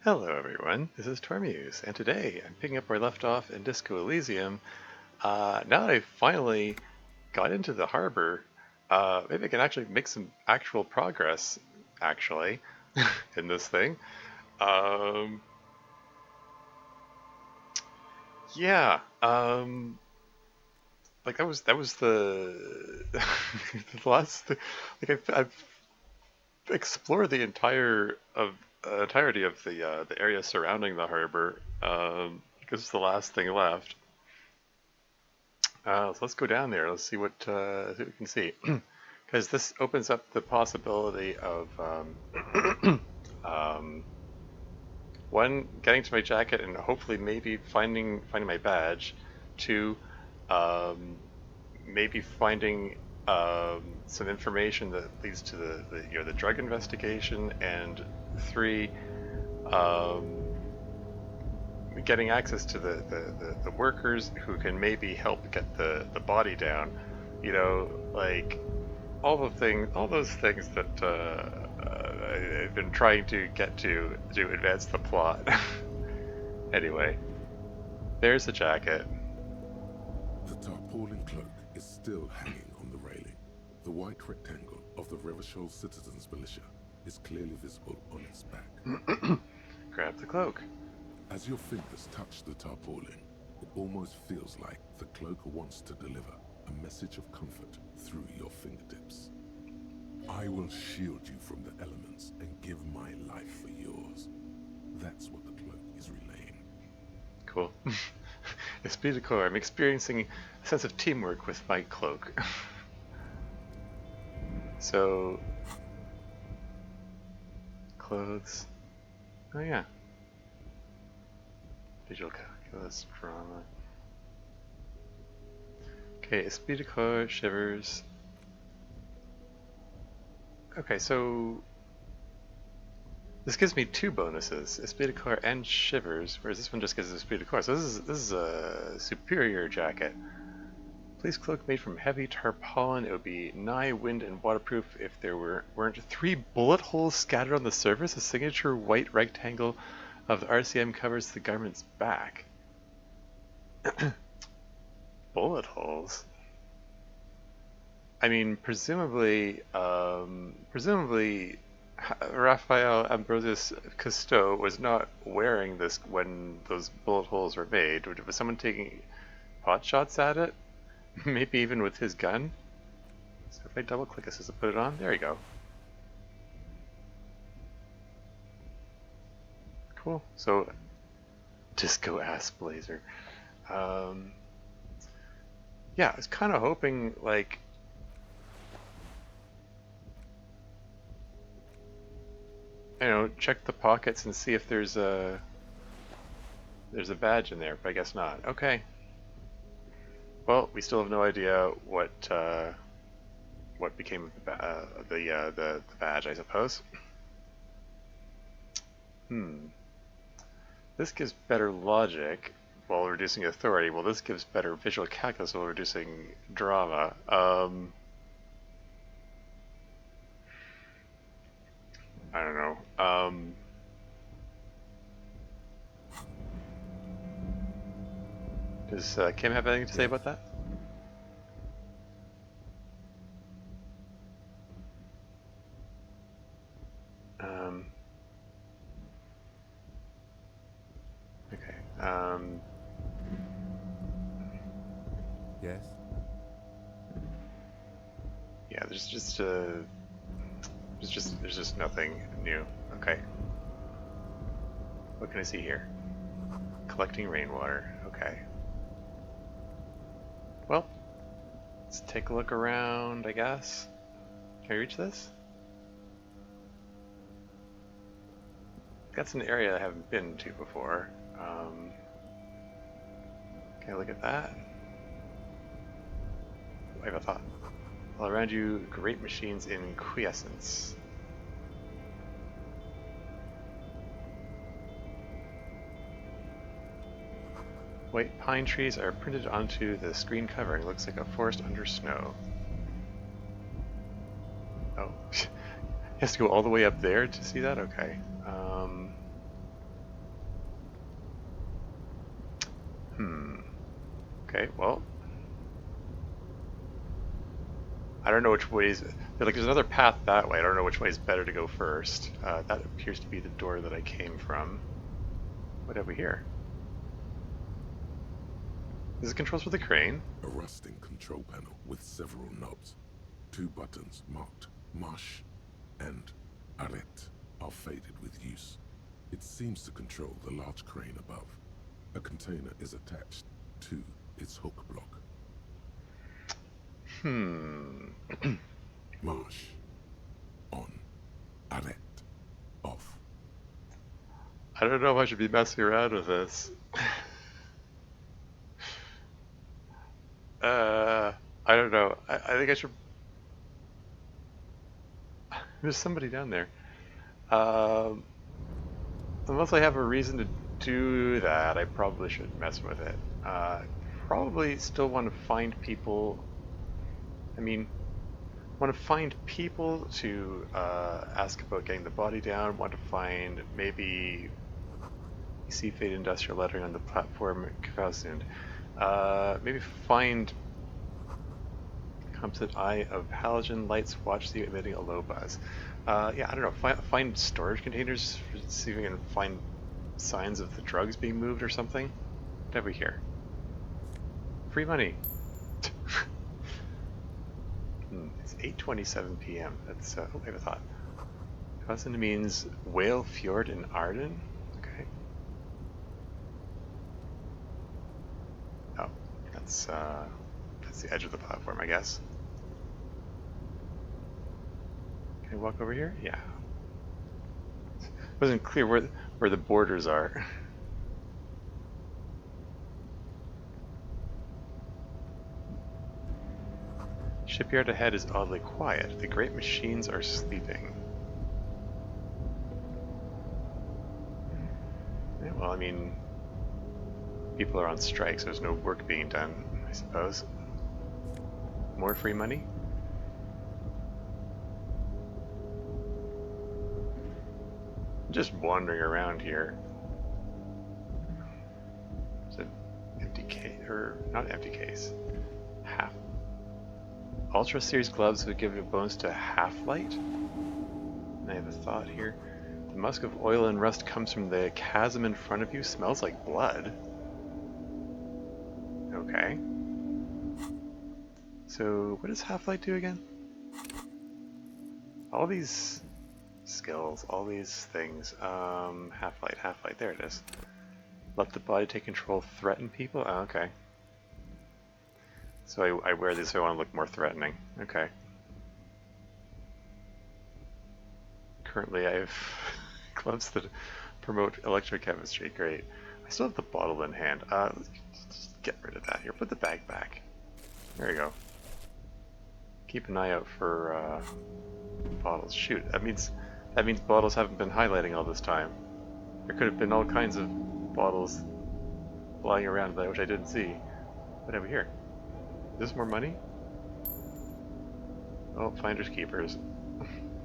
Hello everyone, this is Tormuse, and today I'm picking up where I left off in Disco Elysium. Now that I finally got into the harbor, maybe I can actually make some actual progress, actually, in this thing. Um, yeah, like that was the, the last, like I've explored the entirety of the area surrounding the harbor, because it's the last thing left. So let's go down there. Let's see what we can see, because this opens up the possibility of um, one, getting to my jacket and hopefully maybe finding my badge. Two, um, maybe finding some information that leads to the drug investigation. And three, um, getting access to the workers who can maybe help get the body down. Like all those things that I've been trying to get to advance the plot. Anyway, there's the jacket. The tarpaulin cloak is still hanging on the railing. The white rectangle of the Revachol Citizens Militia is clearly visible on its back. Grab the cloak. As your fingers touch the tarpaulin, it almost feels like the cloak wants to deliver a message of comfort through your fingertips. I will shield you from the elements and give my life for yours. That's what the cloak is relaying. Cool. Esprit de corps. I'm experiencing a sense of teamwork with my cloak. So, clothes. Oh yeah. Visual calculus, drama. Okay, esprit de corps, shivers. Okay, so this gives me two bonuses, esprit de corps and shivers, whereas this one just gives esprit de corps. So this is a superior jacket. Police cloak made from heavy tarpaulin. It would be nigh wind and waterproof if there weren't 3 bullet holes scattered on the surface. A signature white rectangle of the RCM covers the garment's back. Bullet holes? I mean, presumably Raphael Ambrosius Cousteau was not wearing this when those bullet holes were made. Was someone taking pot shots at it? Maybe even with his gun? So if I double click this, does it put it on? There you go. Cool. So, disco ass blazer. Yeah, I was kind of hoping, like, check the pockets and see if there's a badge in there, but I guess not. Okay. Well, we still have no idea what became of the badge, I suppose. This gives better logic while reducing authority. Well, this gives better visual calculus while reducing drama. I don't know. Does Kim have anything to say about that? Okay. Yes? Yeah, there's just nothing new. Okay. What can I see here? Collecting rainwater. Okay. Well, let's take a look around, I guess. Can I reach this? That's an area I haven't been to before. Can I look at that? I have a thought. All around you, great machines in quiescence. White pine trees are printed onto the screen covering. Looks like a forest under snow. Oh, he has to go all the way up there to see that? Okay. Okay, well, I don't know which ways. Like, there's another path that way. I don't know which way is better to go first. That appears to be the door that I came from. What have we here? Is it controls for the crane? A rusting control panel with several knobs. 2 buttons marked Marsh and Arrête are faded with use. It seems to control the large crane above. A container is attached to its hook block. Marsh. On. Arrête. Off. I don't know if I should be messing around with this. I don't know. I think I should. There's somebody down there. Unless I have a reason to do that, I probably shouldn't mess with it. Probably still want to find people. I mean, want to find people to ask about getting the body down. Want to find maybe you see fade industrial lettering on the platform soon. Maybe find composite eye of halogen lights. Watch the emitting a low buzz. Yeah, I don't know. Find storage containers. See if we can find signs of the drugs being moved or something. What have we here? Free money. It's 8:27 p.m. That's oh, I have a thought. Cousin means Whale Fjord in Arden. Okay. Oh, that's the edge of the platform, I guess. Can I walk over here? Yeah. Wasn't clear where the borders are. Shipyard ahead is oddly quiet. The great machines are sleeping. Yeah, well, I mean, people are on strike, so there's no work being done, I suppose. More free money? Just wandering around here. It's an empty case, or not empty case. Half. Ultra Series gloves would give a bonus to half-light. And I have a thought here. The musk of oil and rust comes from the chasm in front of you. Smells like blood. Okay. So, what does half-light do again? All these skills, all these things. Half-light, there it is. Let the body take control, threaten people? Oh, okay. So I wear these so I want to look more threatening. Okay. Currently I have gloves that promote electrochemistry. Great. I still have the bottle in hand. Just get rid of that here. Put the bag back. There you go. Keep an eye out for bottles. Shoot, that means bottles haven't been highlighting all this time. There could have been all kinds of bottles flying around which I didn't see. What have we here? Is this more money? Oh, finders keepers.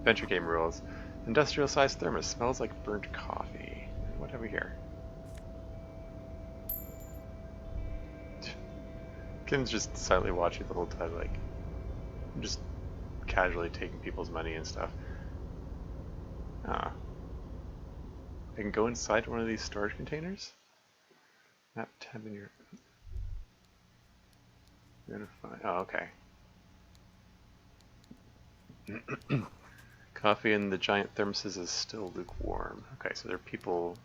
Venture game rules. Industrial sized thermos smells like burnt coffee. What have we here? Kim's just silently watching the whole time, like, just casually taking people's money and stuff. Ah. I can go inside one of these storage containers? Map tab in your... Oh, okay. Coffee in the giant thermoses is still lukewarm. Okay, so there are people,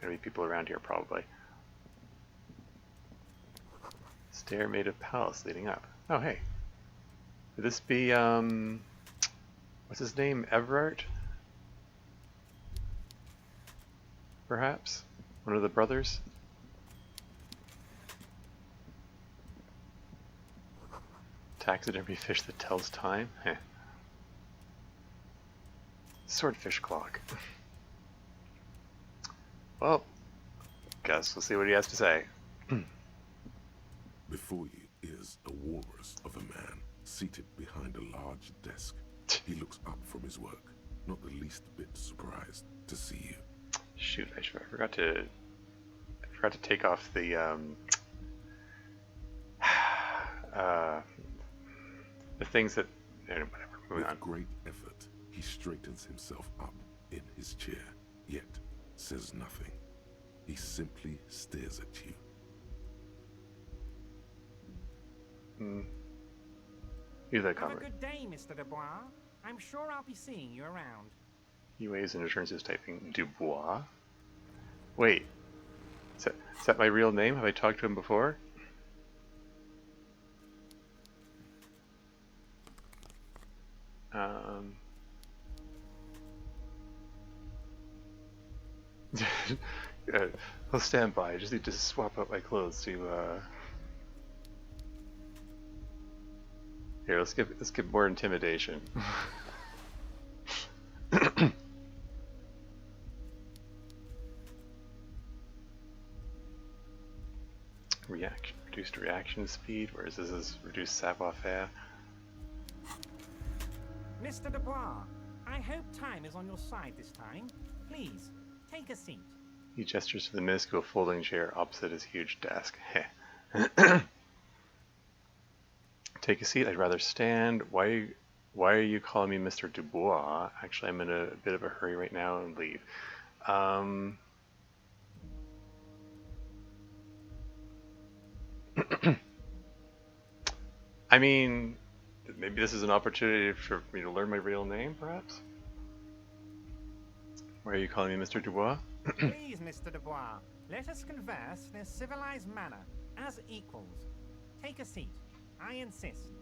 gonna be people around here probably. Stair made of pallets leading up. Oh, hey. Would this be, what's his name? Everard? Perhaps? One of the brothers? Taxidermy fish that tells time? Heh. Swordfish clock. Well, guess we'll see what he has to say. Before you is a walrus of a man seated behind a large desk. He looks up from his work, not the least bit surprised to see you. Shoot, I forgot to take off the Uh, the things that... Whatever, moving on. With great effort, he straightens himself up in his chair, yet says nothing. He simply stares at you. He's that Have a comrade. good day, Mr. Dubois. I'm sure I'll be seeing you around. He waves and returns his typing. Dubois? Wait. Is that my real name? Have I talked to him before? I'll stand by. I just need to swap out my clothes to, Here, let's get more intimidation. Reduced reaction speed, whereas this is reduced savoir-faire. Mr. Dubois, I hope time is on your side this time. Please, take a seat. He gestures to the minuscule folding chair opposite his huge desk. Take a seat. I'd rather stand. Why are you calling me Mr. Dubois? Actually, I'm in a bit of a hurry right now and leave. I mean, maybe this is an opportunity for me to learn my real name, perhaps? Why are you calling me Mr. Dubois? Please, Mr. Dubois, let us converse in a civilized manner, as equals. Take a seat. I insist.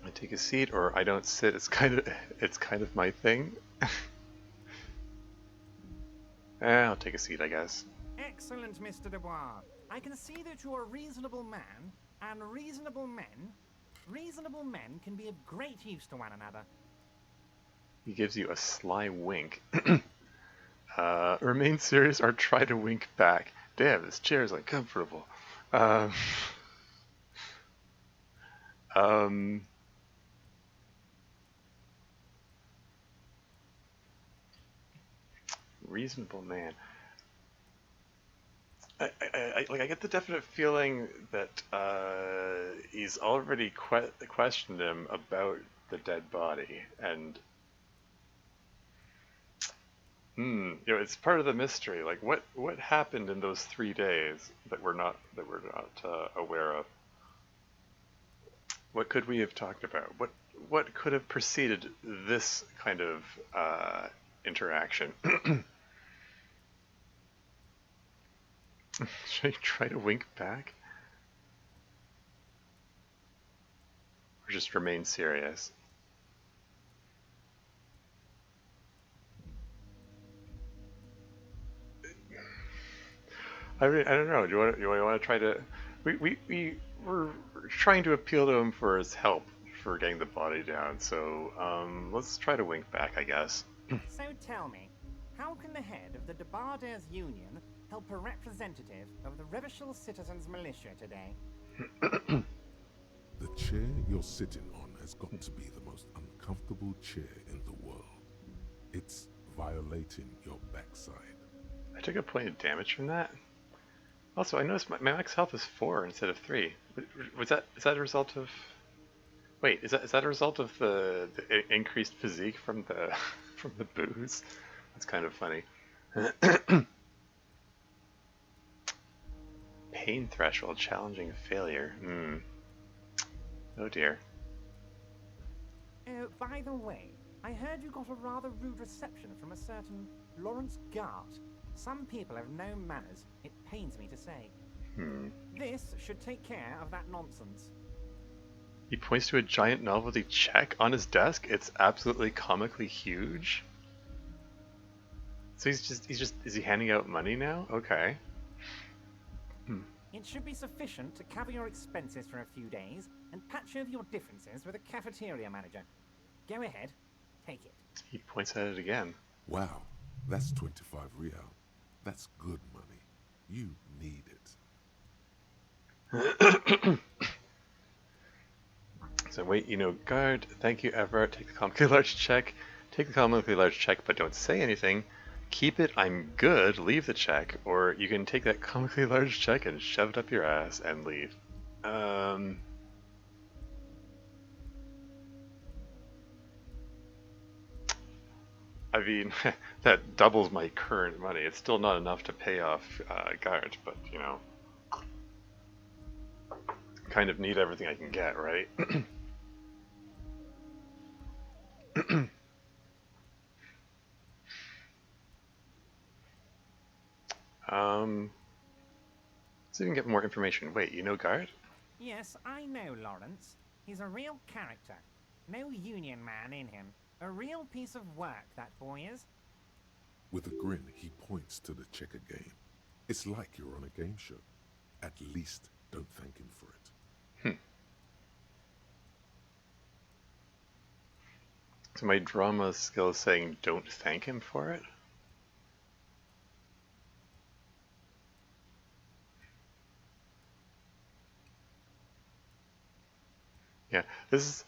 I take a seat, or I don't sit. It's kind of my thing. I'll take a seat, I guess. Excellent, Mr. Dubois. I can see that you're a reasonable man, and reasonable men can be of great use to one another. He gives you a sly wink. Remain serious or try to wink back. Damn, this chair is uncomfortable. Reasonable man. I get the definite feeling that he's already questioned him about the dead body, and it's part of the mystery. Like, what happened in those 3 days that we're not aware of? What could we have talked about? What could have preceded this kind of interaction? Should I try to wink back? Or just remain serious? I mean, I don't know. Do you want to try to... We're trying to appeal to him for his help for getting the body down, so let's try to wink back, I guess. So tell me, how can the head of the Debarders Union help a representative of the Revachol Citizens Militia today? The chair you're sitting on has got to be the most uncomfortable chair in the world. It's violating your backside. I took a point of damage from that. Also, I noticed my max health is 4 instead of 3. Is that a result of... Wait, is that a result of the increased physique from the from the booze? That's kind of funny. Pain threshold, challenging failure. Oh dear. By the way, I heard you got a rather rude reception from a certain Lawrence Gart. Some people have no manners, it pains me to say. This should take care of that nonsense. He points to a giant novelty check on his desk. It's absolutely comically huge. So is he handing out money now? Okay. It should be sufficient to cover your expenses for a few days and patch over your differences with a cafeteria manager. Go ahead, take it. He points at it again. Wow, that's 25 real. That's good money. You need it. So wait, guard, thank you, Everett. Take the comically large check. Take the comically large check, but don't say anything. Keep it, I'm good, leave the check. Or you can take that comically large check and shove it up your ass and leave. Um, I mean, that doubles my current money. It's still not enough to pay off guards, but you know, kind of need everything I can get, right? um, let's even get more information. Wait, you know guard? Yes, I know Lawrence. He's a real character. No union man in him. A real piece of work, that boy is. With a grin, he points to the checker game. It's like you're on a game show. At least don't thank him for it. So my drama skill is saying don't thank him for it? Yeah, this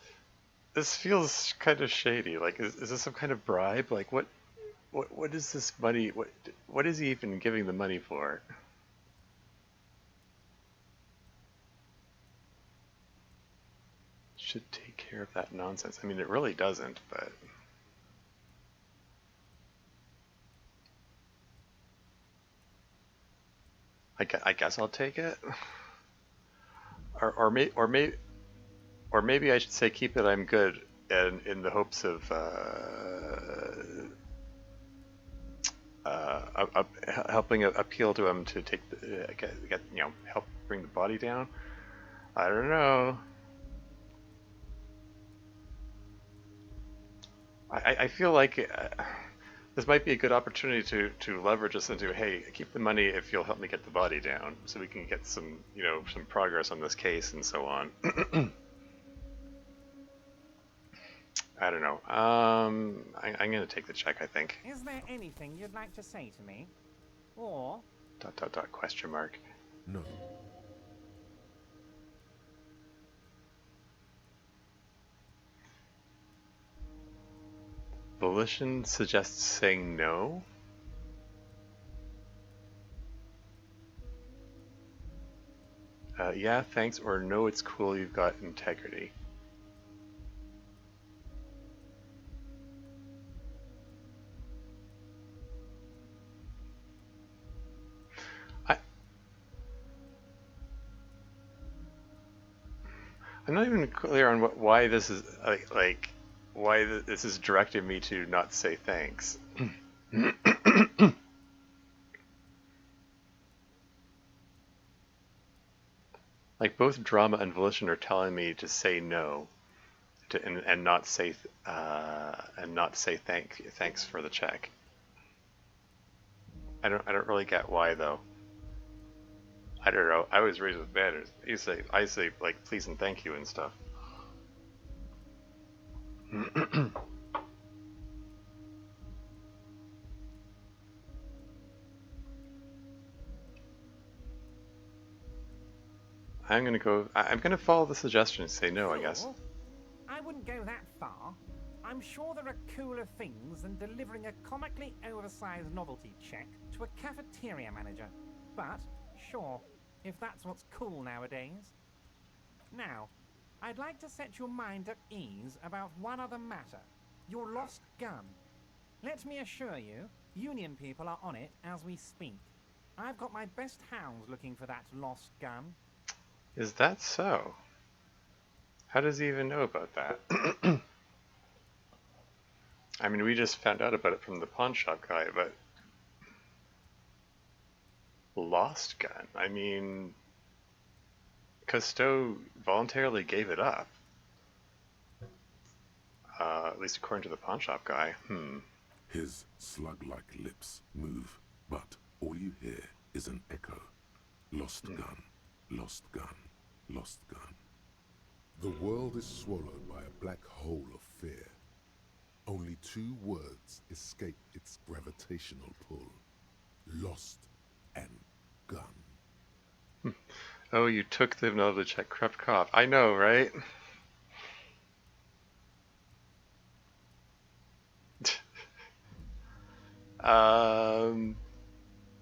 feels kind of shady. Like, is this some kind of bribe? Like, what is this money? What is he even giving the money for? Should take care of that nonsense. I mean, it really doesn't, but I guess I'll take it. Or maybe I should say keep it. I'm good, and in the hopes of helping appeal to him to take the, get help bring the body down. I don't know. I feel like this might be a good opportunity to leverage us into, hey, keep the money if you'll help me get the body down, so we can get some some progress on this case and so on. I don't know. I'm gonna take the check. I think. Is there anything you'd like to say to me? Or... ... question mark. No. Volition suggests saying no. Yeah, thanks, or no, it's cool, you've got integrity. I'm not even clear on why this is why this is directing me to not say thanks. Like both drama and volition are telling me to say no, and not say thanks for the check. I don't really get why though. I don't know. I was raised with manners. I say like please and thank you and stuff. I'm gonna follow the suggestion and say no, I guess. I wouldn't go that far. I'm sure there are cooler things than delivering a comically oversized novelty check to a cafeteria manager. But, sure, if that's what's cool nowadays. Now, I'd like to set your mind at ease about one other matter. Your lost gun. Let me assure you, Union people are on it as we speak. I've got my best hounds looking for that lost gun. Is that so? How does he even know about that? I mean, we just found out about it from the pawn shop guy, but... Lost gun? I mean... Cousteau voluntarily gave it up. At least according to the pawn shop guy. His slug-like lips move, but all you hear is an echo. Lost gun, lost gun, lost gun. The world is swallowed by a black hole of fear. Only two words escape its gravitational pull. Lost and gun. Oh, you took the knowledge at Krepkov. I know, right?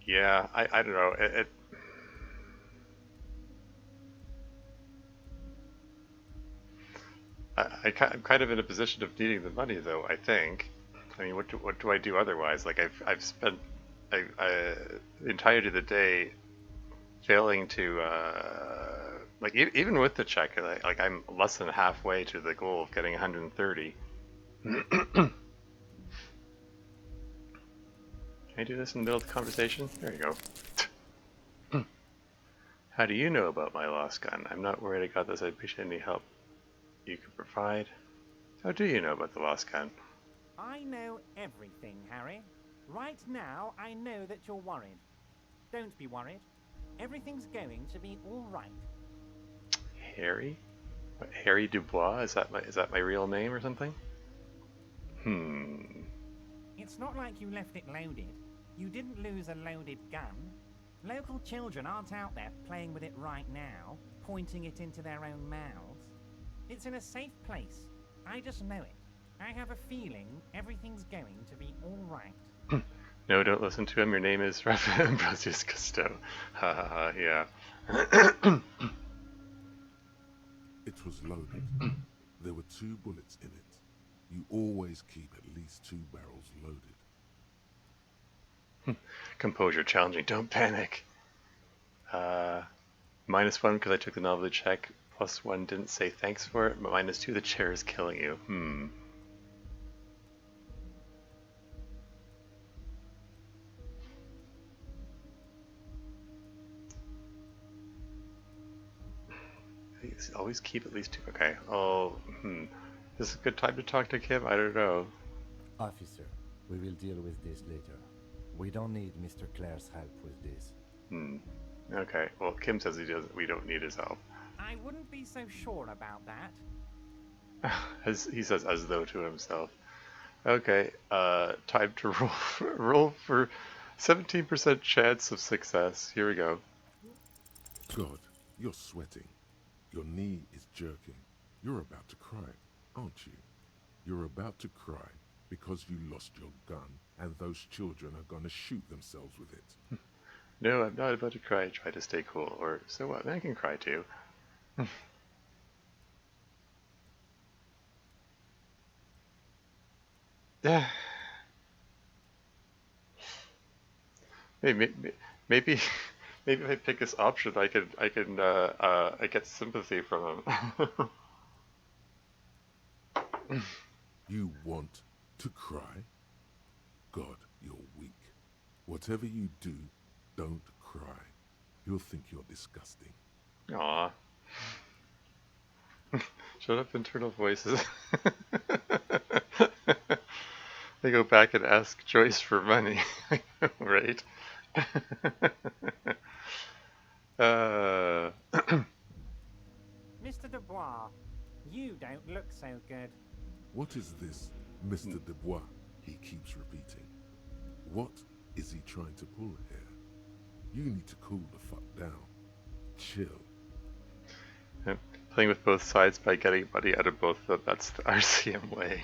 Yeah, I don't know. I'm kind of in a position of needing the money, though. I think. I mean, what do I do otherwise? Like I've spent the entirety of the day failing to like even with the check, like I'm less than halfway to the goal of getting 130. Can I do this in the middle of the conversation? There you go. How do you know about my lost gun? I'm not worried I got this. I appreciate any help you could provide. How do you know about the lost gun? I know everything, Harry. Right now, I know that you're worried. Don't be worried. Everything's going to be all right. Harry? What, Harry Dubois? Is that my real name or something? It's not like you left it loaded. You didn't lose a loaded gun. Local children aren't out there playing with it right now, pointing it into their own mouths. It's in a safe place. I just know it. I have a feeling everything's going to be all right. No, don't listen to him. Your name is Raphael Ambrosius Cousteau. Ha ha ha, yeah. It was loaded. There were 2 bullets in it. You always keep at least 2 barrels loaded. Composure challenging. Don't panic. -1 because I took the novelty check. +1 didn't say thanks for it. But -2 the chair is killing you. Always keep at least 2. Okay. Oh, This is a good time to talk to Kim? I don't know. Officer, we will deal with this later. We don't need Mr. Clare's help with this. Okay. Well, Kim says we don't need his help. I wouldn't be so sure about that. He says as though to himself. Okay. Time to roll for 17% chance of success. Here we go. God, you're sweating. Your knee is jerking. You're about to cry, aren't you? You're about to cry because you lost your gun and those children are going to shoot themselves with it. No, I'm not about to cry. Try to stay cool. Or, so what? I can cry too. Maybe if I pick this option, I get sympathy from him. You want to cry? God, you're weak. Whatever you do, don't cry. He'll think you're disgusting. Aw. Shut up, internal voices. They go back and ask Joyce for money. Right? Mr. Dubois, you don't look so good. What is this, Mr. Dubois? He keeps repeating. What is he trying to pull here? You need to cool the fuck down. Chill. Yep. Playing with both sides by getting money out of both of them. That's the RCM way.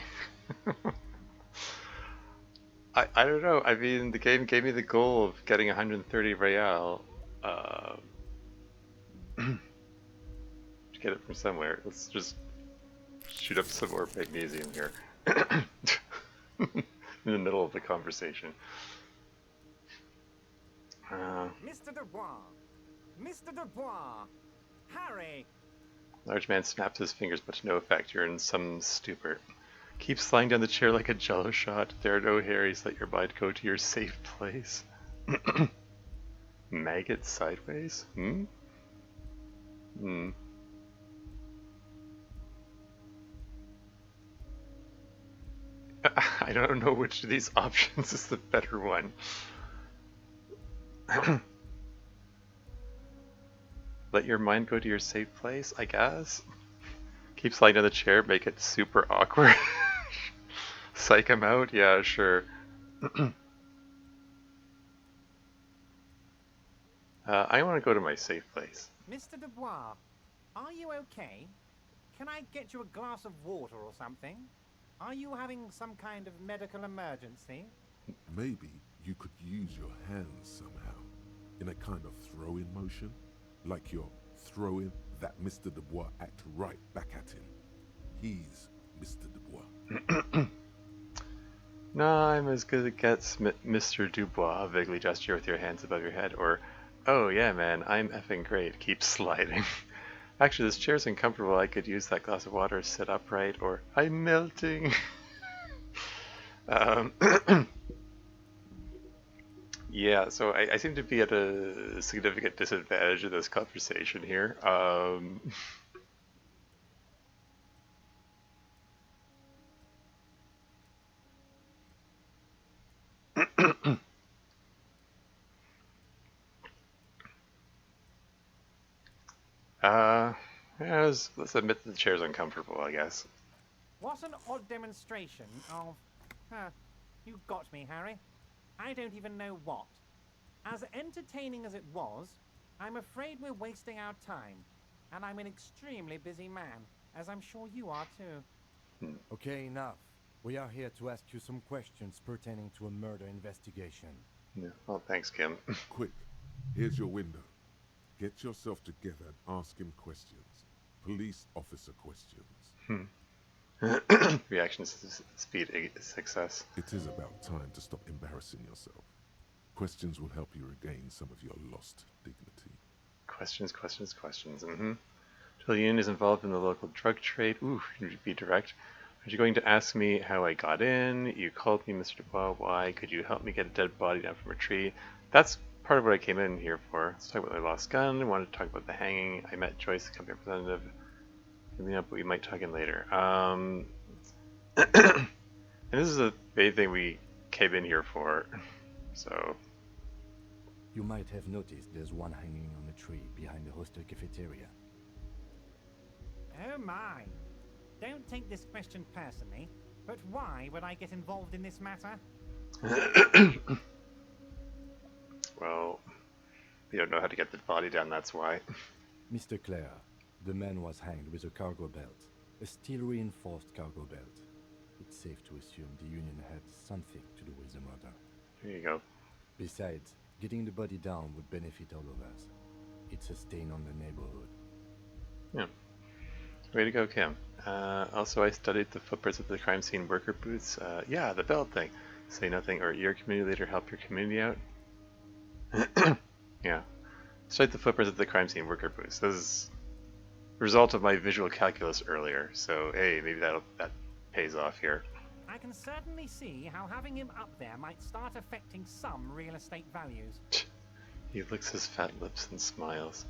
I don't know. I mean, the game gave me the goal of getting 130 real. To get it from somewhere. Let's just shoot up some more magnesium here. In the middle of the conversation. Mr. Dubois! Mr. Dubois! Harry! Large man snaps his fingers, but to no effect. You're in some stupor. Keep sliding down the chair like a jello shot. There are no Harrys. Let your mind go to your safe place. Maggot sideways? I don't know which of these options is the better one. Let your mind go to your safe place, I guess? Keep sliding down the chair, make it super awkward. Psych him out? Yeah, sure. I want to go to my safe place. Mr. Dubois, are you okay? Can I get you a glass of water or something? Are you having some kind of medical emergency? Maybe you could use your hands somehow, in a kind of throw-in motion, like you're throwing that Mr. Dubois act right back at him. He's Mr. Dubois. No, I'm as good as it gets, Mr. Dubois. A vaguely gesture with your hands above your head, or, oh yeah, man, I'm effing great. Keep sliding. Actually, this chair's uncomfortable. I could use that glass of water to sit upright, or I'm melting. um, yeah, so I seem to be at a significant disadvantage in this conversation here. Uh, yeah, let's admit that the chair's uncomfortable, I guess. What an odd demonstration of... you got me, Harry. I don't even know what. As entertaining as it was, I'm afraid we're wasting our time. And I'm an extremely busy man, as I'm sure you are too. Okay, enough. We are here to ask you some questions pertaining to a murder investigation. Yeah. Well, thanks, Kim. Quick, here's your window. Get yourself together and ask him questions. Police officer questions. Reaction speed success. It is about time to stop embarrassing yourself. Questions will help you regain some of your lost dignity. Questions. Julian is involved in the local drug trade. Ooh, be direct. Are you going to ask me how I got in? You called me Mr. Dubois. Why? Could you help me get a dead body down from a tree? That's part of what I came in here for. Let's talk about my lost gun. I wanted to talk about the hanging. I met Joyce, the company representative. But we might talk in later. And this is a big thing we came in here for. So... You might have noticed there's one hanging on a tree behind the hostel cafeteria. Oh my. Don't take this question personally, but why would I get involved in this matter? Well, we don't know how to get the body down, that's why. Mr. Clare, the man was hanged with a cargo belt. A steel-reinforced cargo belt. It's safe to assume the Union had something to do with the murder. Here you go. Besides, getting the body down would benefit all of us. It's a stain on the neighborhood. Yeah. Way to go, Kim. Also, I studied the footprints of the crime scene worker booths. Yeah, the belt thing. Say nothing, or your community leader help your community out. Yeah. Studied the footprints of the crime scene worker booths. This is a result of my visual calculus earlier. So, hey, maybe that pays off here. I can certainly see how having him up there might start affecting some real estate values. He licks his fat lips and smiles.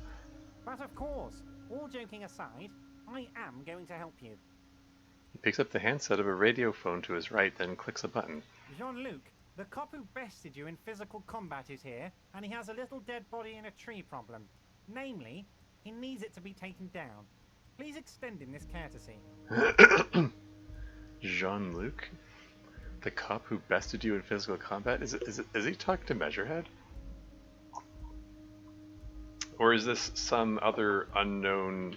But of course, all joking aside, I am going to help you. He picks up the handset of a radio phone to his right, then clicks a button. Jean-Luc, the cop who bested you in physical combat is here, and he has a little dead body in a tree problem. Namely, he needs it to be taken down. Please extend him this courtesy. Jean-Luc? The cop who bested you in physical combat? Is he talking to Measurehead? Or is this some other unknown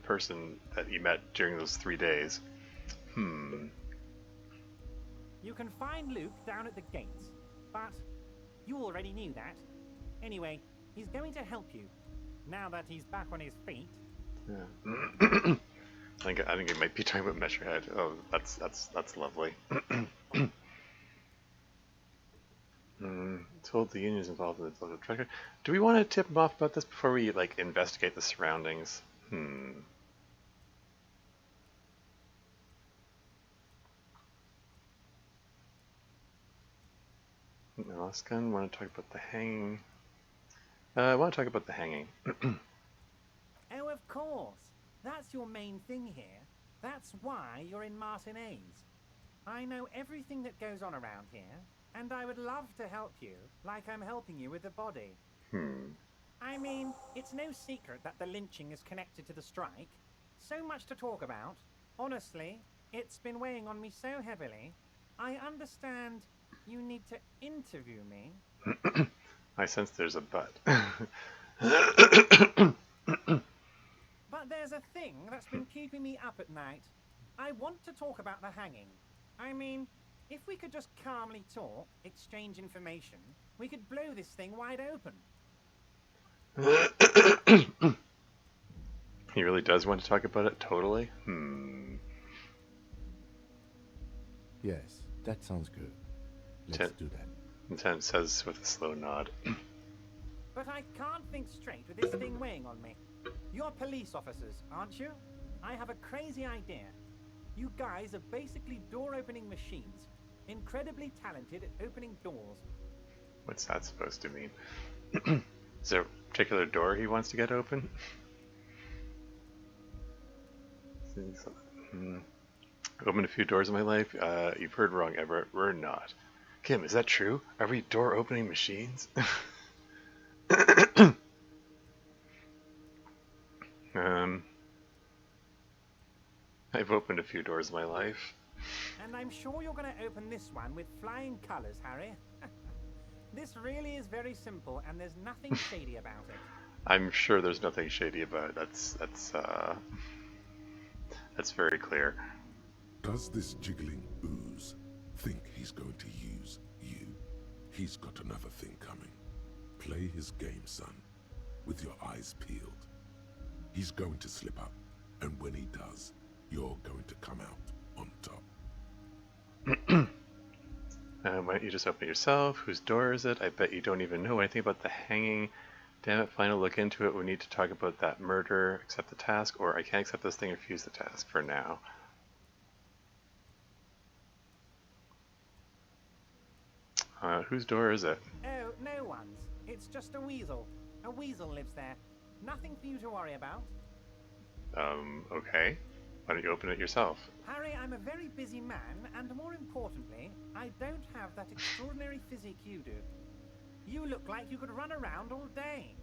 person that you met during those 3 days? You can find Luke down at the gates, but you already knew that. Anyway, he's going to help you, now that he's back on his feet. Yeah. I think he might be talking about Measurehead. Oh, that's lovely. Told the Union's involved in the local treasure. Do we want to tip him off about this before we investigate the surroundings? My last gun. Want to talk about the hanging? I want to talk about the hanging. Oh, of course. That's your main thing here. That's why you're in Martinez. I know everything that goes on around here, and I would love to help you, like I'm helping you with the body. I mean, it's no secret that the lynching is connected to the strike. So much to talk about. Honestly, it's been weighing on me so heavily. I understand you need to interview me. I sense there's a but. But there's a thing that's been keeping me up at night. I want to talk about the hanging. I mean, if we could just calmly talk, exchange information, we could blow this thing wide open. He really does want to talk about it? Totally? Yes, that sounds good. Let's Ten- do that. Lieutenant says with a slow nod. But I can't think straight with this thing weighing on me. You're police officers, aren't you? I have a crazy idea. You guys are basically door-opening machines. Incredibly talented at opening doors. What's that supposed to mean? Is there a particular door he wants to get open? Opened a few doors in my life? You've heard wrong, Everett. We're not. Kim, is that true? Are we door-opening machines? um, I've opened a few doors in my life. And I'm sure you're going to open this one with flying colors, Harry. This really is very simple, and there's nothing shady about it. I'm sure there's nothing shady about it. That's very clear. Does this jiggling ooze think he's going to use you? He's got another thing coming. Play his game, son, with your eyes peeled. He's going to slip up, and when he does, you're going to come out on top. Why don't you just open it yourself? Whose door is it? I bet you don't even know anything about the hanging. Damn it, fine, I'll look into it. We need to talk about that murder. Accept the task, or I can't accept this thing, refuse the task for now. Whose door is it? Oh, no one's. It's just a weasel. A weasel lives there. Nothing for you to worry about. Okay. Why don't you open it yourself? Harry, I'm a very busy man, and more importantly, I don't have that extraordinary physique you do. You look like you could run around all day.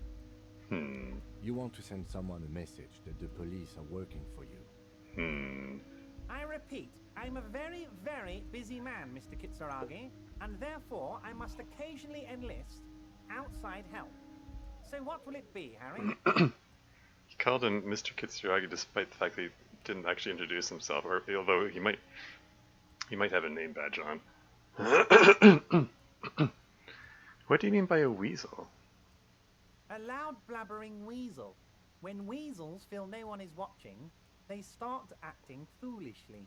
You want to send someone a message that the police are working for you. I repeat, I'm a very, very busy man, Mr. Kitsuragi, and therefore I must occasionally enlist outside help. So what will it be, Harry? He called in Mr. Kitsuragi despite the fact that he didn't actually introduce himself, or although he might have a name badge on. What do you mean by a weasel? A loud blabbering weasel. When weasels feel no one is watching, they start acting foolishly.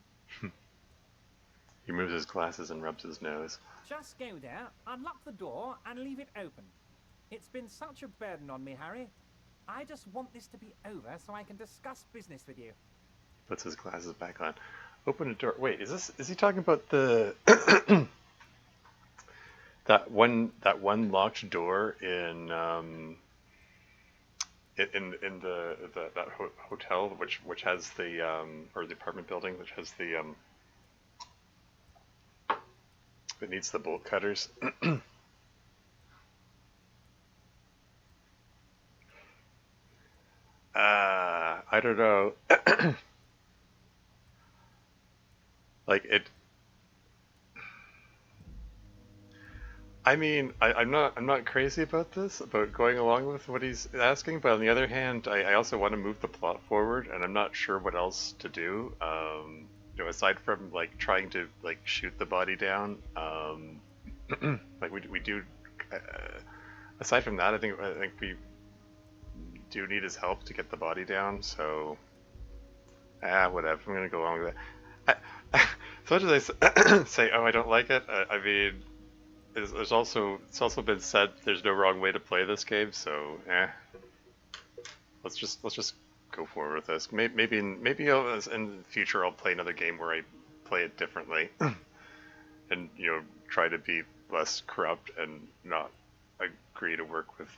He moves his glasses and rubs his nose. Just go there, unlock the door, and leave it open. It's been such a burden on me, Harry. I just want this to be over so I can discuss business with you. Puts his glasses back on. Open a door. Wait, is he talking about the that one locked door in that hotel which has the or the apartment building which has the it needs the bolt cutters. I don't know. Like it. I mean, I'm not crazy about this, about going along with what he's asking, but on the other hand, I also want to move the plot forward, and I'm not sure what else to do. You know, aside from like trying to like shoot the body down, like we do. Aside from that, I think we do need his help to get the body down. So, whatever. I'm gonna go along with that. So much as I say, oh, I don't like it. I mean. It's also been said there's no wrong way to play this game, so let's just go forward with this. Maybe in the future I'll play another game where I play it differently, and try to be less corrupt and not agree to work with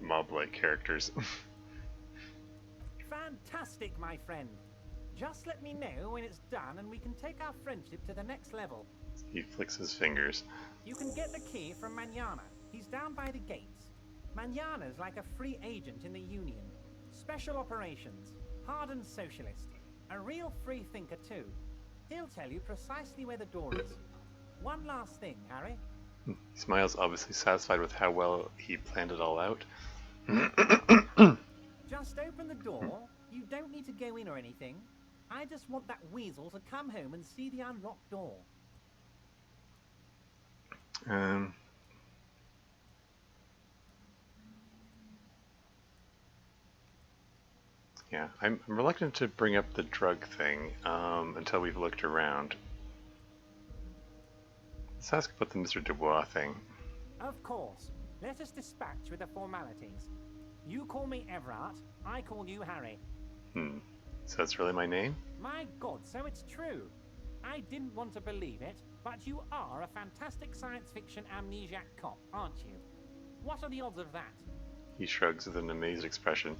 mob-like characters. Fantastic, my friend. Just let me know when it's done, and we can take our friendship to the next level. He flicks his fingers. You can get the key from Manana. He's down by the gates. Manana's like a free agent in the Union. Special operations. Hardened socialist. A real free thinker too. He'll tell you precisely where the door is. One last thing, Harry. He smiles, obviously satisfied with how well he planned it all out. Just open the door. You don't need to go in or anything. I just want that weasel to come home and see the unlocked door. Yeah, I'm reluctant to bring up the drug thing until we've looked around. Let's ask about the Mr. Dubois thing. Of course. Let us dispatch with the formalities. You call me Everard, I call you Harry. So that's really my name? My God, so it's true. I didn't want to believe it, but you are a fantastic science fiction amnesiac cop, aren't you? What are the odds of that? He shrugs with an amazed expression.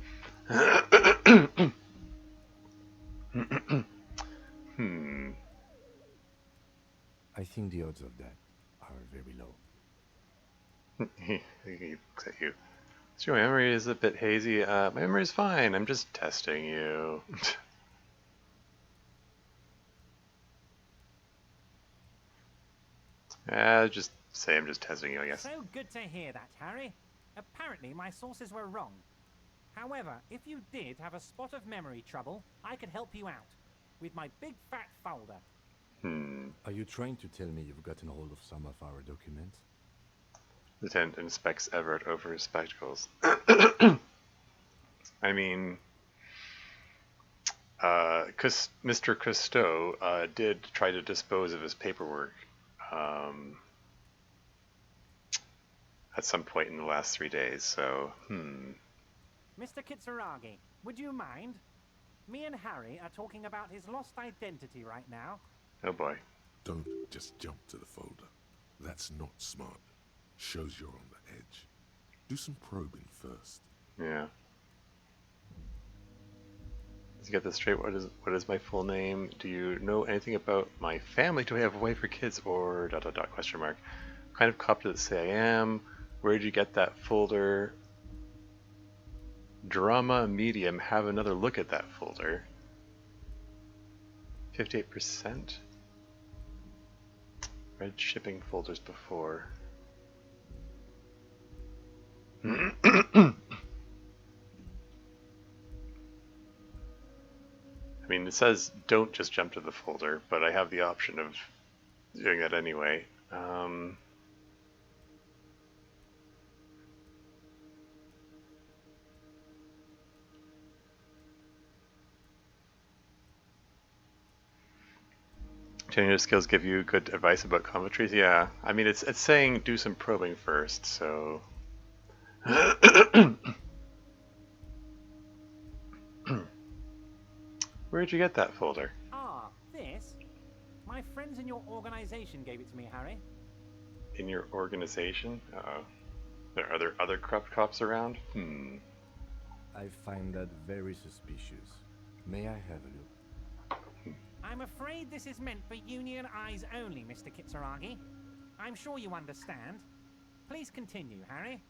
I think the odds of that are very low. He looks at you. So your memory is a bit hazy. My memory is fine. I'm just testing you. Just say I'm just testing you, I guess. So good to hear that, Harry. Apparently my sources were wrong. However, if you did have a spot of memory trouble, I could help you out with my big fat folder. Are you trying to tell me you've gotten hold of some of our documents? Lieutenant inspects Everett over his spectacles. I mean, Mr. Cousteau did try to dispose of his paperwork at some point in the last 3 days, so, Mr. Kitsuragi, would you mind? Me and Harry are talking about his lost identity right now. Oh boy. Don't just jump to the folder. That's not smart. Shows you're on the edge. Do some probing first. Yeah. Let's get this straight. What is my full name? Do you know anything about my family? Do I have a wife or kids? Or ... question mark. What kind of cop does it say I am? Where did you get that folder? Drama medium. Have another look at that folder. 58%? Read shipping folders before. I mean, it says don't just jump to the folder, but I have the option of doing that anyway. Changing your skills give you good advice about commentaries. Yeah, I mean, it's saying do some probing first, so. Where'd you get that folder? Ah, this? My friends in your organization gave it to me, Harry. In your organization? Uh-oh. Are there other corrupt cops around? I find that very suspicious. May I have a look? I'm afraid this is meant for Union eyes only, Mr. Kitsuragi. I'm sure you understand. Please continue, Harry.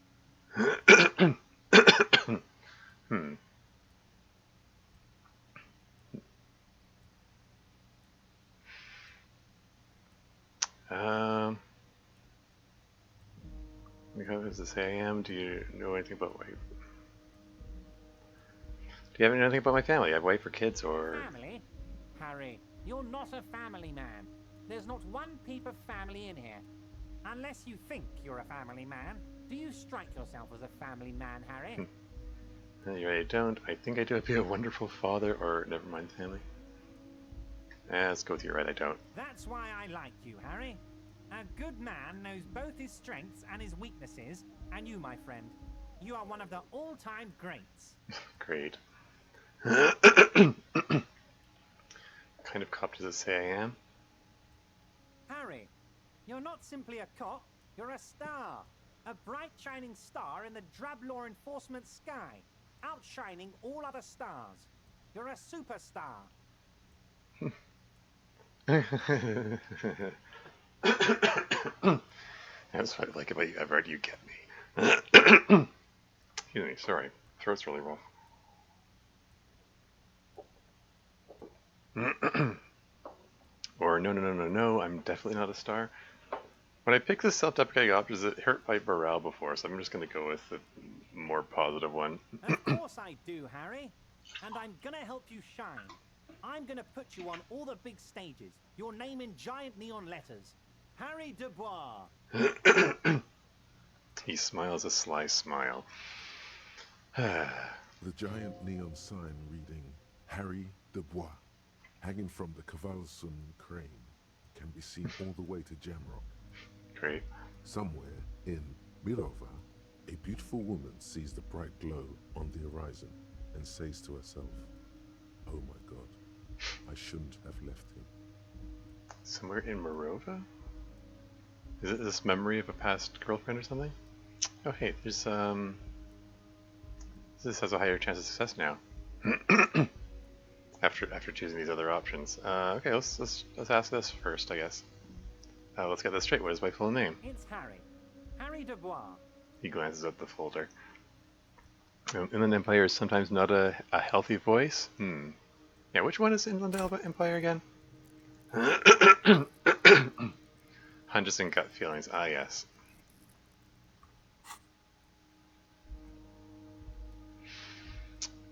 What does it say I am? Do you know anything about my... Do you have anything about my family? I have a wife or kids or... Family? Harry, you're not a family man. There's not one peep of family in here. Unless you think you're a family man. Do you strike yourself as a family man, Harry? You're right, I don't. I think I do. I'd be a wonderful father, or never mind family. Let's go with you, right, I don't. That's why I like you, Harry. A good man knows both his strengths and his weaknesses, and you, my friend, you are one of the all-time greats. Great. What kind of cop does it say I am? Harry, you're not simply a cop, you're a star. A bright shining star in the drab law enforcement sky, outshining all other stars. You're a superstar. That's what I like about you, Everett. You get me. Excuse me, sorry. Throat's really rough. Or no, I'm definitely not a star. When I picked this self-deprecating option, it hurt my morale before, so I'm just going to go with the more positive one. Of course I do, Harry. And I'm gonna help you shine. I'm gonna put you on all the big stages. Your name in giant neon letters. Harry Dubois. He smiles a sly smile. The giant neon sign reading Harry Dubois, hanging from the Cavalson crane, can be seen all the way to Jamrock. Great. Somewhere in Mirova, a beautiful woman sees the bright glow on the horizon and says to herself, "Oh my god, I shouldn't have left him." Somewhere in Morova? Is it this memory of a past girlfriend or something? Oh hey, there's this has a higher chance of success now. after choosing these other options. Okay, let's ask this first, I guess. Let's get this straight. What is my full name? It's Harry. Harry Dubois. He glances at the folder. Inland Empire is sometimes not a healthy voice. Yeah, which one is Inland Empire again? Hunches and gut feelings. Ah, yes.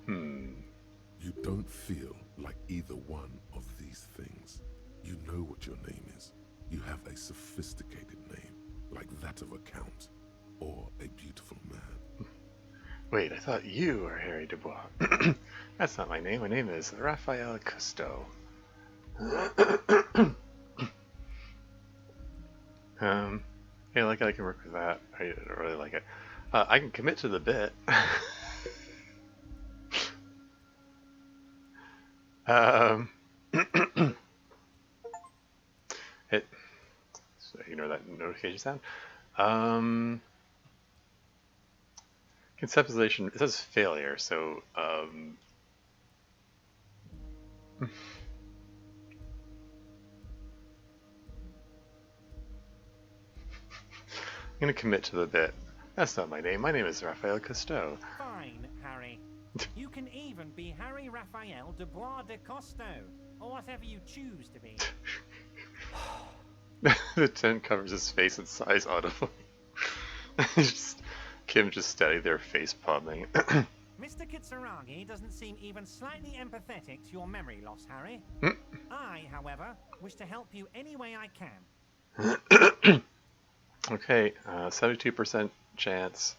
You don't feel like either one of these things. You know what your name is. You have a sophisticated name, like that of a count, or a beautiful man. Wait, I thought you were Harry Dubois. That's not my name. My name is Raphael Cousteau. Yeah, like I can work with that. I don't really like it. I can commit to the bit. Hit. So ignore that notification sound. Conceptualization. It says failure, so I'm gonna commit to the bit. That's not my name. My name is Raphael Cousteau. Fine, Harry. You can even be Harry Raphael Dubois de Costeau, or whatever you choose to be. The tent covers his face and sighs audibly. Kim just standing there face palming. Mr. Kitsuragi doesn't seem even slightly empathetic to your memory loss, Harry. I, however, wish to help you any way I can. Okay, 72% chance.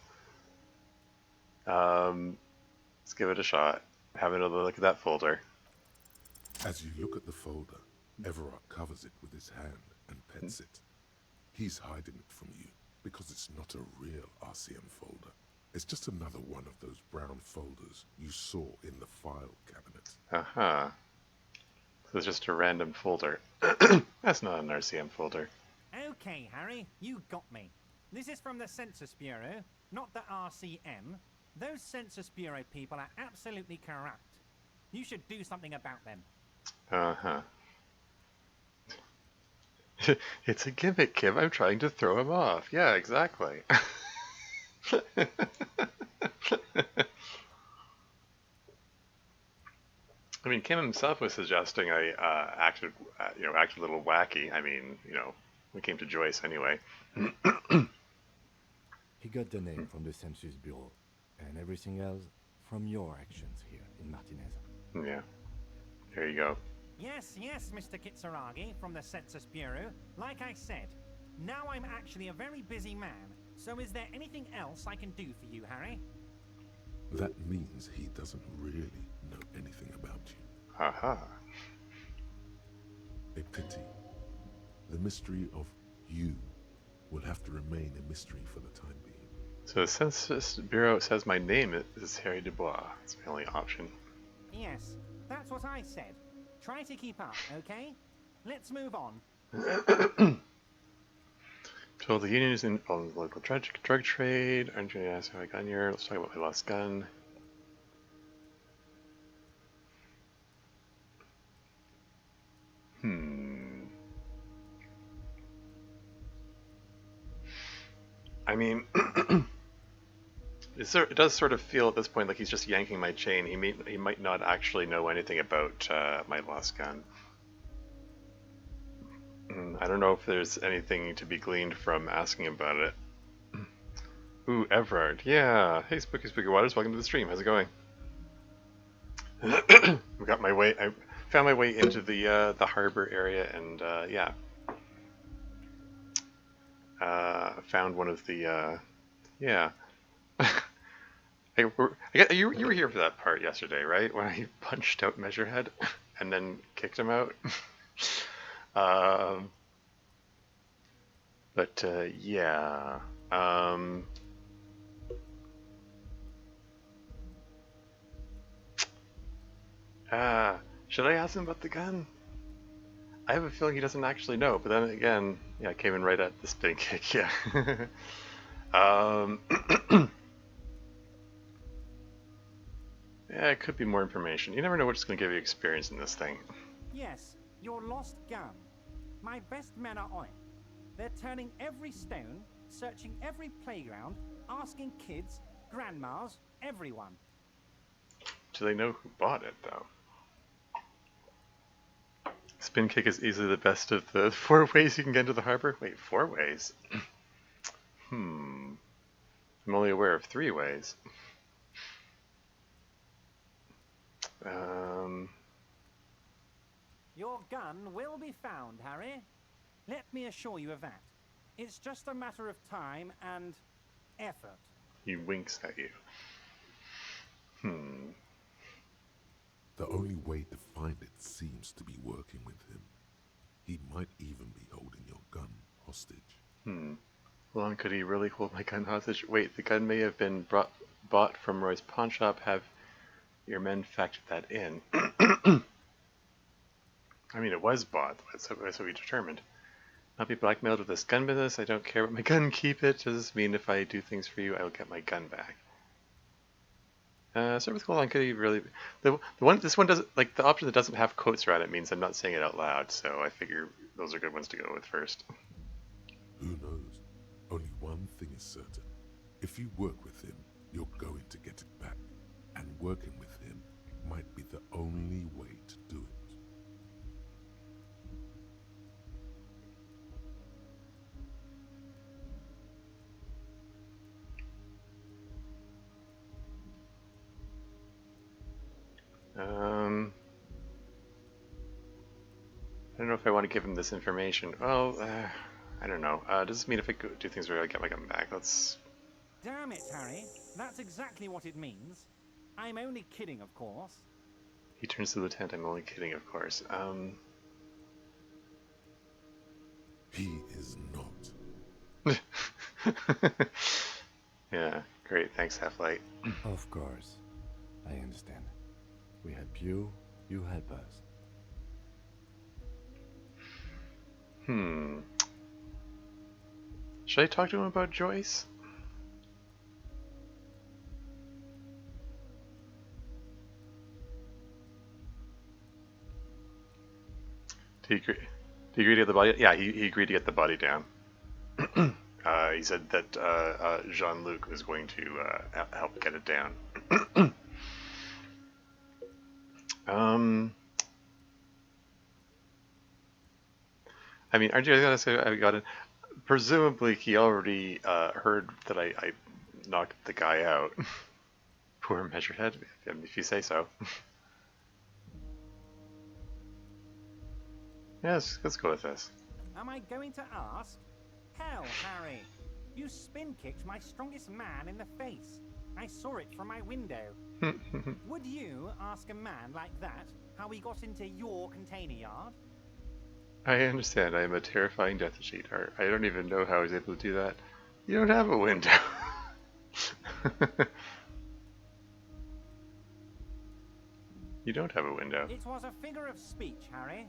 Let's give it a shot. Have another look at that folder. As you look at the folder, Everard covers it with his hand and pets it. He's hiding it from you because it's not a real RCM folder. It's just another one of those brown folders you saw in the file cabinet. Uh-huh. So it's just a random folder. That's not an RCM folder. Okay, Harry, you got me. This is from the Census Bureau, not the RCM. Those Census Bureau people are absolutely corrupt. You should do something about them. Uh-huh. It's a gimmick, Kim. I'm trying to throw him off. Yeah, exactly. I mean, Kim himself was suggesting I acted a little wacky. I mean, we came to Joyce anyway. He got the name from the Census Bureau, and everything else from your actions here in Martinez. Yeah. There you go. Yes, Mr. Kitsuragi from the Census Bureau. Like I said, now I'm actually a very busy man, so is there anything else I can do for you, Harry? That means he doesn't really know anything about you. Haha. A pity. The mystery of you will have to remain a mystery for the time being. So the Census Bureau says my name is Harry Dubois. It's my only option. Yes, that's what I said. Try to keep up, okay? Let's move on. So the union is involved in the local drug trade. Aren't you going to ask how I got here? Let's talk about my lost gun. I mean, it does sort of feel at this point like he's just yanking my chain. He might not actually know anything about my lost gun. I don't know if there's anything to be gleaned from asking about it. Ooh, Everard. Yeah. Hey, Spooky Waters. Welcome to the stream. How's it going? I found my way into the harbor area, and yeah. Found one of the yeah. You were here for that part yesterday, right? When I punched out Measurehead and then kicked him out. But yeah. Should I ask him about the gun? I have a feeling he doesn't actually know, but then again, yeah, I came in right at the spin kick, yeah. um, yeah, it could be more information. You never know what's going to give you experience in this thing. Yes, your lost gun. My best men are on it. They're turning every stone, searching every playground, asking kids, grandmas, everyone. Do they know who bought it, though? Spin kick is easily the best of the 4 ways you can get into the harbor? Wait, 4 ways? I'm only aware of 3 ways. Your gun will be found, Harry. Let me assure you of that. It's just a matter of time and effort. He winks at you. The only way to find it seems to be working with him. He might even be holding your gun hostage. How long could he really hold my gun hostage? Wait, the gun may have been bought from Roy's pawn shop. Have your men factored that in? I mean, it was bought. That's what we determined. Not be blackmailed with this gun business. I don't care about my gun. Keep it. Does this mean if I do things for you, I will get my gun back? So with how long could he really? This one doesn't like the option that doesn't have quotes around it means I'm not saying it out loud. So I figure those are good ones to go with first. Who knows? Only one thing is certain. If you work with him, you're going to get it back. And working with him might be the only way to do it. I don't know if I want to give him this information. Well, I don't know. Does this mean if I do things where I get my gun back? Let's... Damn it, Harry. That's exactly what it means. I'm only kidding, of course. He turns to the lieutenant. I'm only kidding, of course. He is not. Yeah, great. Thanks, Half-Light. Of course. I understand. We help you, you help us. Should I talk to him about Joyce? Did he agree to get the body? Yeah, he agreed to get the body down. He said that Jean-Luc was going to help get it down. I mean, aren't you gonna say I got it? Presumably, he already heard that I knocked the guy out. Poor Measurehead, if you say so. Yes, let's go with this. Am I going to ask? Hell, Harry. You spin-kicked my strongest man in the face. I saw it from my window. Would you ask a man like that how he got into your container yard? I understand. I am a terrifying death cheater. I don't even know how I was able to do that. You don't have a window. You don't have a window. It was a figure of speech, Harry.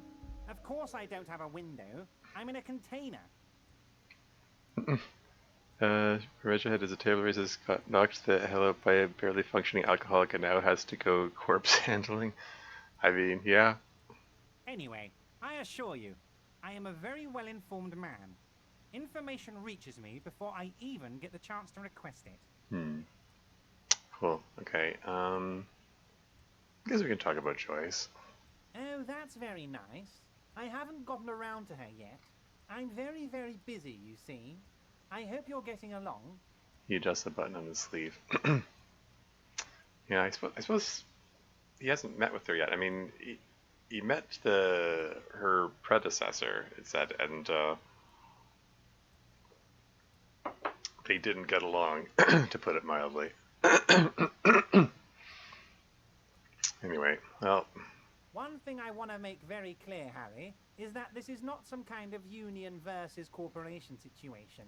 Of course I don't have a window. I'm in a container. Measurehead is a terrible racist, got knocked the hell out by a barely functioning alcoholic and now has to go corpse handling. I mean, yeah. Anyway, I assure you, I am a very well-informed man. Information reaches me before I even get the chance to request it. Cool. Okay. I guess we can talk about Joyce. Oh, that's very nice. I haven't gotten around to her yet. I'm very, very busy, you see. I hope you're getting along. He adjusts the button on his sleeve. Yeah, I suppose he hasn't met with her yet. I mean, he met her predecessor, it said, and they didn't get along, to put it mildly. Anyway, well, One thing I want to make very clear, Harry, is that this is not some kind of union versus corporation situation.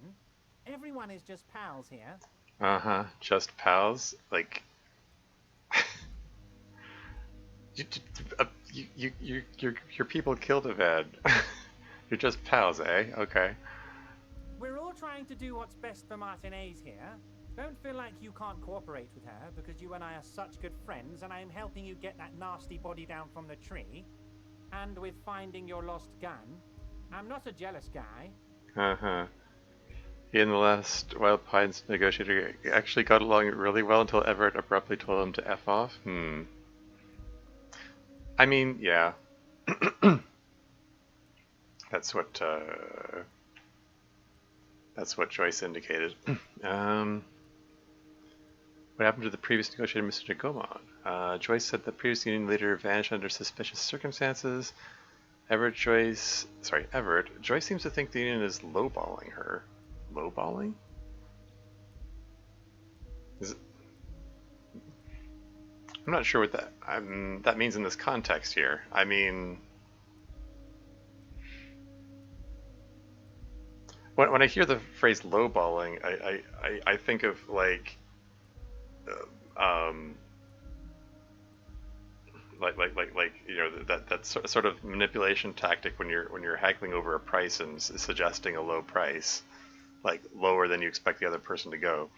Everyone is just pals here. Uh-huh. Just pals? Like, you, your people killed Avad. You're just pals, eh? Okay. We're all trying to do what's best for Martinez here. Don't feel like you can't cooperate with her because you and I are such good friends and I'm helping you get that nasty body down from the tree. And with finding your lost gun. I'm not a jealous guy. Uh-huh. He and the last Wild Pines negotiator actually got along really well until Everett abruptly told him to F off. I mean, yeah. That's what Joyce indicated. What happened to the previous negotiator, Mr. Gomon? Joyce said the previous union leader vanished under suspicious circumstances. Joyce seems to think the union is lowballing her. Lowballing? I'm not sure what that means in this context here. I mean, when I hear the phrase lowballing, I think of like, um, like you know, that sort of manipulation tactic when you're haggling over a price and suggesting a low price, like lower than you expect the other person to go.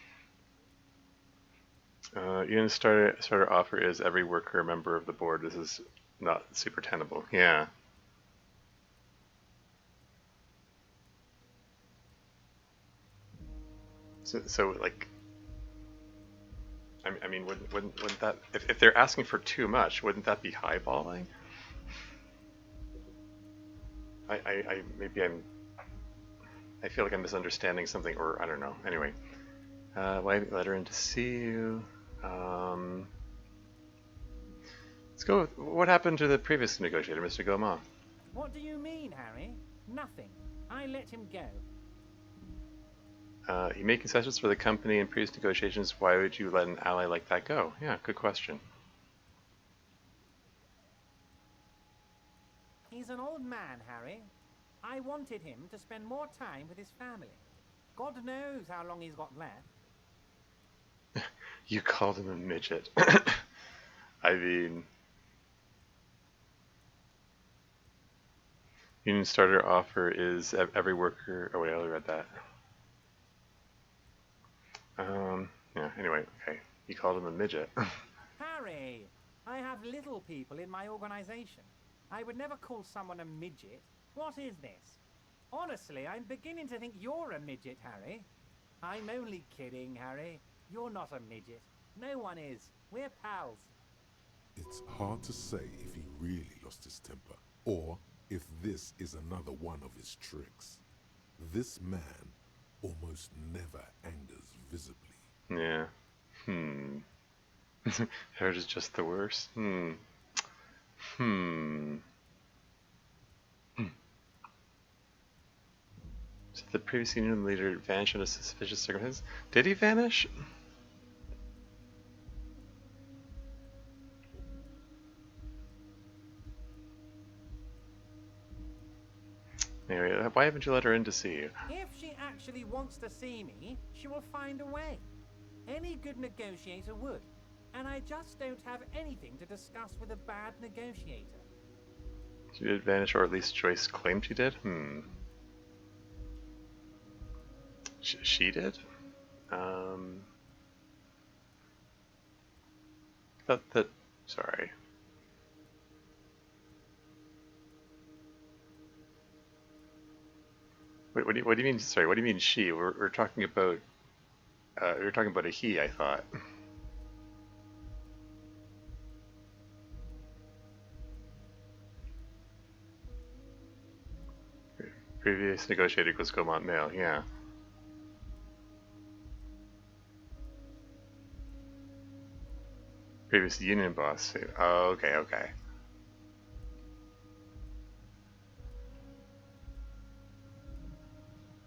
Union's starter offer is every worker a member of the board. This is not super tenable. Yeah. So like, I mean, wouldn't that, if they're asking for too much, wouldn't that be highballing? I feel like I'm misunderstanding something, or I don't know. Anyway, why let her in to see you? Let's go with, what happened to the previous negotiator, Mr. Gaumont? What do you mean, Harry? Nothing. I let him go. He made concessions for the company in previous negotiations. Why would you let an ally like that go? Yeah, good question. He's an old man, Harry. I wanted him to spend more time with his family. God knows how long he's got left. You called him a midget. I mean, union starter offer is every worker. Oh wait, I already read that. Yeah, anyway, okay. You called him a midget. Harry, I have little people in my organization. I would never call someone a midget. What is this? Honestly, I'm beginning to think you're a midget, Harry. I'm only kidding, Harry. You're not a midget. No one is. We're pals. It's hard to say if he really lost his temper, or if this is another one of his tricks. This man almost never angers visibly. Yeah. Hers is just the worst. So the previous union leader vanished under suspicious circumstances. Did he vanish? Anyway, why haven't you let her in to see you? If she actually wants to see me, she will find a way. Any good negotiator would. And I just don't have anything to discuss with a bad negotiator. She did vanish, or at least Joyce claimed she did? She did? Sorry. Wait, what do you mean, sorry, what do you mean she? We're talking about, you're talking about a he, I thought. Previous negotiator was Gaumont male, yeah. Previous union boss. Oh, okay.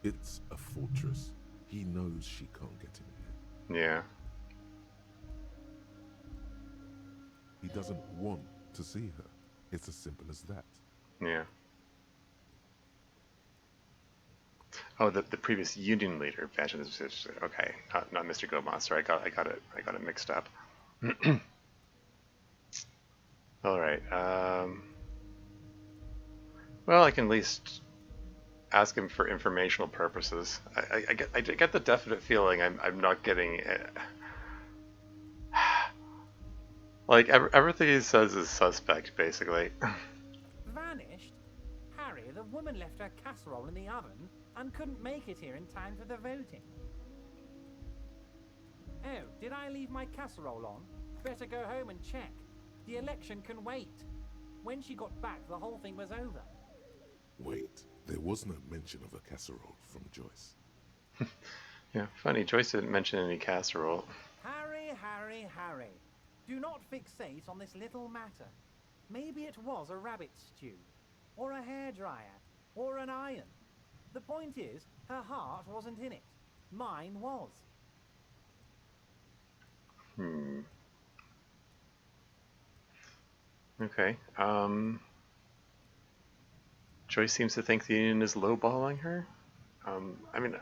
It's a fortress. He knows she can't get in here. Yeah. He doesn't want to see her. It's as simple as that. Yeah. Oh, the previous Union leader mentioned this. Okay, not Mr. Gomez. Sorry, I got it mixed up. All right. Well, I can at least ask him for informational purposes. I get the definite feeling I'm not getting like everything he says is suspect, basically. Vanished? Harry, the woman left her casserole in the oven and couldn't make it here in time for the voting. Oh, did I leave my casserole on? Better go home and check. The election can wait. When she got back, the whole thing was over. Wait, there was no mention of a casserole from Joyce. Yeah, funny. Joyce didn't mention any casserole. Harry, Harry, Harry. Do not fixate on this little matter. Maybe it was a rabbit stew, or a hairdryer, or an iron. The point is, her heart wasn't in it. Mine was. Okay. Joyce seems to think the Union is lowballing her. I mean,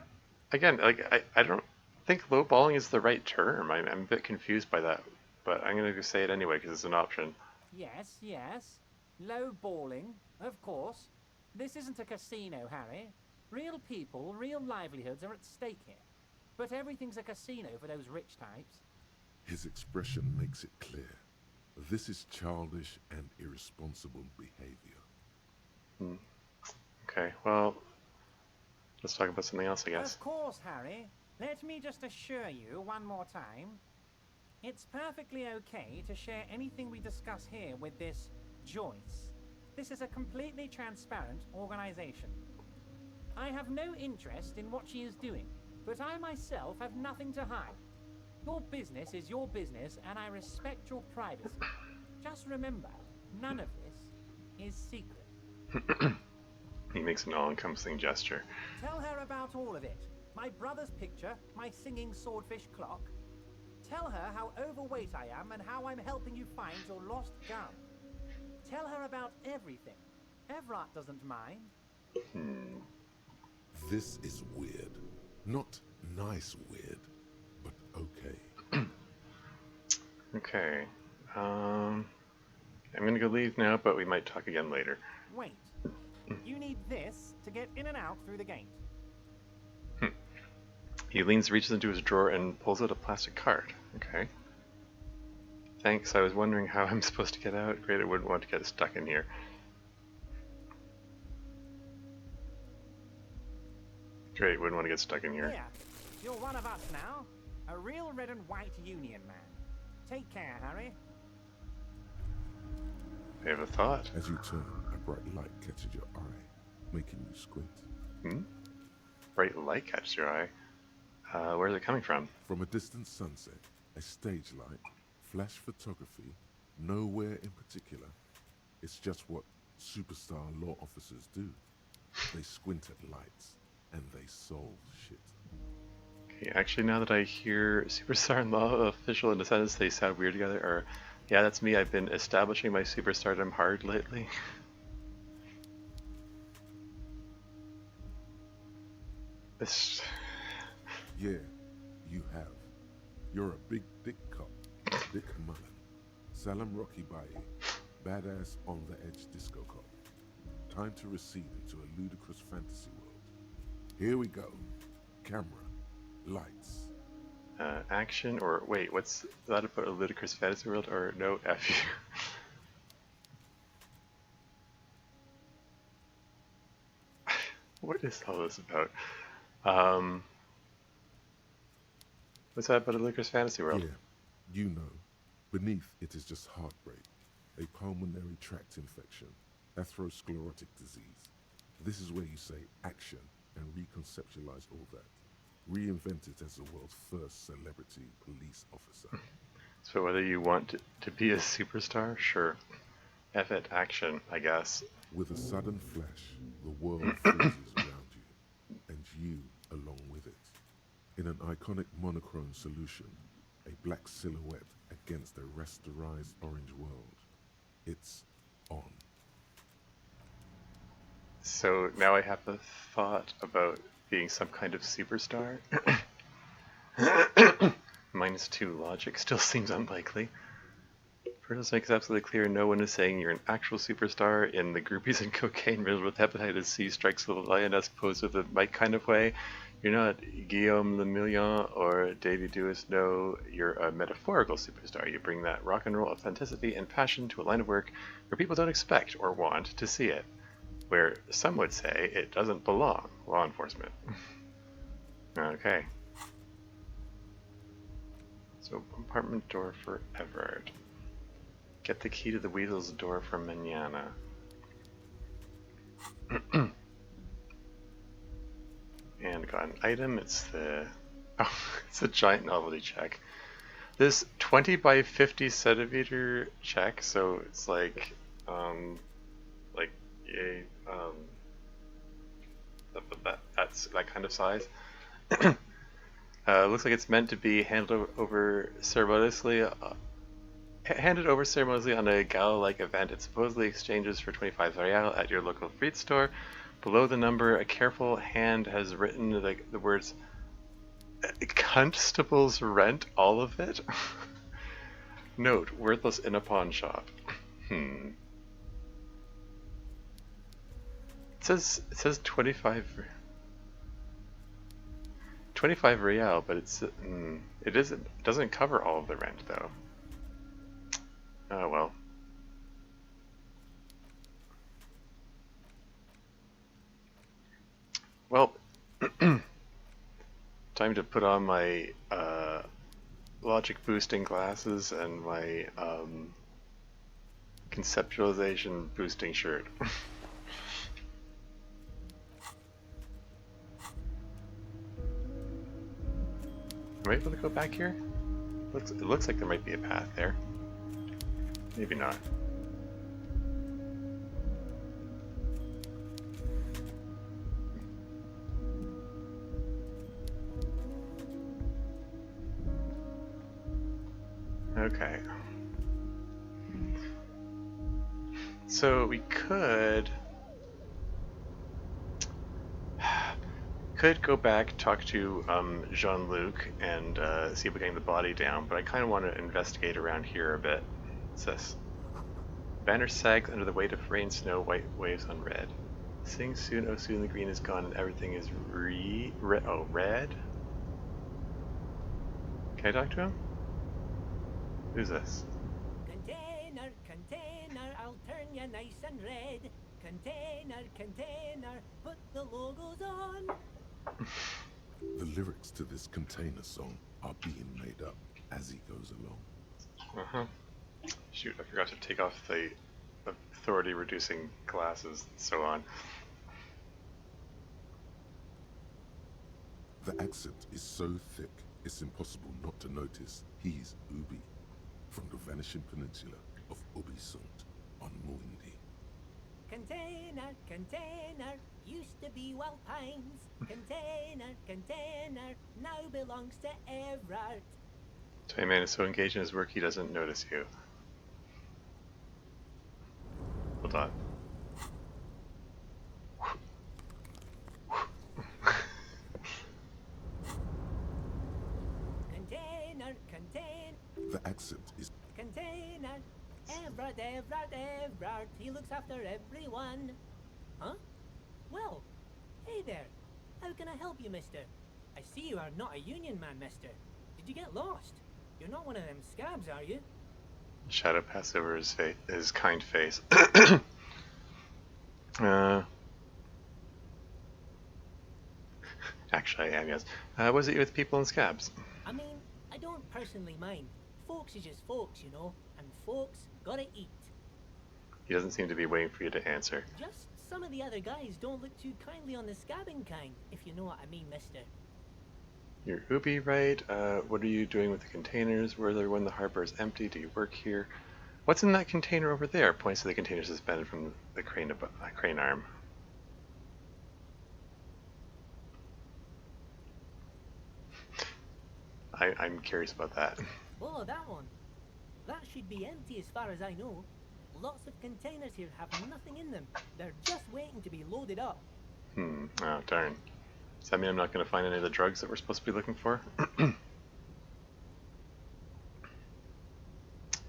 again, like I don't think lowballing is the right term. I'm a bit confused by that, but I'm going to say it anyway because it's an option. Yes, yes. Low balling, of course. This isn't a casino, Harry. Real people, real livelihoods are at stake here. But everything's a casino for those rich types. His expression makes it clear. This is childish and irresponsible behavior. Okay, well, let's talk about something else, I guess. Of course, Harry. Let me just assure you one more time. It's perfectly okay to share anything we discuss here with this Joyce. This is a completely transparent organization. I have no interest in what she is doing, but I myself have nothing to hide. Your business is your business, and I respect your privacy. Just remember, none of this is secret. He makes an all-encompassing gesture. Tell her about all of it. My brother's picture, my singing swordfish clock. Tell her how overweight I am and how I'm helping you find your lost gun. Tell her about everything. Everett doesn't mind. This is weird. Not nice weird, but okay. Okay. I'm gonna go leave now, but we might talk again later. Wait. You need this to get in and out through the gate. He leans, reaches into his drawer, and pulls out a plastic card. Okay. Thanks, I was wondering how I'm supposed to get out. Great, I wouldn't want to get stuck in here. Great, wouldn't want to get stuck in here. Here, you're one of us now. A real red and white Union man. Take care, Harry. I have a thought. As you turn, a bright light catches your eye, making you squint. Bright light catches your eye. Where's it coming from? From a distant sunset, a stage light, flash photography, nowhere in particular. It's just what superstar law officers do. They squint at lights, and they solve shit. Okay, actually, now that I hear superstar and law official in a sentence, they sound weird together. Or, yeah, that's me. I've been establishing my superstardom hard lately. This. Yeah, you have. You're a big dick cop, Dick Mullen. Salam Rocky Baye, badass on the edge disco cop. Time to recede into a ludicrous fantasy world. Here we go. Camera, lights. Action, or wait, what's that about a ludicrous fantasy world? Or no, F you. What is all this about? What's that about a ludicrous fantasy world? Yeah, you know. Beneath it is just heartbreak, a pulmonary tract infection, atherosclerotic disease. This is where you say action and reconceptualize all that. Reinvent it as the world's first celebrity police officer. So whether you want to be a superstar, sure. F it, action, I guess. With a sudden flash, the world freezes around you, and you along with it. In an iconic monochrome solution, a black silhouette against a rasterized orange world. It's on. So now I have a thought about being some kind of superstar. -2 logic still seems unlikely. First, makes absolutely clear no one is saying you're an actual superstar in the groupies and cocaine riddled with hepatitis C strikes the lioness posed with a mic kind of way. You're not Guillaume Lemillion or Davy Dewis. No, you're a metaphorical superstar. You bring that rock and roll authenticity and passion to a line of work where people don't expect or want to see it. Where some would say it doesn't belong. Law enforcement. Okay. So, apartment door for Everard. Get the key to the Weasel's door from Manana. And got an item. It's the... Oh, it's a giant novelty check. This 20 by 50 centimeter check, so it's like that's that kind of size. Looks like it's meant to be handed over ceremoniously on a gala-like event. It supposedly exchanges for 25 real at your local fruit store. Below the number, a careful hand has written the words "Constable's rent, all of it." Note: worthless in a pawn shop. It says 25 real, but it doesn't cover all of the rent though. Oh well. Well, time to put on my logic boosting glasses and my conceptualization boosting shirt. Am I able to go back here? It looks like there might be a path there. Maybe not. Okay. So we could go back, talk to Jean-Luc, and see if we can get the body down, but I kind of want to investigate around here a bit. What's this? Banner sags under the weight of rain, snow, white waves on red. Sing soon, oh soon the green is gone and everything is red? Can I talk to him? Who's this? Container, container, I'll turn you nice and red. Container, container, put the logos on. The lyrics to this container song are being made up as he goes along. Uh-huh. Shoot, I forgot to take off the authority reducing glasses and so on. The accent is so thick, it's impossible not to notice he's Ubi, from the vanishing peninsula of Ubisund on Muindi. Container, container, used to be Wild Pines. Container, container, now belongs to Everard. Toyman is so engaged in his work he doesn't notice you. Hold on. Container, container, The accent is container. Everard, Everard, Everard, he looks after everyone. Huh? Well, hey there. How can I help you, mister? I see you are not a union man, mister. Did you get lost? You're not one of them scabs, are you? Shadow passed over his kind face. Actually, I am, yes. Was it with people in scabs? I mean, I don't personally mind. Folks is just folks, you know, and folks gotta eat. He doesn't seem to be waiting for you to answer. Just some of the other guys don't look too kindly on the scabbing kind, if you know what I mean, mister. You're Ubi, right? What are you doing with the containers? Were there when the harbor is empty? Do you work here? What's in that container over there? Points to the container suspended from the crane arm. I'm curious about that. Oh, that one. That should be empty as far as I know. Lots of containers here have nothing in them. They're just waiting to be loaded up. Oh, darn. Does that mean I'm not going to find any of the drugs that we're supposed to be looking for?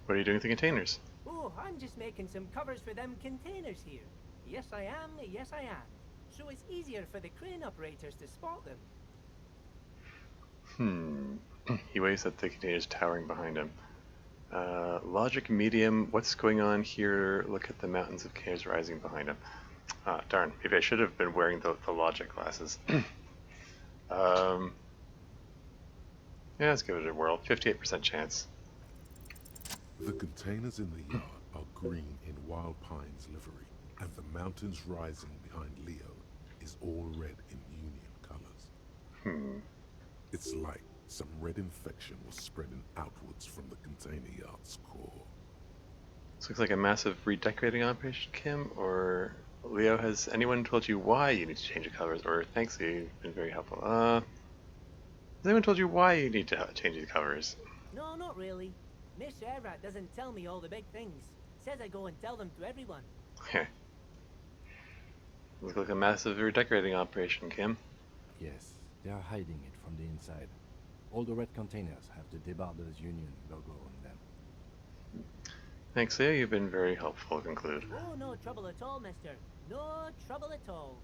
What are you doing with the containers? Oh, I'm just making some covers for them containers here. Yes, I am. Yes, I am. So it's easier for the crane operators to spot them. He waves at the containers towering behind him. Logic medium, what's going on here? Look at the mountains of caves rising behind him. Ah, darn. Maybe I should have been wearing the logic glasses. Yeah, let's give it a whirl. 58% chance. The containers in the yard are green in Wild Pine's livery, and the mountains rising behind Leo is all red in Union colors. It's like some red infection was spreading outwards from the container yard's core. This looks like a massive redecorating operation, Kim, or Leo, has anyone told you why you need to change the colors? Or thanks, you've been very helpful. Has anyone told you why you need to change the colors? No, not really. Mr. Everett doesn't tell me all the big things. Says I go and tell them to everyone. Looks like a massive redecorating operation, Kim. Yes, they are hiding it from the inside. All the red containers have the Debarders Union logo on them. Thanks, Leo. You've been very helpful. Conclude. Oh, no trouble at all, mister. No trouble at all.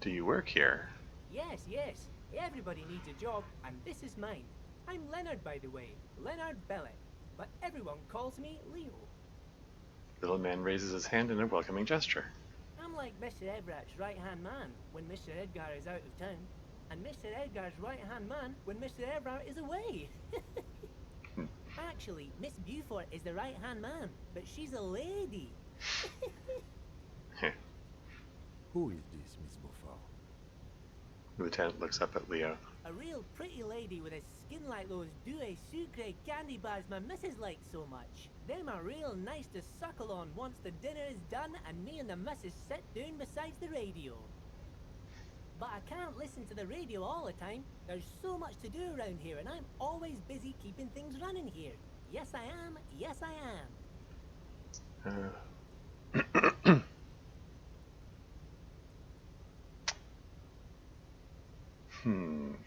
Do you work here? Yes, yes. Everybody needs a job, and this is mine. I'm Leonard, by the way. Leonard Bellick. But everyone calls me Leo. Little man raises his hand in a welcoming gesture. I'm like Mr. Everett's right-hand man when Mr. Edgar is out of town, and Mr. Edgar's right-hand man when Mr. Everett is away. Actually, Miss Beaufort is the right-hand man, but she's a lady. Who is this, Miss Beaufort? The lieutenant looks up at Leo. A real pretty lady with a skin like those douce sucre candy bars my missus likes so much. Them are real nice to suckle on once the dinner is done and me and the missus sit down beside the radio. But I can't listen to the radio all the time. There's so much to do around here and I'm always busy keeping things running here. Yes I am, yes I am.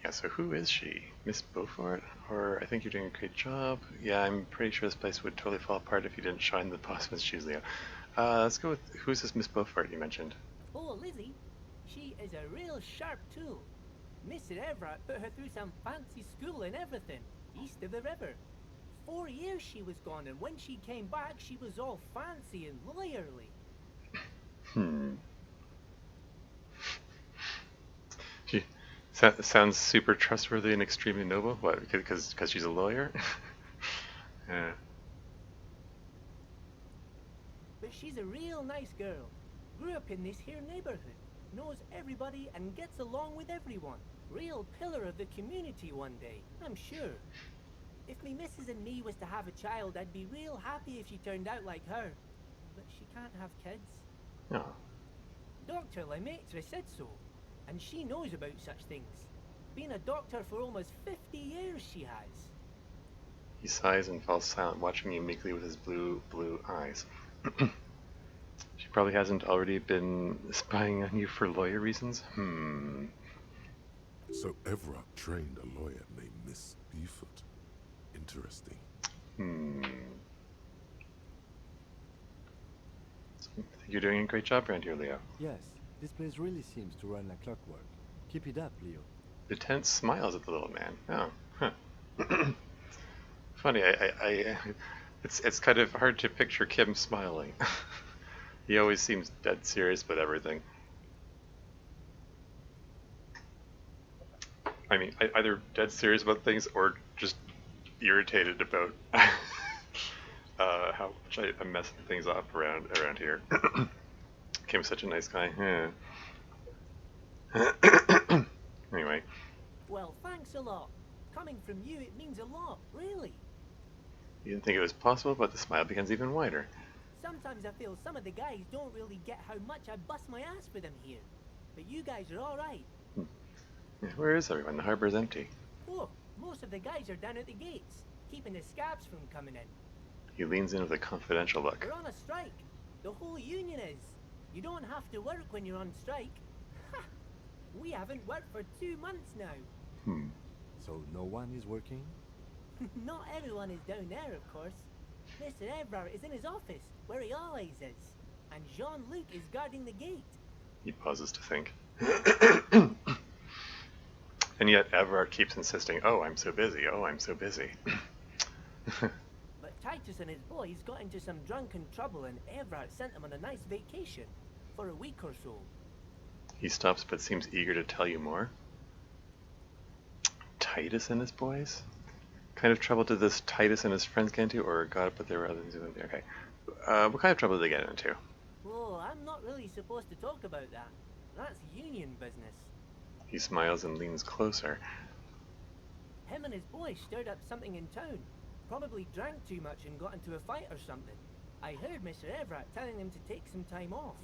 Yeah, so who is she? Miss Beaufort? Or I think you're doing a great job. Yeah, I'm pretty sure this place would totally fall apart if you didn't shine the bossman's shoes, Leo. Let's go with, who's this Miss Beaufort you mentioned? Oh, Lizzie. She is a real sharp tool. Mr. Everett put her through some fancy school and everything, east of the river. 4 years she was gone, and when she came back, she was all fancy and lawyerly. She sounds super trustworthy and extremely noble. What? Because she's a lawyer? Yeah. But she's a real nice girl. Grew up in this here neighborhood. Knows everybody and gets along with everyone. Real pillar of the community one day, I'm sure. If me missus and me was to have a child, I'd be real happy if she turned out like her. But she can't have kids. No. Dr. Lemaitre said so, and she knows about such things. Been a doctor for almost 50 years she has. He sighs and falls silent, watching you meekly with his blue eyes. She probably hasn't already been spying on you for lawyer reasons? So Everett trained a lawyer named Miss Beaufort. Interesting. I think you're doing a great job around here, Leo. Yes, this place really seems to run like clockwork. Keep it up, Leo. Lieutenant smiles at the little man. Oh, huh. Funny, it's kind of hard to picture Kim smiling. He always seems dead serious with everything. I mean, either dead serious about things or just irritated about how much I'm messing things up around here. Kim's such a nice guy. Yeah. Anyway. Well, thanks a lot. Coming from you, it means a lot, really. You didn't think it was possible, but the smile becomes even wider. Sometimes I feel some of the guys don't really get how much I bust my ass for them here. But you guys are alright. Yeah, where is everyone? The harbor's empty. Oh, most of the guys are down at the gates, keeping the scabs from coming in. He leans in with a confidential look. We're on a strike. The whole union is. You don't have to work when you're on strike. Ha! We haven't worked for 2 months now. Hmm. So no one is working? Not everyone is down there, of course. Mr. Evrard is in his office, where he always is. And Jean-Luc is guarding the gate. He pauses to think. And yet Everard keeps insisting, "Oh, I'm so busy. Oh, I'm so busy." But Titus and his boys got into some drunken trouble and Evrard sent them on a nice vacation. For a week or so. He stops but seems eager to tell you more. Titus and his boys? Kind of trouble did this Titus and his friends get into, or got it but there were other things? Okay. What kind of trouble did they get into? Oh, I'm not really supposed to talk about that. That's union business. He smiles and leans closer. Him and his boys stirred up something in town. Probably drank too much and got into a fight or something. I heard Mr. Everett telling them to take some time off.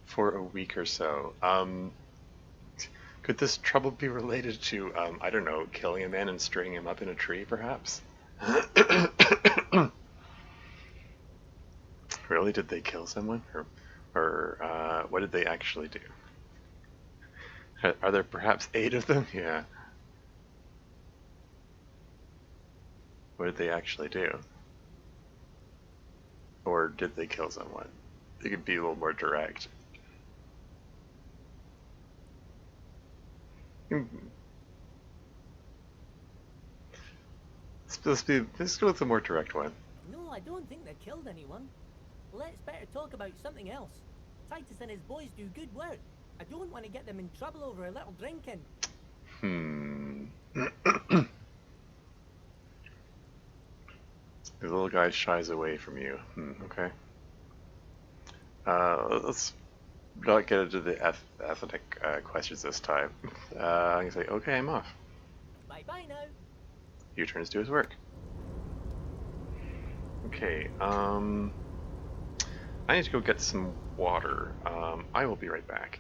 For a week or so. Could this trouble be related to, I don't know, killing a man and stringing him up in a tree, perhaps? Really? Did they kill someone? Or what did they actually do? Are there perhaps 8 of them? Yeah. What did they actually do? Or did they kill someone? They could be a little more direct. Let's go with the more direct one. No, I don't think they killed anyone. Let's better talk about something else. Titus and his boys do good work. I don't want to get them in trouble over a little drinking. The little guy shies away from you. Okay. Let's not get into the ethnic questions this time. I'm gonna say, okay, I'm off. Bye-bye now. He returns to his work. Okay, I need to go get some water. I will be right back.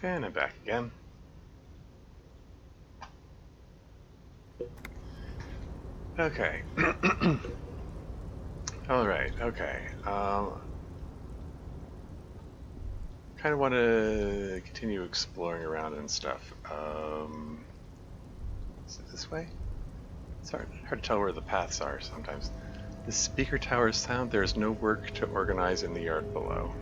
And I'm back again. Okay. Alright, okay. Kind of want to continue exploring around and stuff. Is it this way? It's hard to tell where the paths are sometimes. The speaker towers sound there is no work to organize in the yard below.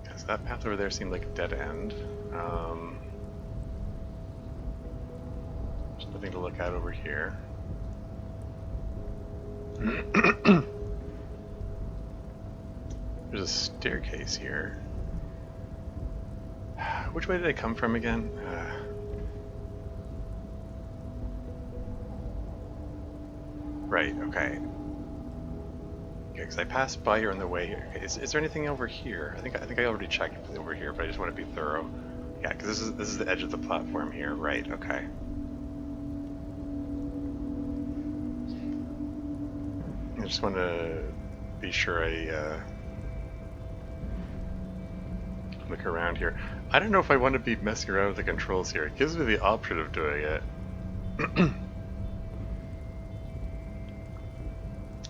Because that path over there seemed like a dead end. There's nothing to look at over here. There's a staircase here. Which way did I come from again? Right, okay. Okay, because I passed by here on the way here. Okay, is there anything over here? I think I already checked over here, but I just want to be thorough. Yeah, because this is the edge of the platform here. Right, okay. I just want to be sure I look around here. I don't know if I want to be messing around with the controls here. It gives me the option of doing it.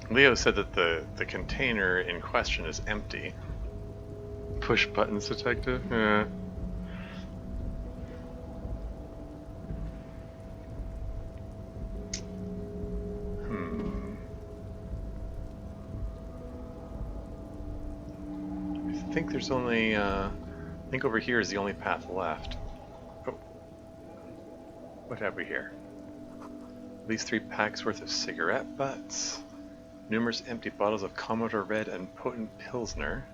Leo said that the container in question is empty. Push buttons, detective? Yeah. I think there's only, I think over here is the only path left. Oh. What have we here? At least 3 packs worth of cigarette butts. Numerous empty bottles of Commodore Red and potent Pilsner.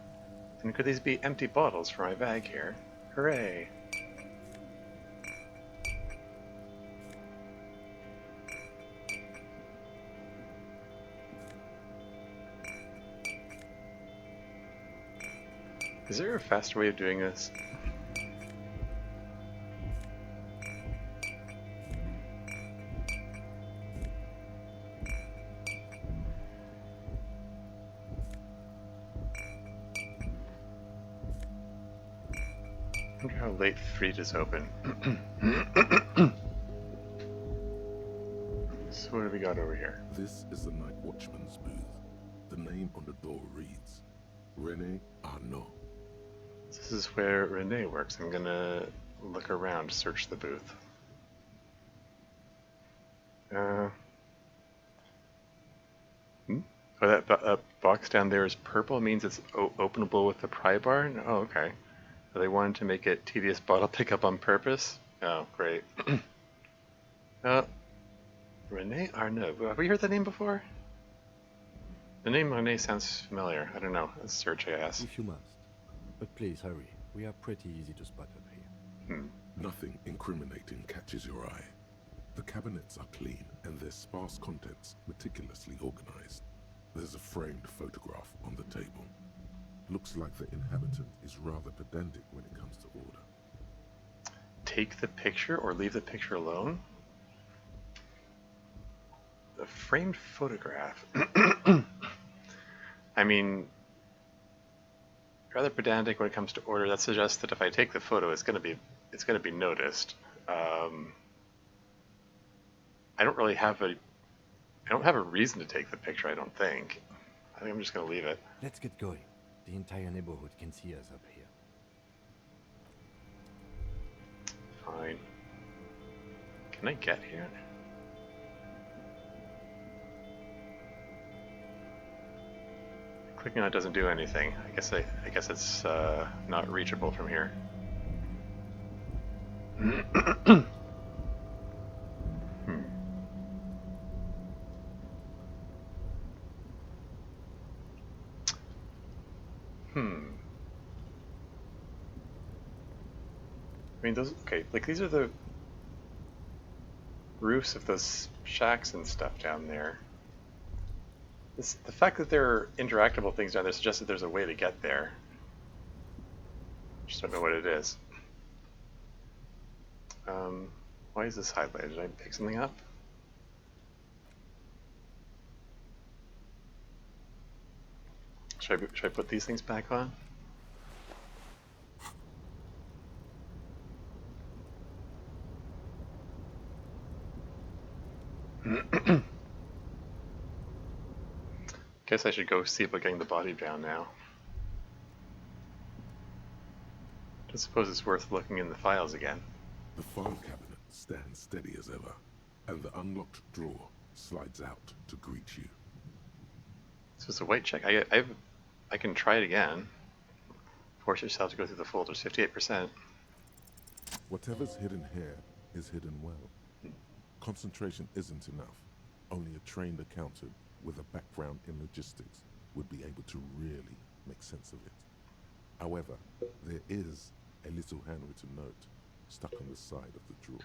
And could these be empty bottles for my bag here? Hooray! Is there a faster way of doing this? I wonder how late Freed is open. So what have we got over here? This is the night watchman's booth. The name on the door reads René Arnaud. This is where Renee works. I'm gonna look around, search the booth. Oh, that box down there is purple. Means it's openable with the pry bar. Oh, okay. So they wanted to make it tedious bottle pickup on purpose. Oh, great. Renee Arnaud. Have we heard that name before? The name Renee sounds familiar. I don't know. Let's search, I guess. If you must. But please hurry. We are pretty easy to spot up here. Nothing incriminating catches your eye. The cabinets are clean and their sparse contents meticulously organized. There's a framed photograph on the table. Looks like the inhabitant is rather pedantic when it comes to order. Take the picture or leave the picture alone? The framed photograph. I mean, rather pedantic when it comes to order. That suggests that if I take the photo, it's gonna be noticed. I don't really have a reason to take the picture. I don't think. I think I'm just gonna leave it. Let's get going. The entire neighborhood can see us up here. Fine. Can I get here? Clicking on it doesn't do anything. I guess it's not reachable from here. I mean, like these are the roofs of those shacks and stuff down there. The fact that there are interactable things down there suggests that there's a way to get there. Just don't know what it is. Why is this highlighted? Did I pick something up? Should I put these things back on? Guess I should go see about getting the body down now. I suppose it's worth looking in the files again. The file cabinet stands steady as ever, and the unlocked drawer slides out to greet you. So it's a white check. I can try it again. Force yourself to go through the folders. 58%. Whatever's hidden here is hidden well. Concentration isn't enough. Only a trained accountant with a background in logistics would be able to really make sense of it. However, there is a little handwritten note stuck on the side of the drawer.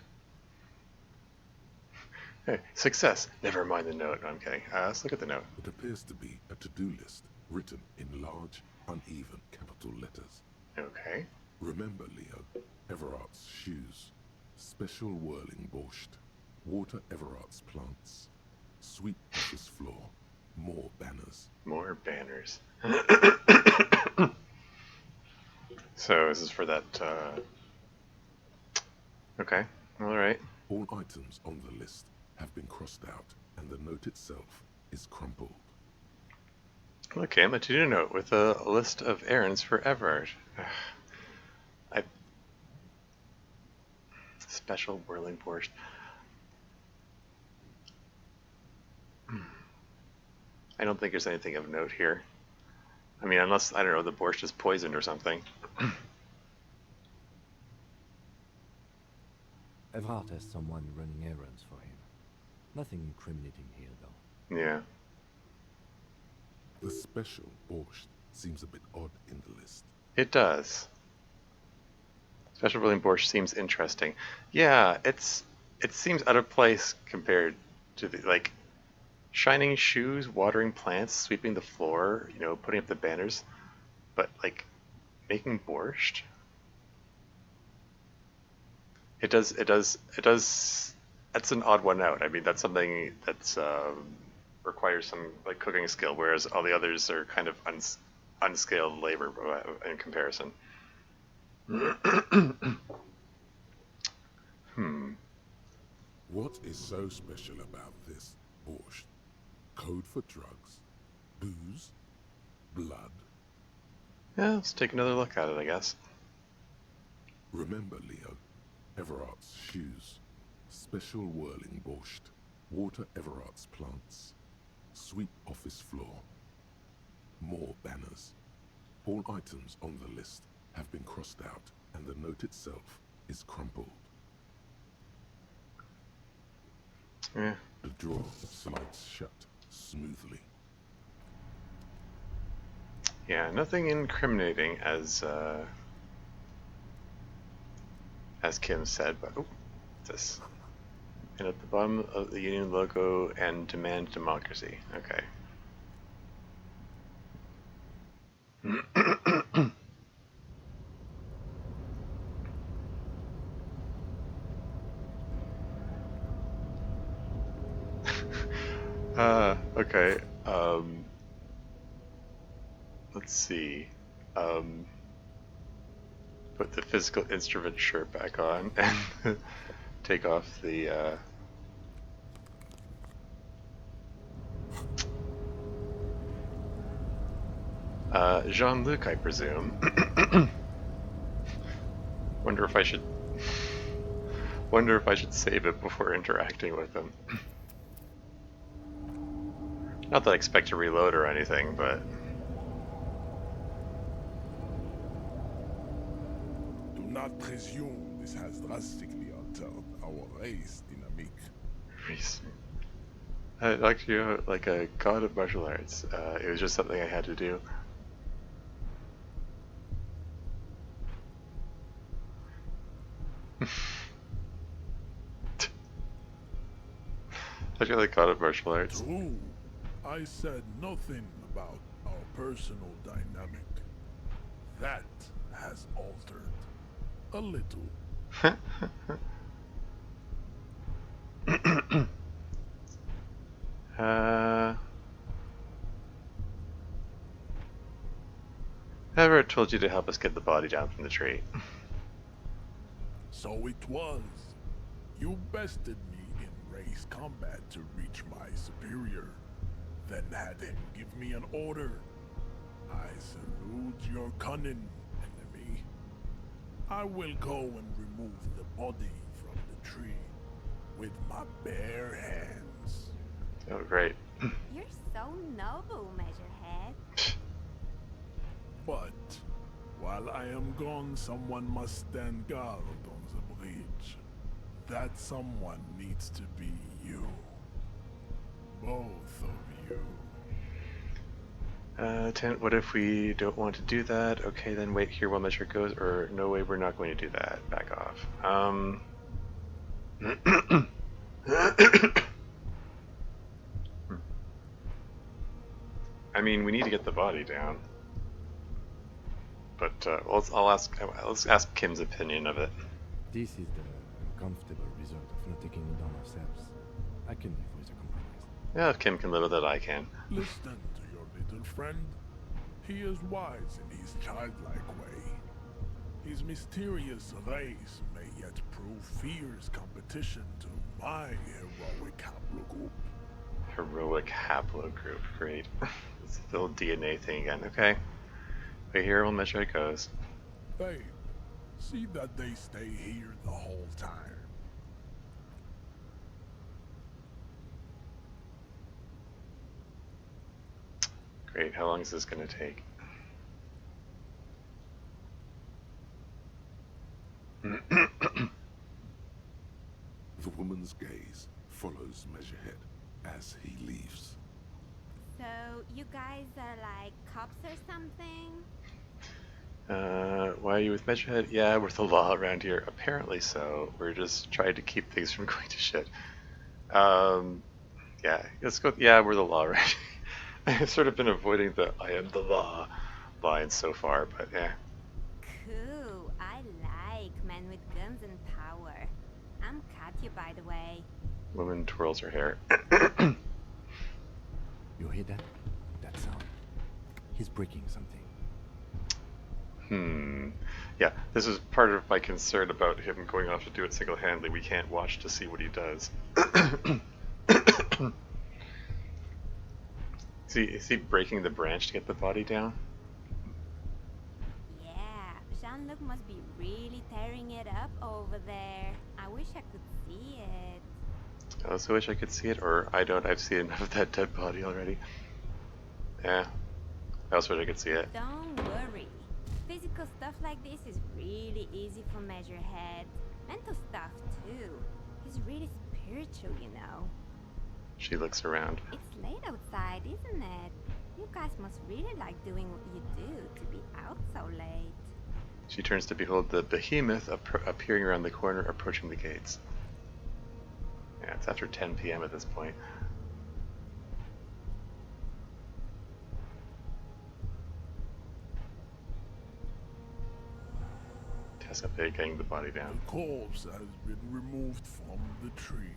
Hey, success. Never mind the note. No, I'm kidding. Let's look at the note. It appears to be a to-do list written in large, uneven capital letters. Okay. Remember, Leo, Everard's shoes, special whirling borscht, water Everard's plants, sweep office floor, more banners. More banners. So this is for that, Okay, alright. All items on the list have been crossed out, and the note itself is crumpled. Okay, I'm a to-do note with a list of errands for Everard. Special whirling borscht. I don't think there's anything of note here. I mean, unless, I don't know, the borscht is poisoned or something. Everard has someone running errands for him. Nothing incriminating here, though. Yeah. The special borscht seems a bit odd in the list. It does. Special whirling borscht seems interesting. Yeah, it seems out of place compared to the, like, shining shoes, watering plants, sweeping the floor, you know, putting up the banners, but like making borscht. It does. That's an odd one out. I mean, that's something that's requires some like cooking skill, whereas all the others are kind of unskilled labor in comparison. What is so special about this borscht? Code for drugs, booze, blood. Yeah, let's take another look at it, I guess. Remember, Leo, Everard's shoes, special whirling borscht, water Everard's plants, sweep office floor, more banners. All items on the list have been crossed out, and the note itself is crumpled. Yeah. The drawer slides shut smoothly. Yeah, nothing incriminating as Kim said, but oh, what's this? And at the bottom of the Union logo and demand democracy. Okay. Okay. Let's see. Put the physical instrument shirt back on and take off the Jean-Luc, I presume. Wonder if I should save it before interacting with him. Not that I expect to reload or anything, but Do not presume this has drastically altered our race dynamic. I like you like a god of martial arts. It was just something I had to do. I feel like god of martial arts. True. I said nothing about our personal dynamic. That has altered a little. Whoever told you to help us get the body down from the tree? So it was. You bested me in race combat to reach my superior, then had him give me an order. I salute your cunning, enemy. I will go and remove the body from the tree with my bare hands. Oh, great. You're so noble, Measurehead. But while I am gone, someone must stand guard on the bridge. That someone needs to be you. Both of you. Tent, what if we don't want to do that? Okay, then wait here while measure goes, or no way, we're not going to do that. Back off. I mean, we need to get the body down. But let's ask Kim's opinion of it. This is the uncomfortable result of not taking it down ourselves. I can live with a compromise. Yeah, if Kim can live with it, I can. Listen to your little friend. He is wise in his childlike way. His mysterious race may yet prove fierce competition to my heroic haplogroup. Heroic haplogroup, great. It's the old DNA thing again. Okay. Wait here, we'll measure how it goes. Babe, see that they stay here the whole time. Great, how long is this going to take? The woman's gaze follows Measurehead as he leaves. So, you guys are like cops or something? Why are you with Measurehead? Yeah, we're the law around here. Apparently so. We're just trying to keep things from going to shit. Yeah, let's go. Yeah, we're the law, right? I've sort of been avoiding the "I am the law" line so far, but yeah. Cool. I like men with guns and power. I'm Katya, by the way. Woman twirls her hair. You hear that? That sound. He's breaking something. Yeah, this is part of my concern about him going off to do it single-handedly. We can't watch to see what he does. Is he breaking the branch to get the body down? Yeah, Jean-Luc must be really tearing it up over there. I wish I could see it. I also wish I could see it, or I don't. I've seen enough of that dead body already. Yeah, I also wish I could see it. Don't worry. Physical stuff like this is really easy for Measurehead. Mental stuff, too. He's really spiritual, you know. She looks around. It's late outside, isn't it? You guys must really like doing what you do to be out so late. She turns to behold the behemoth appearing around the corner, approaching the gates. Yeah, it's after 10 p.m. at this point. Task up there, getting the body down. The corpse has been removed from the tree.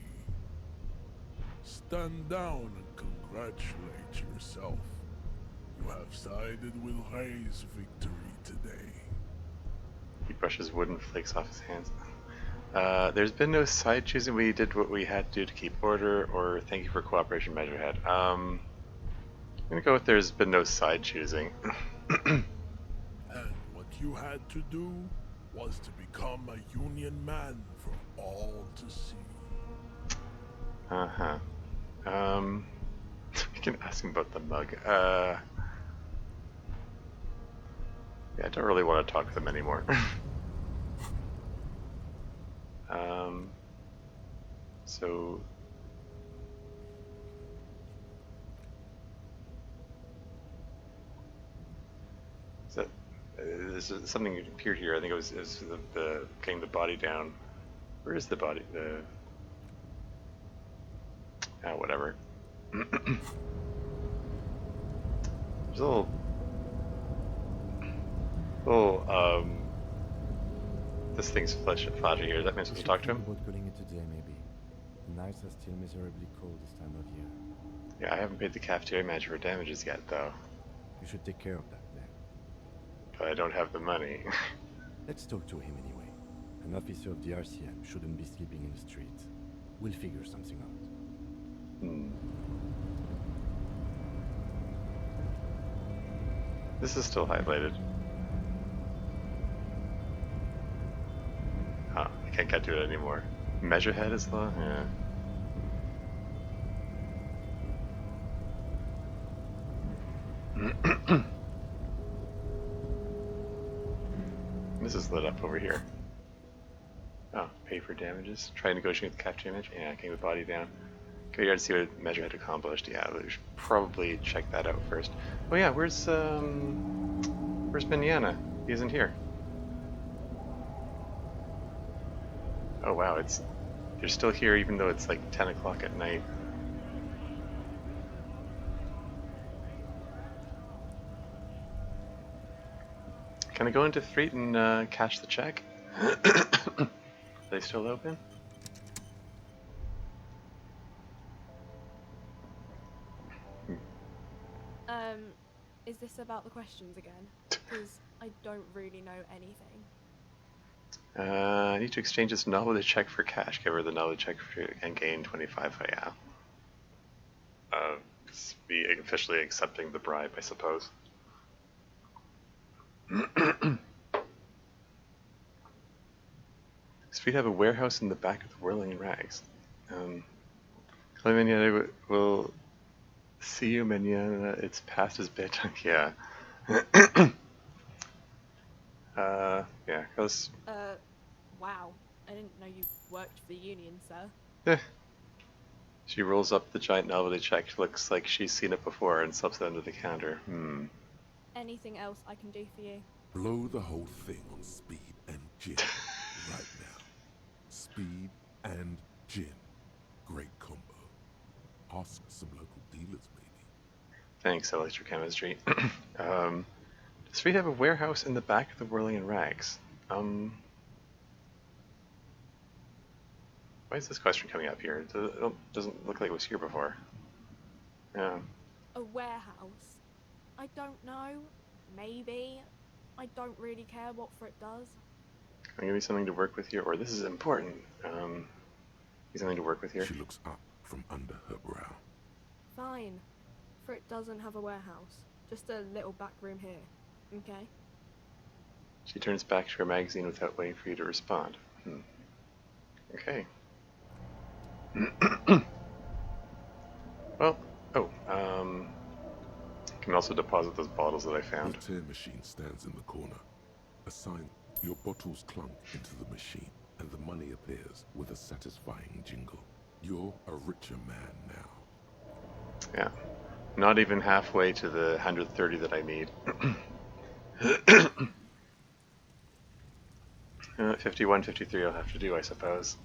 Stand down and congratulate yourself. You have sided with Ray's victory today. He brushes wooden flakes off his hands. There's been no side choosing. We did what we had to do to keep order, or thank you for cooperation, Measurehead. I'm gonna go with there's been no side choosing. And what you had to do was to become a Union man for all to see. Uh-huh. We can ask him about the mug. Yeah, I don't really want to talk to them anymore. So... Is that... There's something appeared here. I think it was the getting the body down. Where is the body? Whatever. There's a little, this thing's flashy here. Is that meant to talk to him? About calling it a day, maybe. The nights are still miserably cold this time of year. Yeah, I haven't paid the cafeteria manager for damages yet, though. You should take care of that then. but I don't have the money. Let's talk to him anyway. An officer of the RCM shouldn't be sleeping in the street. We'll figure something out. This is still highlighted. Huh, I can't get to it anymore. Measure head is low? Yeah. This is lit up over here. Oh, pay for damages. Try and negotiate with the capture image. Yeah, getting the body down. Go here to see what measure had accomplished. Yeah, we should probably check that out first. Oh yeah, where's Mignana? He isn't here. Oh wow, they're still here even though it's like 10 o'clock at night. Can I go into Fleet and cash the check? Are they still open? Is this about the questions again? Because I don't really know anything. I need to exchange this knowledge check for cash. Give her the knowledge check and gain 25. Yeah. Be officially accepting the bribe, I suppose. Street have a warehouse in the back of the Whirling Rags. Mignana will see you, Mignana. It's past his bedtime. Yeah. Yeah, cause. Wow. I didn't know you worked for the union, sir. She rolls up the giant novelty check. Looks like she's seen it before and slips it under the counter. Anything else I can do for you? Blow the whole thing on speed and gin right now. Speed and gin. Great combo. Ask some local dealers, maybe. Thanks, electrochemistry. Does Street have a warehouse in the back of the Whirling and Rags? Why is this question coming up here? It doesn't look like it was here before. Yeah. A warehouse? I don't know. Maybe. I don't really care what Frit does. Can I give you something to work with here? Or this is important. Something to work with here? She looks up from under her brow. Fine. Frit doesn't have a warehouse. Just a little back room here. Okay? She turns back to her magazine without waiting for you to respond. Okay. Well, can also deposit those bottles that I found. The tear machine stands in the corner. A sign. Your bottles clunk into the machine, and the money appears with a satisfying jingle. You're a richer man now. Yeah. Not even halfway to the 130 that I need. 51, 53 I'll have to do, I suppose.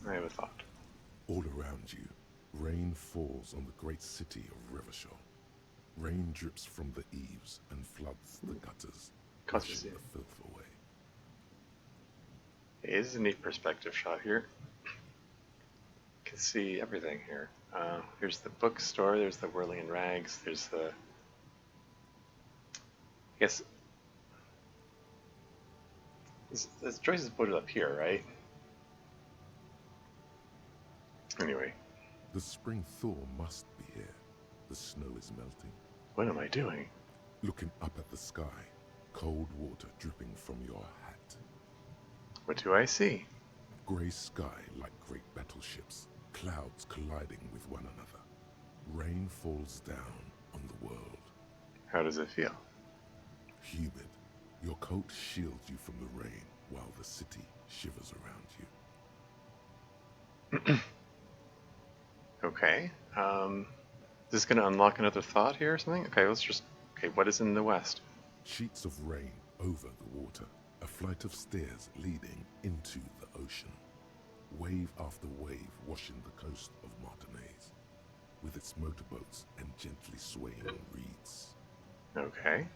I have a thought. All around you, rain falls on the great city of Revachol. Rain drips from the eaves and floods the gutters, washing the filth away. It is a neat perspective shot here. You can see everything here. There's the bookstore, there's the Whirling and Rags, there's the... I guess... This Joyce is put it up here, right? Anyway. The spring thaw must be here. The snow is melting. What am I doing? Looking up at the sky, cold water dripping from your hat. What do I see? Grey sky like great battleships, clouds colliding with one another. Rain falls down on the world. How does it feel? Humid. Your coat shields you from the rain while the city shivers around you. Okay. Is this going to unlock another thought here or something? Okay, let's just... Okay, what is in the west? Sheets of rain over the water. A flight of stairs leading into the ocean. Wave after wave washing the coast of Martinaise, with its motorboats and gently swaying reeds. Okay.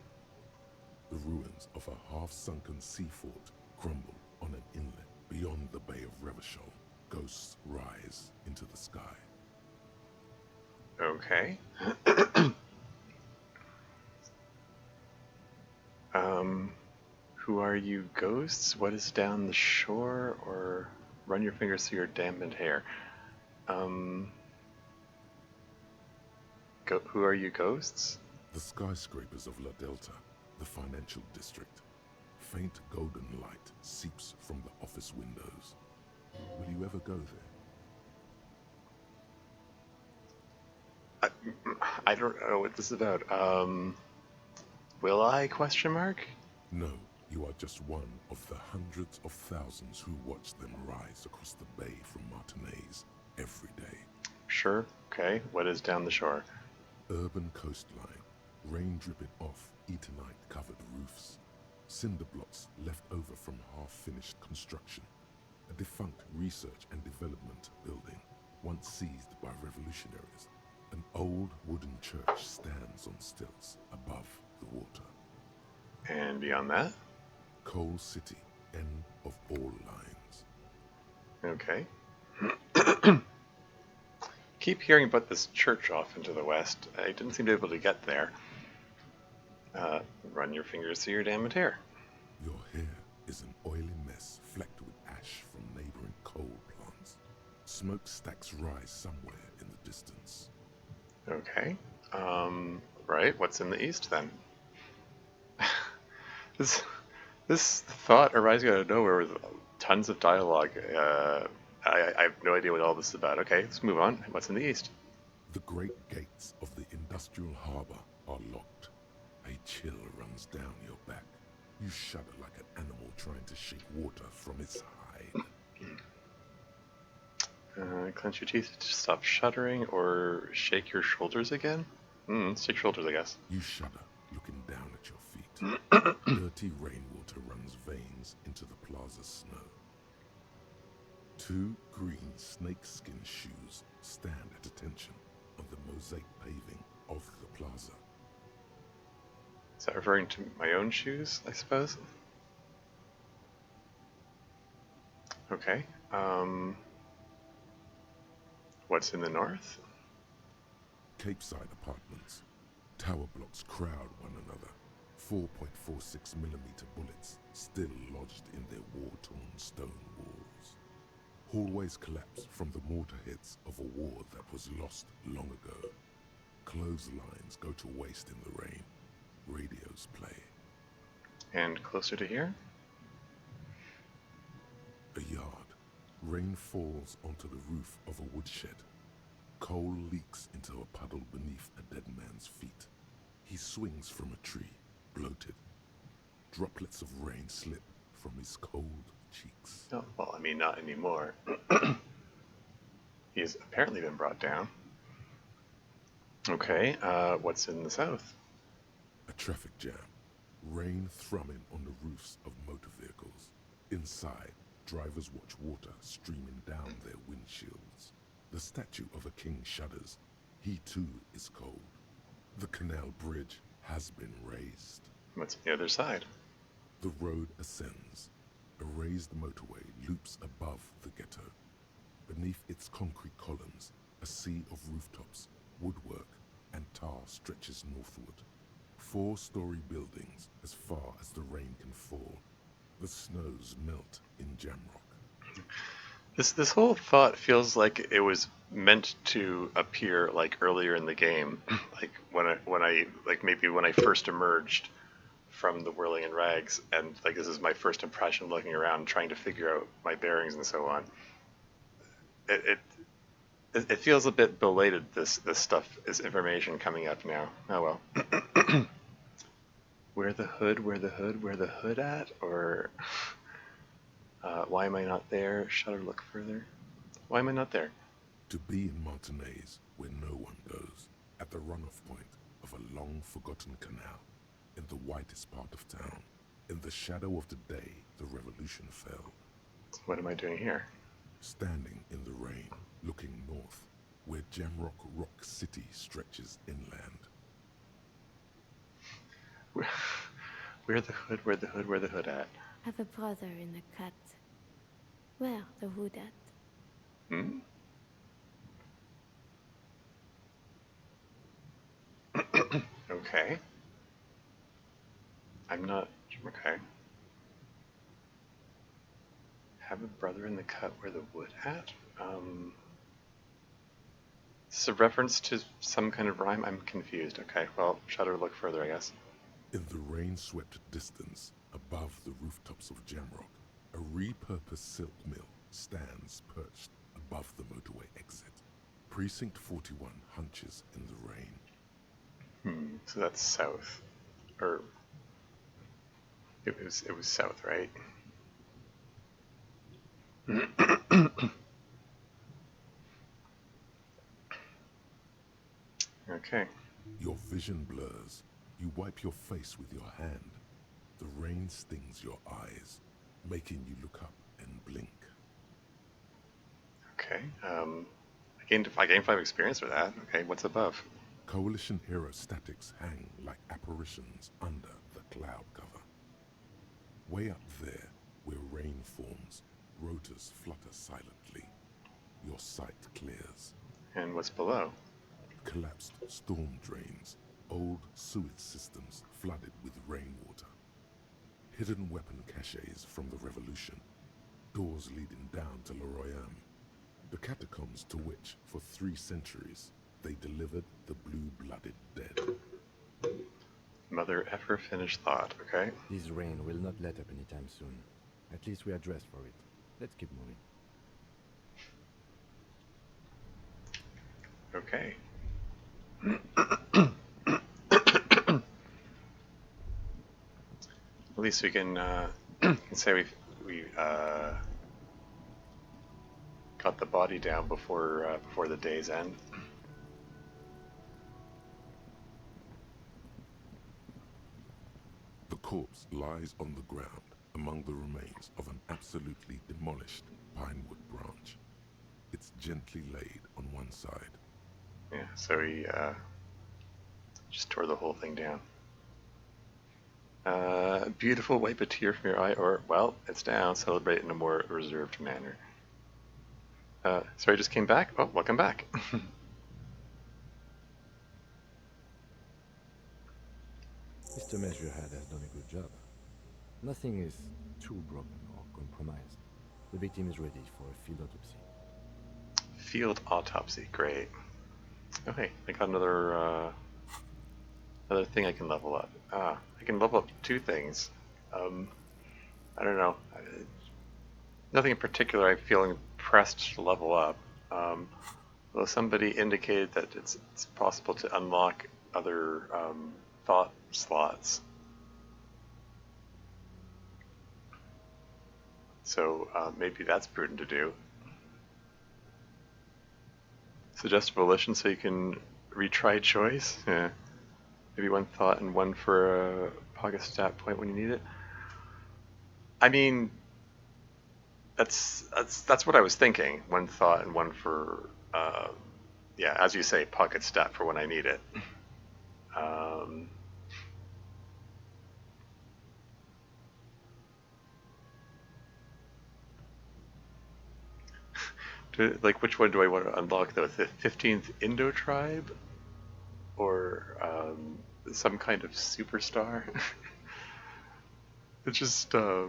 The ruins of a half-sunken sea fort crumble on an inlet Beyond the Bay of Revachol, ghosts rise into the sky. Okay. Who are you, ghosts? What is down the shore? Or run your fingers through your dampened hair. Who are you, ghosts? The skyscrapers of La Delta, the financial district. Faint golden light seeps from the office windows. Will you ever go there? I don't know what this is about. Will I? Question mark? No, you are just one of the hundreds of thousands who watch them rise across the bay from Martinez every day. Sure. Okay. What is down the shore? Urban coastline, rain dripping off Eternite-covered roofs. Cinder blocks left over from half-finished construction. A defunct research and development building, once seized by revolutionaries. An old wooden church stands on stilts above the water. And beyond that? Coal City, end of all lines. Okay. Keep hearing about this church off into the west. I didn't seem to be able to get there. Run your fingers through your damned hair. Your hair is an oily mess flecked with ash from neighboring coal plants. Smokestacks rise somewhere in the distance. Okay. Right. What's in the east then? This thought arising out of nowhere with tons of dialogue. I have no idea what all this is about. Okay, let's move on. What's in the east? The great gates of the industrial harbor are locked. A chill runs down your back. You shudder like an animal trying to shake water from its hide. Clench your teeth to stop shuddering, or shake your shoulders again? Shake shoulders, I guess. You shudder, looking down at your feet. Dirty rainwater runs veins into the plaza's snow. Two green snakeskin shoes stand at attention on the mosaic paving of the plaza. Is that referring to my own shoes, I suppose? Okay. What's in the north? Capeside apartments. Tower blocks crowd one another. 4.46mm bullets still lodged in their war-torn stone walls. Hallways collapse from the mortar hits of a war that was lost long ago. Clotheslines go to waste in the rain. Radios play. And closer to here? A yard. Rain falls onto the roof of a woodshed. Coal leaks into a puddle beneath a dead man's feet. He swings from a tree, bloated. Droplets of rain slip from his cold cheeks. Oh, well, I mean, not anymore. He has apparently been brought down. Okay, what's in the south? A traffic jam. Rain thrumming on the roofs of motor vehicles. Inside, drivers watch water streaming down their windshields. The statue of a king shudders. He too is cold. The canal bridge has been raised. What's on the other side? The road ascends. A raised motorway loops above the ghetto. Beneath its concrete columns, a sea of rooftops, woodwork, and tar stretches northward. 4-story buildings as far as the rain can fall. The snows melt in Jamrock. This whole thought feels like it was meant to appear like earlier in the game, like when I first emerged from the whirling in rags, and like this is my first impression looking around, trying to figure out my bearings and so on. It feels a bit belated. This stuff is information coming up now. Oh well. Where the hood at? Or why am I not there? Shudder, look further. Why am I not there? To be in Martinez, where no one goes, at the runoff point of a long-forgotten canal, in the whitest part of town, in the shadow of the day the revolution fell. What am I doing here? Standing in the rain, looking north, where Jamrock Rock City stretches inland. Where the hood at? I have a brother in the cut. Where the wood at? Hmm? Okay. I'm not... Okay. Have a brother in the cut where the wood at? Is this a reference to some kind of rhyme? I'm confused. Okay, well, try to look further, I guess. In the rain-swept distance, above the rooftops of Jamrock, a repurposed silk mill stands perched above the motorway exit. Precinct 41 hunches in the rain. So that's south. Or... It was south, right? Okay. Your vision blurs. You wipe your face with your hand. The rain stings your eyes, making you look up and blink. Okay. I gained 5 experience for that. Okay, what's above? Coalition aerostatics hang like apparitions under the cloud cover. Way up there, where rain forms, rotors flutter silently. Your sight clears. And what's below? Collapsed storm drains, old sewage systems flooded with rainwater. Hidden weapon caches from the Revolution, doors leading down to Leroyam, the catacombs to which, for 3 centuries, they delivered the blue-blooded dead. Mother ever finished thought, okay? This rain will not let up anytime soon. At least we are dressed for it. Let's keep moving. Okay. At least we can say we got the body down before the day's end. The corpse lies on the ground among the remains of an absolutely demolished pinewood branch. It's gently laid on one side. Yeah, so he just tore the whole thing down. Beautiful, wipe a tear from your eye, or, well, it's down, celebrate in a more reserved manner. Sorry, just came back? Oh, welcome back. Mr. Measurehead has done a good job. Nothing is too broken or compromised. The victim is ready for a field autopsy. Field autopsy, great. Okay, I got another thing I can level up. I can level up 2 things. I don't know. Nothing in particular I'm feeling pressed to level up. Though somebody indicated that it's possible to unlock other thought slots. So maybe that's prudent to do. Suggest volition so you can retry choice. Yeah. Maybe 1 thought and 1 for a pocket stat point when you need it. I mean, that's what I was thinking. 1 thought and 1 for yeah, as you say, pocket stat for when I need it. Like, which one do I want to unlock though? The 15th Indo tribe, or some kind of superstar? It's just I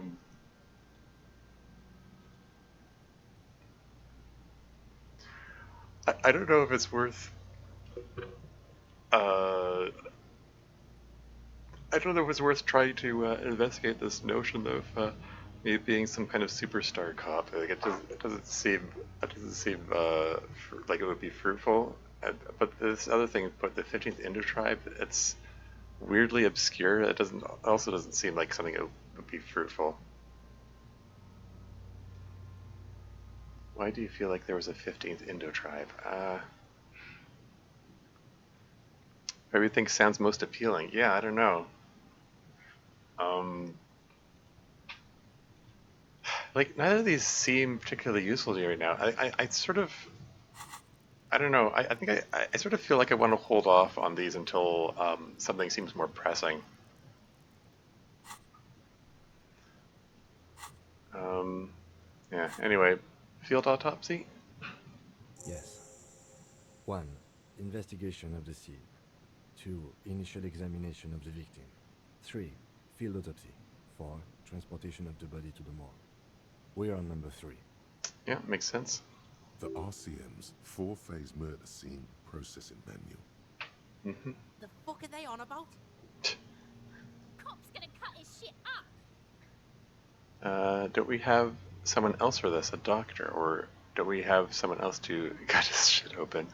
don't know if it's worth. I don't know if it's worth trying to investigate this notion of me being some kind of superstar cop. Like it doesn't seem like it would be fruitful. But this other thing, but the 15th Indo tribe, it's weirdly obscure. It also doesn't seem like something that would be fruitful. Why do you feel like there was a 15th Indo tribe? Everything sounds most appealing. Yeah, I don't know. Like, neither of these seem particularly useful to me right now. I sort of, I don't know. I think I sort of feel like I want to hold off on these until something seems more pressing. Yeah, anyway, field autopsy? Yes. 1. Investigation of the scene. 2. Initial examination of the victim. 3. Field autopsy. 4. Transportation of the body to the morgue. We are on number 3. Yeah, makes sense. The RCM's 4-phase murder scene processing manual. Mm-hmm. The fuck are they on about? Cop's gonna cut his shit up. Don't we have someone else for this? A doctor? Or don't we have someone else to cut his shit open?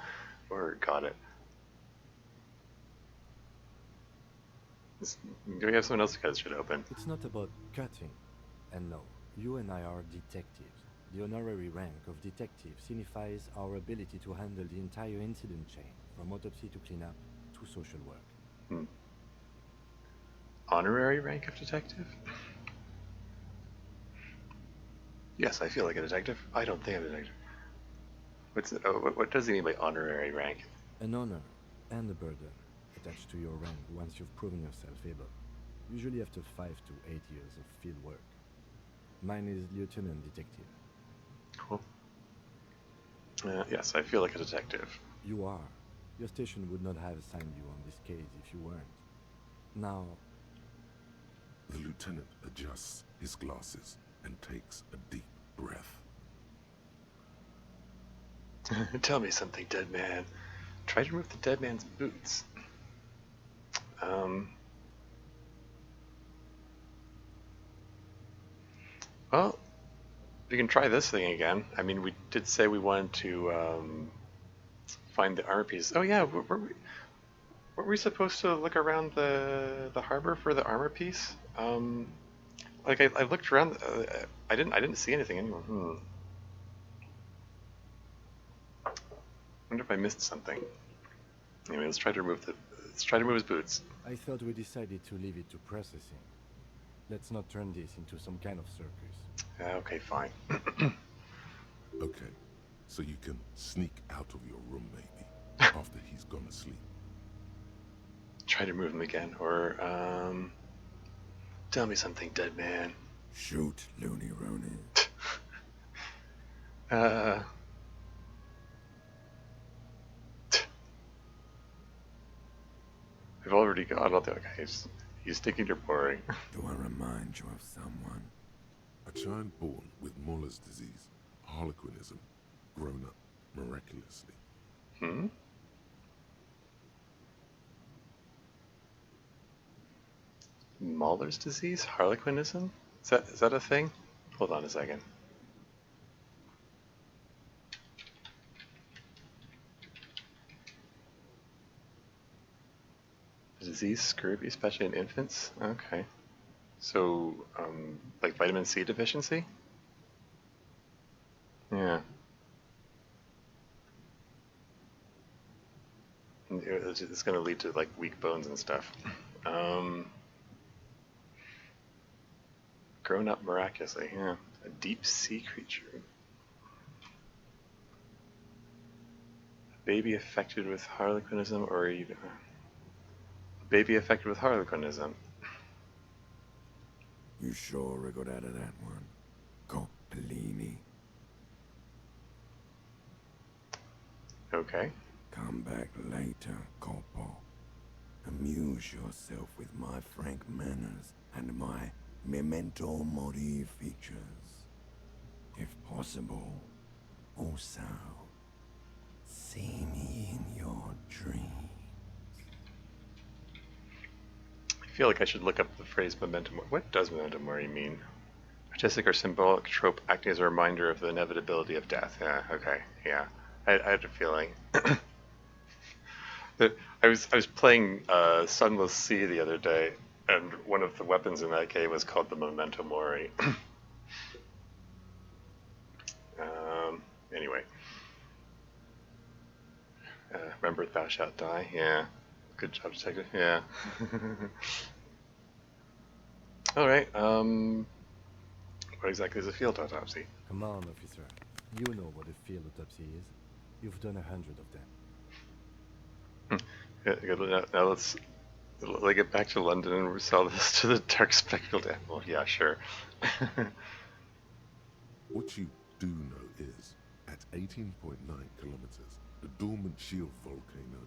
Or got it? Do we have someone else to cut his shit open? It's not about cutting. And no, you and I are detectives. The honorary rank of detective signifies our ability to handle the entire incident chain, from autopsy to cleanup to social work. Hmm. Honorary rank of detective? Yes, I feel like a detective. I don't think I'm a detective. What does he mean by honorary rank? An honor and a burden attached to your rank once you've proven yourself able, usually after 5 to 8 years of field work. Mine is lieutenant detective. Cool. Yes, I feel like a detective. You are. Your station would not have assigned you on this case if you weren't. Now, The lieutenant adjusts his glasses and takes a deep breath. Tell me something, dead man. Try to remove the dead man's boots. Well, we can try this thing again. I mean, we did say we wanted to find the armor piece. Oh yeah, were we supposed to look around the harbor for the armor piece? Like I looked around. I didn't see anything anywhere. Wonder if I missed something. Anyway, let's try to remove his boots. I thought we decided to leave it to processing. Let's not turn this into some kind of circus. Okay, fine. Okay, so you can sneak out of your room maybe, after he's gone to sleep. Try to move him again, or tell me something, dead man. Shoot, Looney Rooney. I've already got all the guys. He's thinking you're boring. Do I remind you of someone? A child born with Muller's disease, harlequinism, grown up miraculously. Hmm? Muller's disease? Harlequinism? Is that a thing? Hold on a second. The disease scurvy, especially in infants? Okay. So, like vitamin C deficiency? Yeah. It's going to lead to like weak bones and stuff. Grown up miraculously, yeah. A deep sea creature. A baby affected with harlequinism, or even a baby affected with harlequinism. You sure wriggled out of that one? Coppellini. Okay. Come back later, Coppo. Amuse yourself with my frank manners and my memento mori features. If possible, also, see me in your dreams. I feel like I should look up the phrase memento mori. What does memento mori mean? Artistic or symbolic trope acting as a reminder of the inevitability of death. Yeah, okay, yeah. I had a feeling. I was playing Sunless Sea the other day, and one of the weapons in that game was called the Memento Mori. Anyway. Remember thou shalt die? Yeah. Good job, detective. Yeah. Alright, what exactly is a field autopsy? Come on, officer. You know what a field autopsy is. You've done 100 of them. Now let's get back to London and sell this to the dark spectacled animal. Yeah, sure. What you do know is, at 18.9 kilometers, the dormant shield volcano,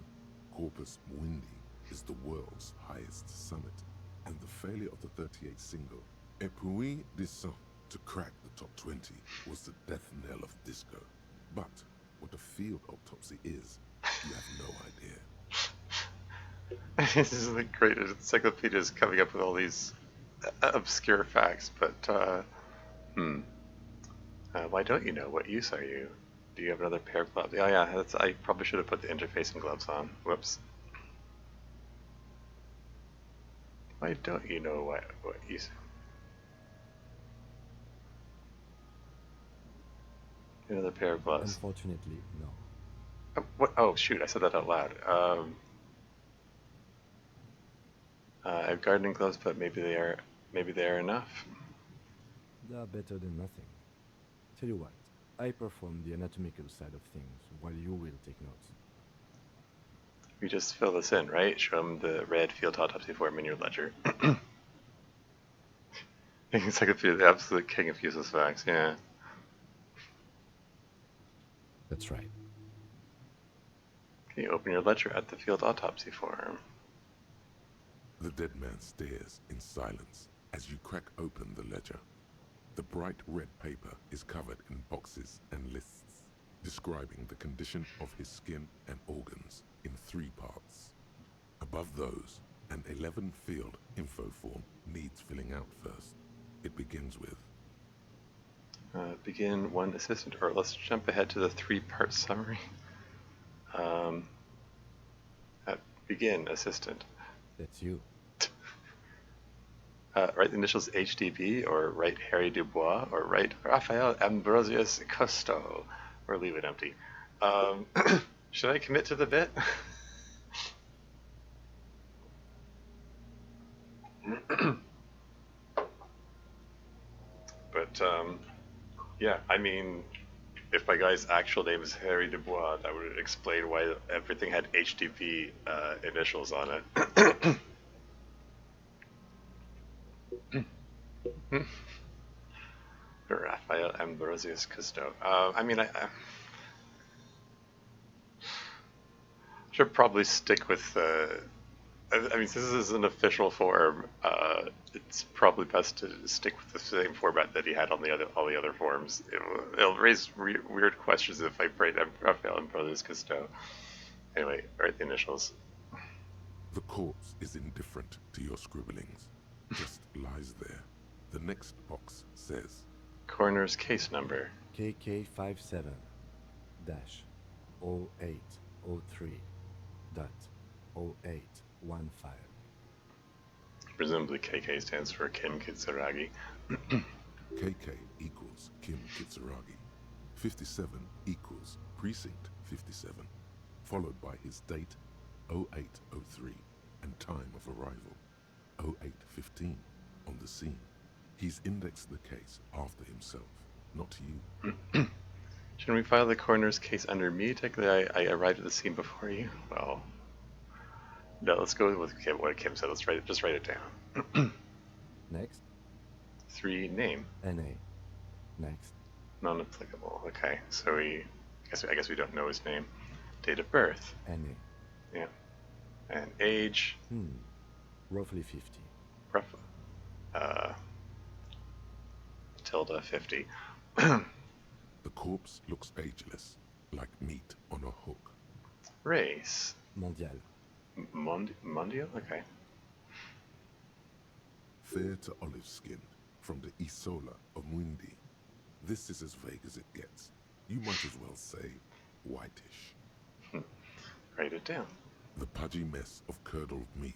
Corpus Mundi, is the world's highest summit, and the failure of the 38 single, Epuis Descent, to crack the top 20 was the death knell of disco. But what a field autopsy is, you have no idea. This is the great encyclopedia is coming up with all these obscure facts, but why don't you know? What use are you? Do you have another pair of gloves? Oh yeah, I probably should have put the interfacing gloves on. Whoops. Why don't you know what use? Another pair of gloves. Unfortunately, no. Oh, what? Oh shoot! I said that out loud. I have gardening gloves, but maybe they are enough. They are better than nothing. Tell you what, I perform the anatomical side of things while you will take notes. We just fill this in, right? Show them the red field autopsy form in your ledger. Encyclopedia, the absolute king of useless facts. Yeah. That's right. Can you open your ledger at the field autopsy form? The dead man stares in silence as you crack open the ledger. The bright red paper is covered in boxes and lists, describing the condition of his skin and organs in 3 parts. Above those, an 11-field info form needs filling out first. It begins with Begin 1 assistant, or let's jump ahead to the 3-part summary. Begin assistant. That's you. Write the initials HDB, or write Harry Dubois, or write Raphael Ambrosius Cousteau, or leave it empty. Should I commit to the bit? But, yeah, I mean, if my guy's actual name is Harry Dubois, that would explain why everything had HDB initials on it. Raphael Ambrosius Cousteau. I mean, I should probably stick with. I mean, since this is an official form, it's probably best to stick with the same format that he had on all the other forms. It'll raise weird questions if I write Raphael Ambrosius Cousteau. Anyway, write the initials. the corpse is indifferent to your scribblings, just lies there. The next box says Coroner's case number. KK57 dash 0803 dot 0815. Presumably KK stands for Kim Kitsuragi. KK equals Kim Kitsuragi. 57 equals Precinct 57, followed by his date 0803 and time of arrival 0815 on the scene. He's indexed the case after himself, not you. Shouldn't we file the coroner's case under me? Technically, I arrived at the scene before you. Well, no, let's go with what Kim said. Let's just write it down. Next. 3, name. NA. Next. Non-applicable. Okay, so I guess we don't know his name. Date of birth. NA. Yeah. And age. Roughly 50. Roughly. Tilde 50. The corpse looks ageless, like meat on a hook. Race. Mondial. Mondial? Okay. Fair to olive skinned, from the Isola of Mundi. This is as vague as it gets. You might as well say whitish. Write it down. The pudgy mess of curdled meat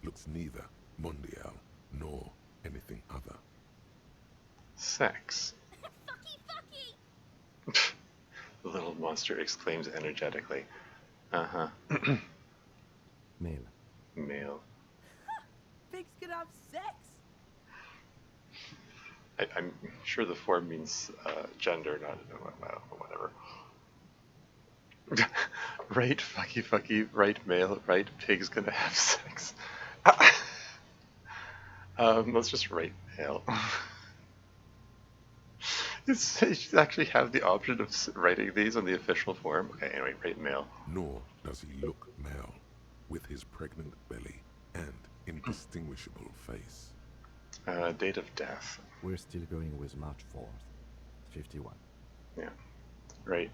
looks neither mondial nor anything other. Sex. Fucky! The little monster exclaims energetically. Uh-huh. Male. Male. Pigs can have sex? I'm sure the form means gender, not whatever. Right, fucky, right male, right pig's gonna have sex. Let's just write male. You should actually have the option of writing these on the official form. Okay, anyway, write mail. Nor does he look male, with his pregnant belly and indistinguishable face. Date of death. We're still going with March 4th, 51. Yeah. Right.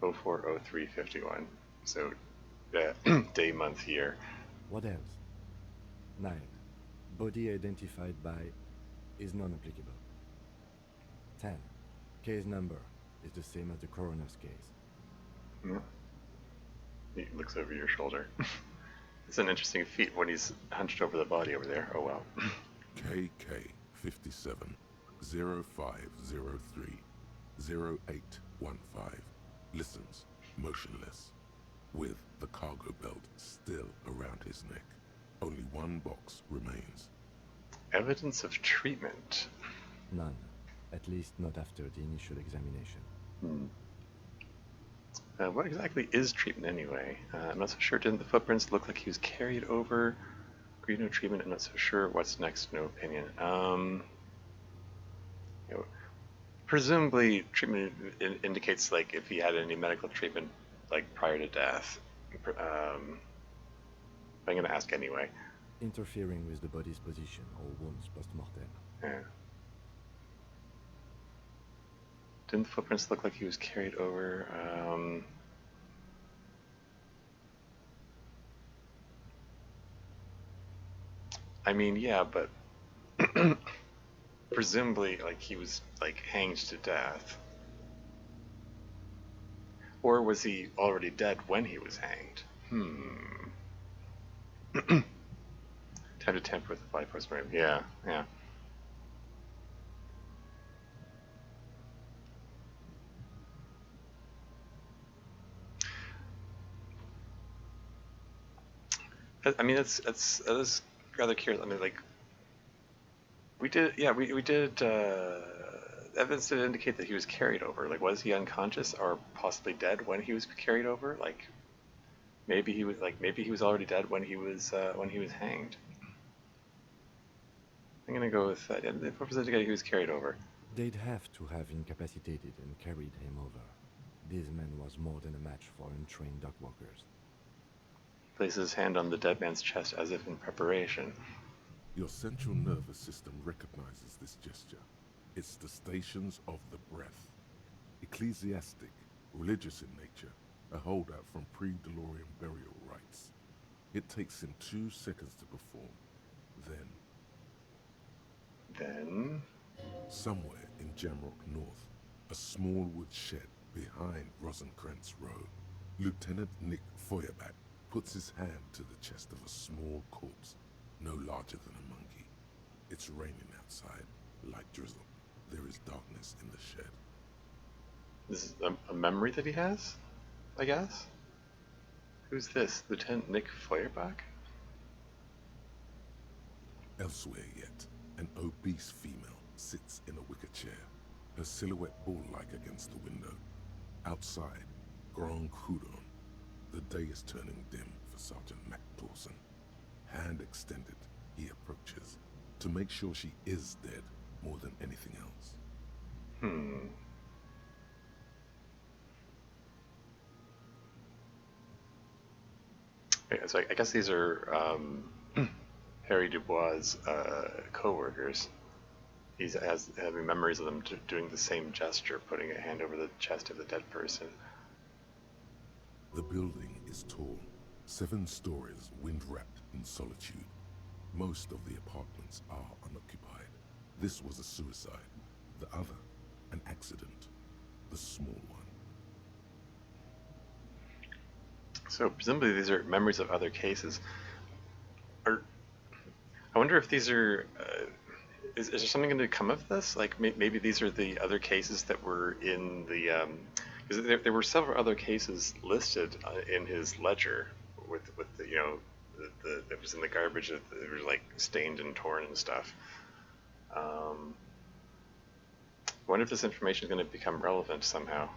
040351. So, day, month, year. What else? 9. Body identified by is non-applicable. 10. Case number is the same as the coroner's case. Yeah. He looks over your shoulder. It's an interesting feat when he's hunched over the body over there. Oh well. KK 57 0503 0815 listens motionless, with the cargo belt still around his neck. Only one box remains. Evidence of treatment. None. At least not after the initial examination. What exactly is treatment anyway? I'm not so sure. Didn't the footprints look like he was carried over? Agreed no treatment. I'm not so sure. What's next? No opinion. You know, presumably treatment indicates like if he had any medical treatment like prior to death. I'm going to ask anyway. Interfering with the body's position or wounds post-mortem. Yeah. Didn't the footprints look like he was carried over? I mean, yeah, but presumably, like, he was, like, hanged to death. Or was he already dead when he was hanged? Time to tamper with the body postmortem. Yeah, yeah. I mean, that is rather curious. I mean, like, we did evidence did indicate that he was carried over. Like, was he unconscious or possibly dead when he was carried over? Like, maybe he was already dead when he was hanged. I'm gonna go with that. The purpose indicated he was carried over. They'd have to have incapacitated and carried him over. This man was more than a match for untrained dock workers. Places his hand on the dead man's chest as if in preparation. Your central nervous system recognizes this gesture. It's the stations of the breath. Ecclesiastic, religious in nature, a holdout from pre-DeLorean burial rites. It takes him 2 seconds to perform. Then, somewhere in Jamrock North, a small wood shed behind Rosencrantz Road, Lieutenant Nick Feuerbach puts his hand to the chest of a small corpse, no larger than a monkey. It's raining outside, light drizzle. There is darkness in the shed. This is a memory that he has, I guess? Who's this? Lieutenant Nick Feuerbach? Elsewhere yet, an obese female sits in a wicker chair, her silhouette bull-like against the window. Outside, Grand Crouton. The day is turning dim for Sergeant Mac Dawson. Hand extended, he approaches, to make sure she is dead more than anything else. Okay, so I guess these are Harry Dubois' co-workers. He's having memories of them doing the same gesture, putting a hand over the chest of the dead person. The building is tall, 7 stories, wind-wrapped in solitude. Most of the apartments are unoccupied. This was a suicide. The other, an accident. The small one. So presumably these are memories of other cases. I wonder if these are... is there something going to come of this? Like maybe these are the other cases that were in the... because there were several other cases listed in his ledger with the, you know, that was in the garbage that were like stained and torn and stuff. I wonder if this information is going to become relevant somehow.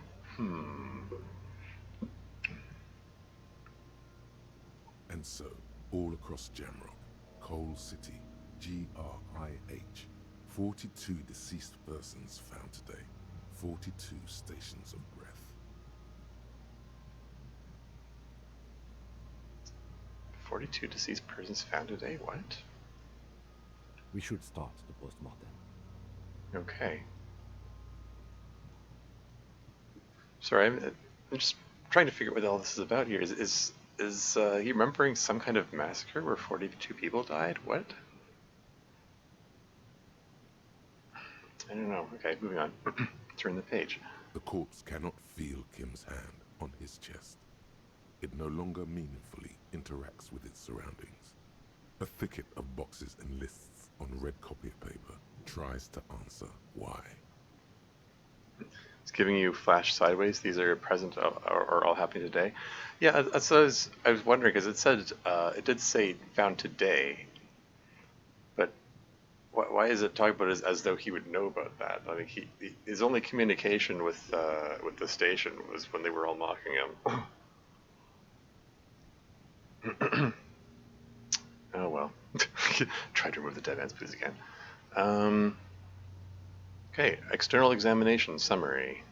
And so, all across Jamrock, Coal City, GRIH, 42 deceased persons found today. 42 stations of breath. 42 deceased persons found today? What? We should start the postmortem. Okay. Sorry, I'm just trying to figure out what all this is about here. Is he remembering some kind of massacre where 42 people died? What? I don't know. Okay, moving on. Turn the page. The corpse cannot feel Kim's hand on his chest. It no longer meaningfully interacts with its surroundings. A thicket of boxes and lists on red copy paper tries to answer why. It's giving you flash sideways. These are present or all happening today. Yeah, so I was wondering because it said it did say found today, but why is it talking about it as though he would know about that? I mean, his only communication with the station was when they were all mocking him. Oh well. Try to remove the dead man's boots again. Okay, external examination summary.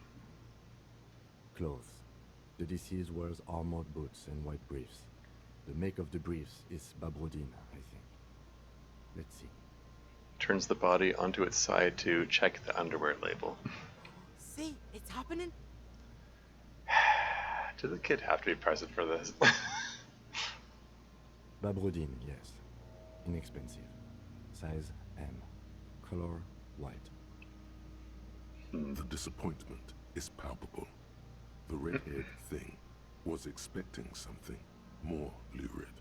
Clothes. The deceased wears armored boots and white briefs. The make of the briefs is Babrodine, I think. Let's see. Turns the body onto its side to check the underwear label. See, it's happening. Did the kid have to be present for this? Babrodine, yes. Inexpensive. Size M. Color white. The disappointment is palpable. The red-haired thing was expecting something more lurid.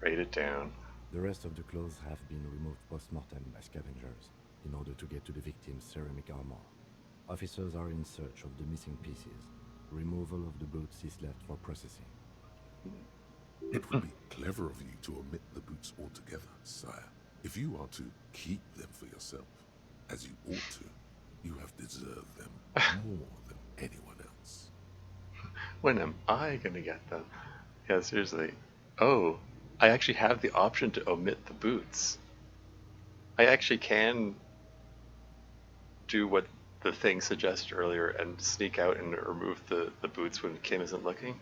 Write it down. The rest of the clothes have been removed post-mortem by scavengers in order to get to the victim's ceramic armor. Officers are in search of the missing pieces. Removal of the boots is left for processing. It would be clever of you to omit the boots altogether, sire. If you are to keep them for yourself, as you ought to, you have deserved them more than anyone else. When am I gonna get them? Yeah, seriously. Oh, I actually have the option to omit the boots. I actually can do what the thing suggested earlier and sneak out and remove the boots when Kim isn't looking.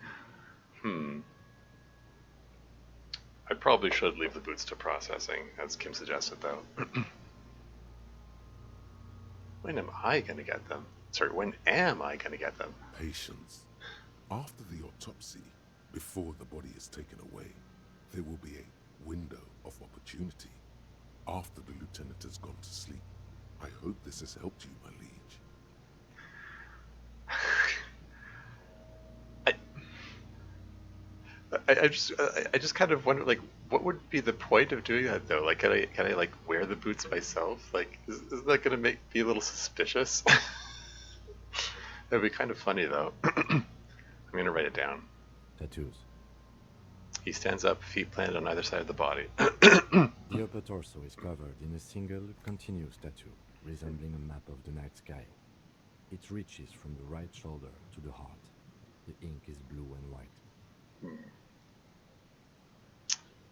I probably should leave the boots to processing, as Kim suggested, though. When am I gonna get them? Sorry, when am I gonna get them? Patience. After the autopsy, before the body is taken away, there will be a window of opportunity. After the lieutenant has gone to sleep. I hope this has helped you, my liege. I just kind of wonder, like, what would be the point of doing that, though? Like, can I like wear the boots myself? Like, isn't that gonna make me a little suspicious? That'd be kind of funny, though. I'm gonna write it down. Tattoos. He stands up, feet planted on either side of the body. The upper torso is covered in a single, continuous tattoo, resembling a map of the night sky. It reaches from the right shoulder to the heart. The ink is blue and white.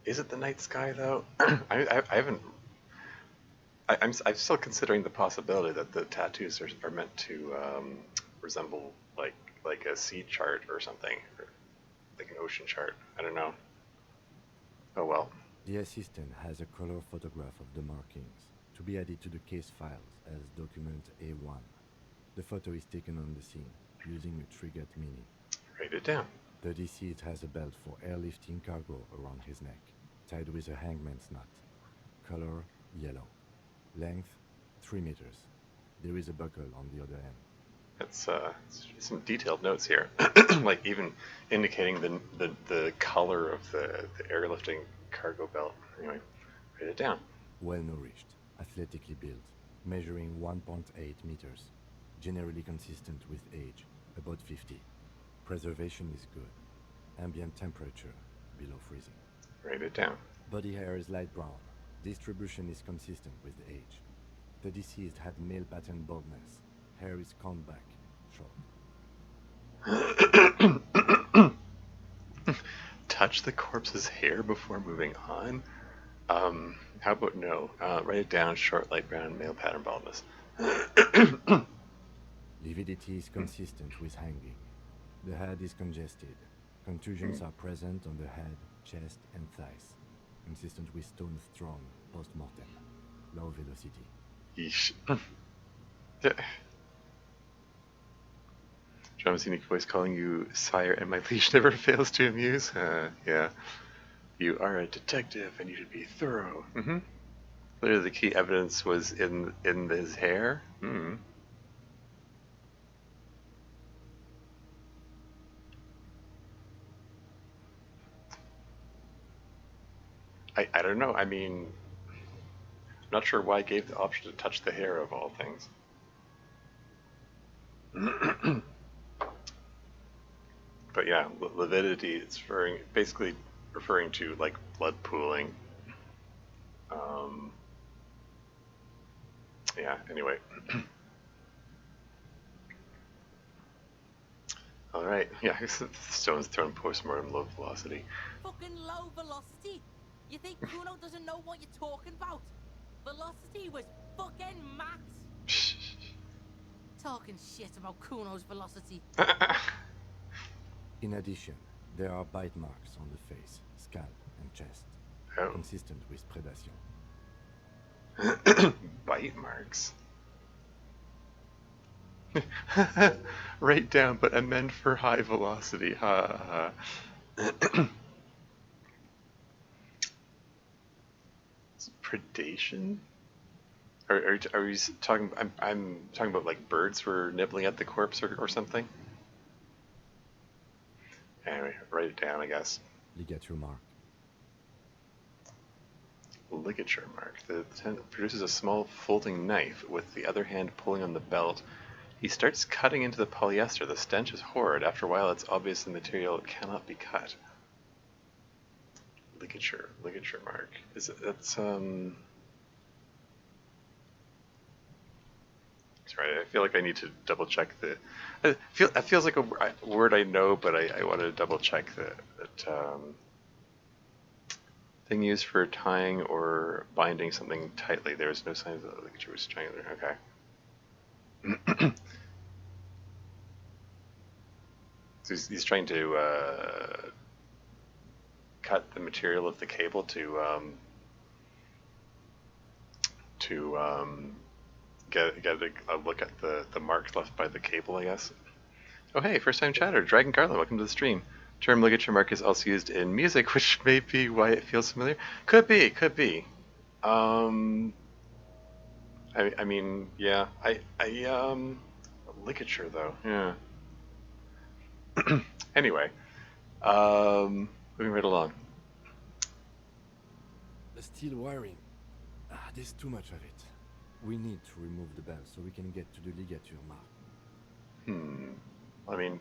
Is it the night sky, though? I haven't... I'm still considering the possibility that the tattoos are meant to resemble like a sea chart or something, or like an ocean chart. I don't know. Oh well. The assistant has a color photograph of the markings to be added to the case files as document A1. The photo is taken on the scene using a Trigat Mini. Write it down. The deceased has a belt for airlifting cargo around his neck, tied with a hangman's knot. Color yellow. Length 3 meters. There is a buckle on the other end. That's some detailed notes here, like even indicating the color of the airlifting cargo belt. Anyway, write it down. Well nourished, athletically built, measuring 1.8 meters, generally consistent with age, about 50. Preservation is good. Ambient temperature below freezing. Write it down. Body hair is light brown. Distribution is consistent with age. The deceased had male pattern baldness. Hair is combed back, short. Touch the corpse's hair before moving on? How about no? Write it down, short, light brown, male pattern baldness. Lividity is consistent with hanging. The head is congested. Contusions are present on the head, chest, and thighs. Consistent with stone thrown post-mortem. Low velocity. Yeesh. Drama's unique voice calling you sire, and my liege never fails to amuse. Yeah. You are a detective, and you should be thorough. Mm-hmm. Clearly, the key evidence was in his hair. Hmm. I don't know. I mean, I'm not sure why I gave the option to touch the hair of all things. But yeah, lividity is basically referring to like blood pooling. Yeah. Anyway. All right. Yeah. Stones thrown postmortem low velocity. Fucking low velocity? You think Kuno doesn't know what you're talking about? Velocity was fucking max. Talking shit about Kuno's velocity. In addition, there are bite marks on the face, scalp, and chest. Oh. Consistent with predation. Bite marks. Write down, but amend for high velocity. Ha ha. Predation? Are we talking? I'm talking about like birds were nibbling at the corpse or something. Anyway, write it down, I guess. Ligature mark. Ligature mark. The lieutenant produces a small folding knife, with the other hand pulling on the belt. He starts cutting into the polyester. The stench is horrid. After a while, it's obvious the material cannot be cut. Ligature mark. That's Sorry, I feel like I need to double check the. It feels like a word I know, but I want to double check that thing used for tying or binding something tightly. There is no signs that the ligature was triangular. Okay. So he's trying to cut the material of the cable to get a look at the marks left by the cable, I guess. Oh hey, first time chatter, Dragon Carlo, welcome to the stream. Term ligature mark is also used in music, which may be why it feels familiar. Could be. I mean, yeah, ligature though, yeah. Anyway, moving right along. The steel wiring. There's too much of it. We need to remove the bell so we can get to the ligature mark. I mean,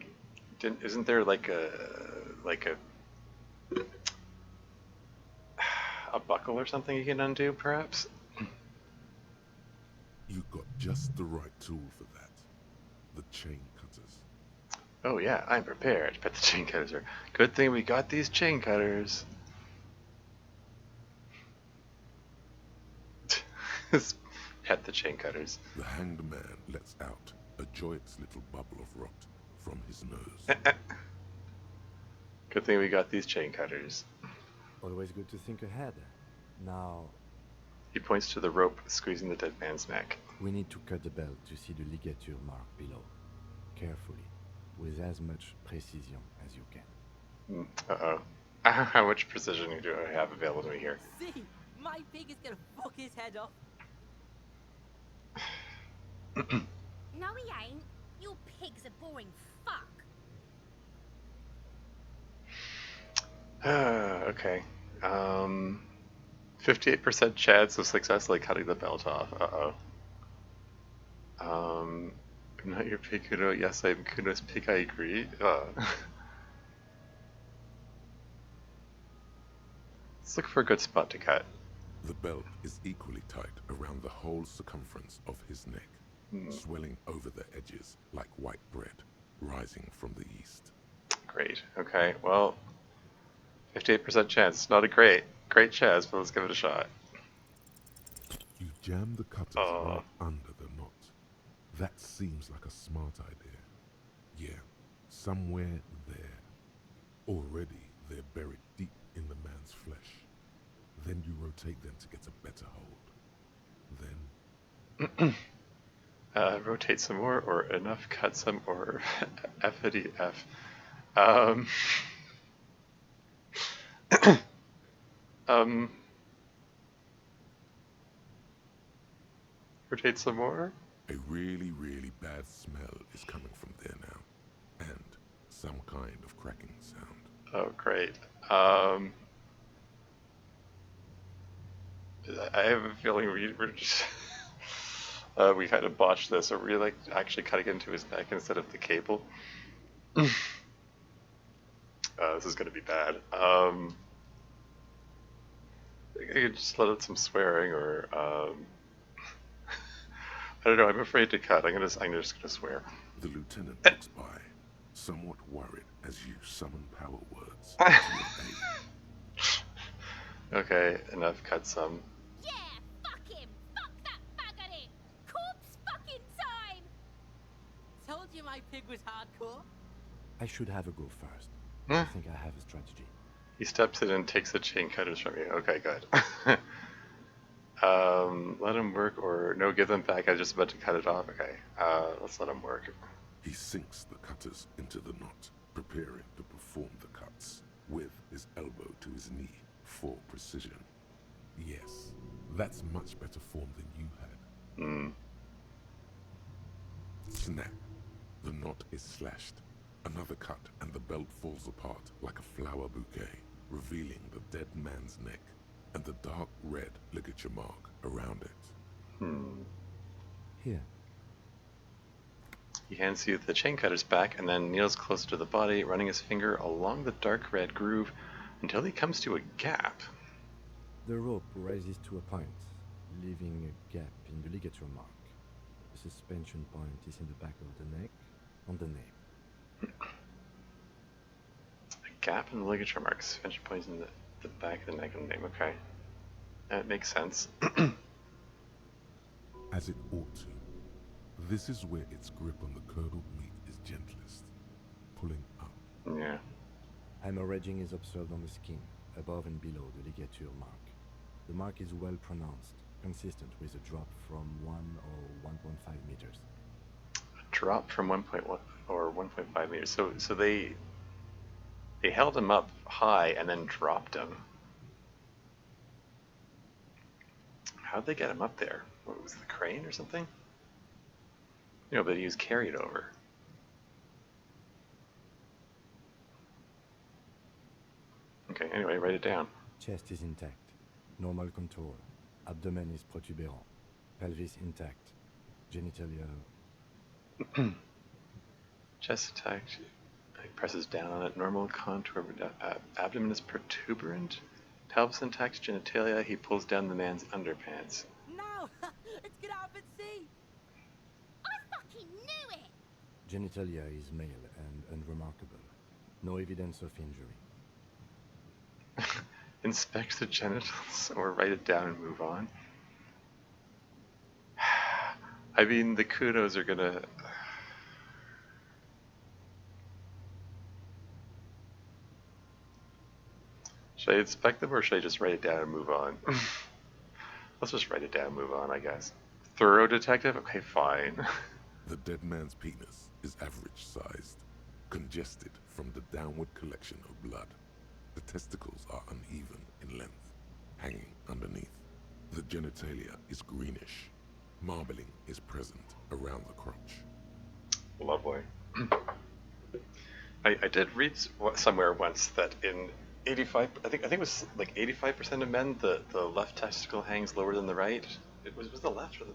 isn't there like a buckle or something you can undo, perhaps? You got just the right tool for that. The chain cutters. Oh yeah, I'm prepared. Bet the chain cutters are. Good thing we got these chain cutters. Pet the chain cutters. The hanged man lets out a joyous little bubble of rot from his nose. Good thing we got these chain cutters. Always good to think ahead. Now, He points to the rope squeezing the dead man's neck. we need to cut the bell to see the ligature mark below. Carefully, with as much precision as you can. Uh-oh. How much precision do I have available to me here? See, my pig is gonna fuck his head off. No, he ain't. Your pig's a boring fuck. Okay. 58% chance of successfully cutting the belt off. Uh-oh. I'm not your pig, Kuno. Yes, I'm Kuno's pig, I agree. Let's look for a good spot to cut. The belt is equally tight around the whole circumference of his neck, swelling over the edges like white bread rising from the east. Great. Okay, well, 58% chance. Not a great chance, but let's give it a shot. You jam the cutters Oh. right under the knot. That seems like a smart idea. Yeah, somewhere there. Already they're buried deep in the man's flesh. Then you rotate them to get a better hold. Then Rotate some more, or enough, cut some, or F-ity F. Um, rotate some more? a really, really bad smell is coming from there now. And some kind of cracking sound. Oh, great. I have a feeling we're just... we kind of botched this. Are we like actually cutting into his neck instead of the cable? This is going to be bad. I could just let out some swearing, or I don't know. I'm afraid to cut. I'm just gonna swear. The lieutenant looks by, somewhat worried as you summon power words to your aid. Okay, enough. Cut some. Yeah, fuck him! Fuck that faggot! Corpse fucking time! Told you my pig was hardcore. I should have a go first. Huh? I think I have a strategy. He steps in and takes the chain cutters from you. Okay, good. Let him work, or no, give them back. I was just about to cut it off. Okay, let's let him work. He sinks the cutters into the knot, preparing to perform the cuts, with his elbow to his knee for precision. Yes, that's much better form than you had. Snap. The knot is slashed. Another cut, and the belt falls apart like a flower bouquet, revealing the dead man's neck and the dark red ligature mark around it. Here. He hands you the chain cutters back, and then kneels closer to the body, running his finger along the dark red groove until he comes to a gap. The rope rises to a point, leaving a gap in the ligature mark. The suspension point is in the back of the neck, on the nape. A gap in the ligature mark. Suspension points in the back of the neck and name. Okay. That makes sense. As it ought to. This is where its grip on the curdled meat is gentlest, pulling up. Yeah. Hemorrhaging is observed on the skin, above and below the ligature mark. The mark is well pronounced, consistent with a drop from 1 or 1.5 meters. A drop from 1.1 or 1.5 meters. So they held him up high and then dropped him. How'd they get him up there? What was the crane or something? You know, but he was carried over. Okay, anyway, write it down. Chest is intact, normal contour. Abdomen is protuberant. Pelvis intact. Genitalia. Chest intact. He presses down on it. Normal contour. Abdomen is protuberant. Pelvis intact. Genitalia. He pulls down the man's underpants. No! Let's get out and see! I fucking knew it! Genitalia is male and unremarkable. No evidence of injury. Inspect the genitals, or write it down and move on. I mean, the kudos are gonna... Should I inspect them, or should I just write it down and move on? Let's just write it down and move on, I guess. Thorough detective? Okay, fine. The dead man's penis is average sized, congested from the downward collection of blood. The testicles are uneven in length, hanging underneath. The genitalia is greenish. Marbling is present around the crotch. Lovely. I did read somewhere once that in 85, I think it was like 85% of men, the left testicle hangs lower than the right. It was the left or the...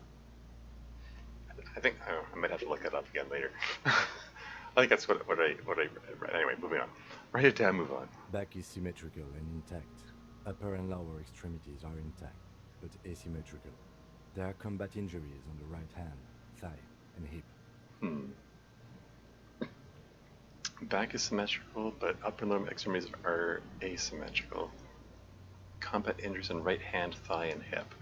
I think, I might have to look that up again later. I think that's what I read. Anyway, moving on. Write it down, move on. Back is symmetrical and intact. Upper and lower extremities are intact, but asymmetrical. There are combat injuries on the right hand, thigh, and hip. Back is symmetrical, but upper and lower extremities are asymmetrical. Combat injuries in right hand, thigh, and hip.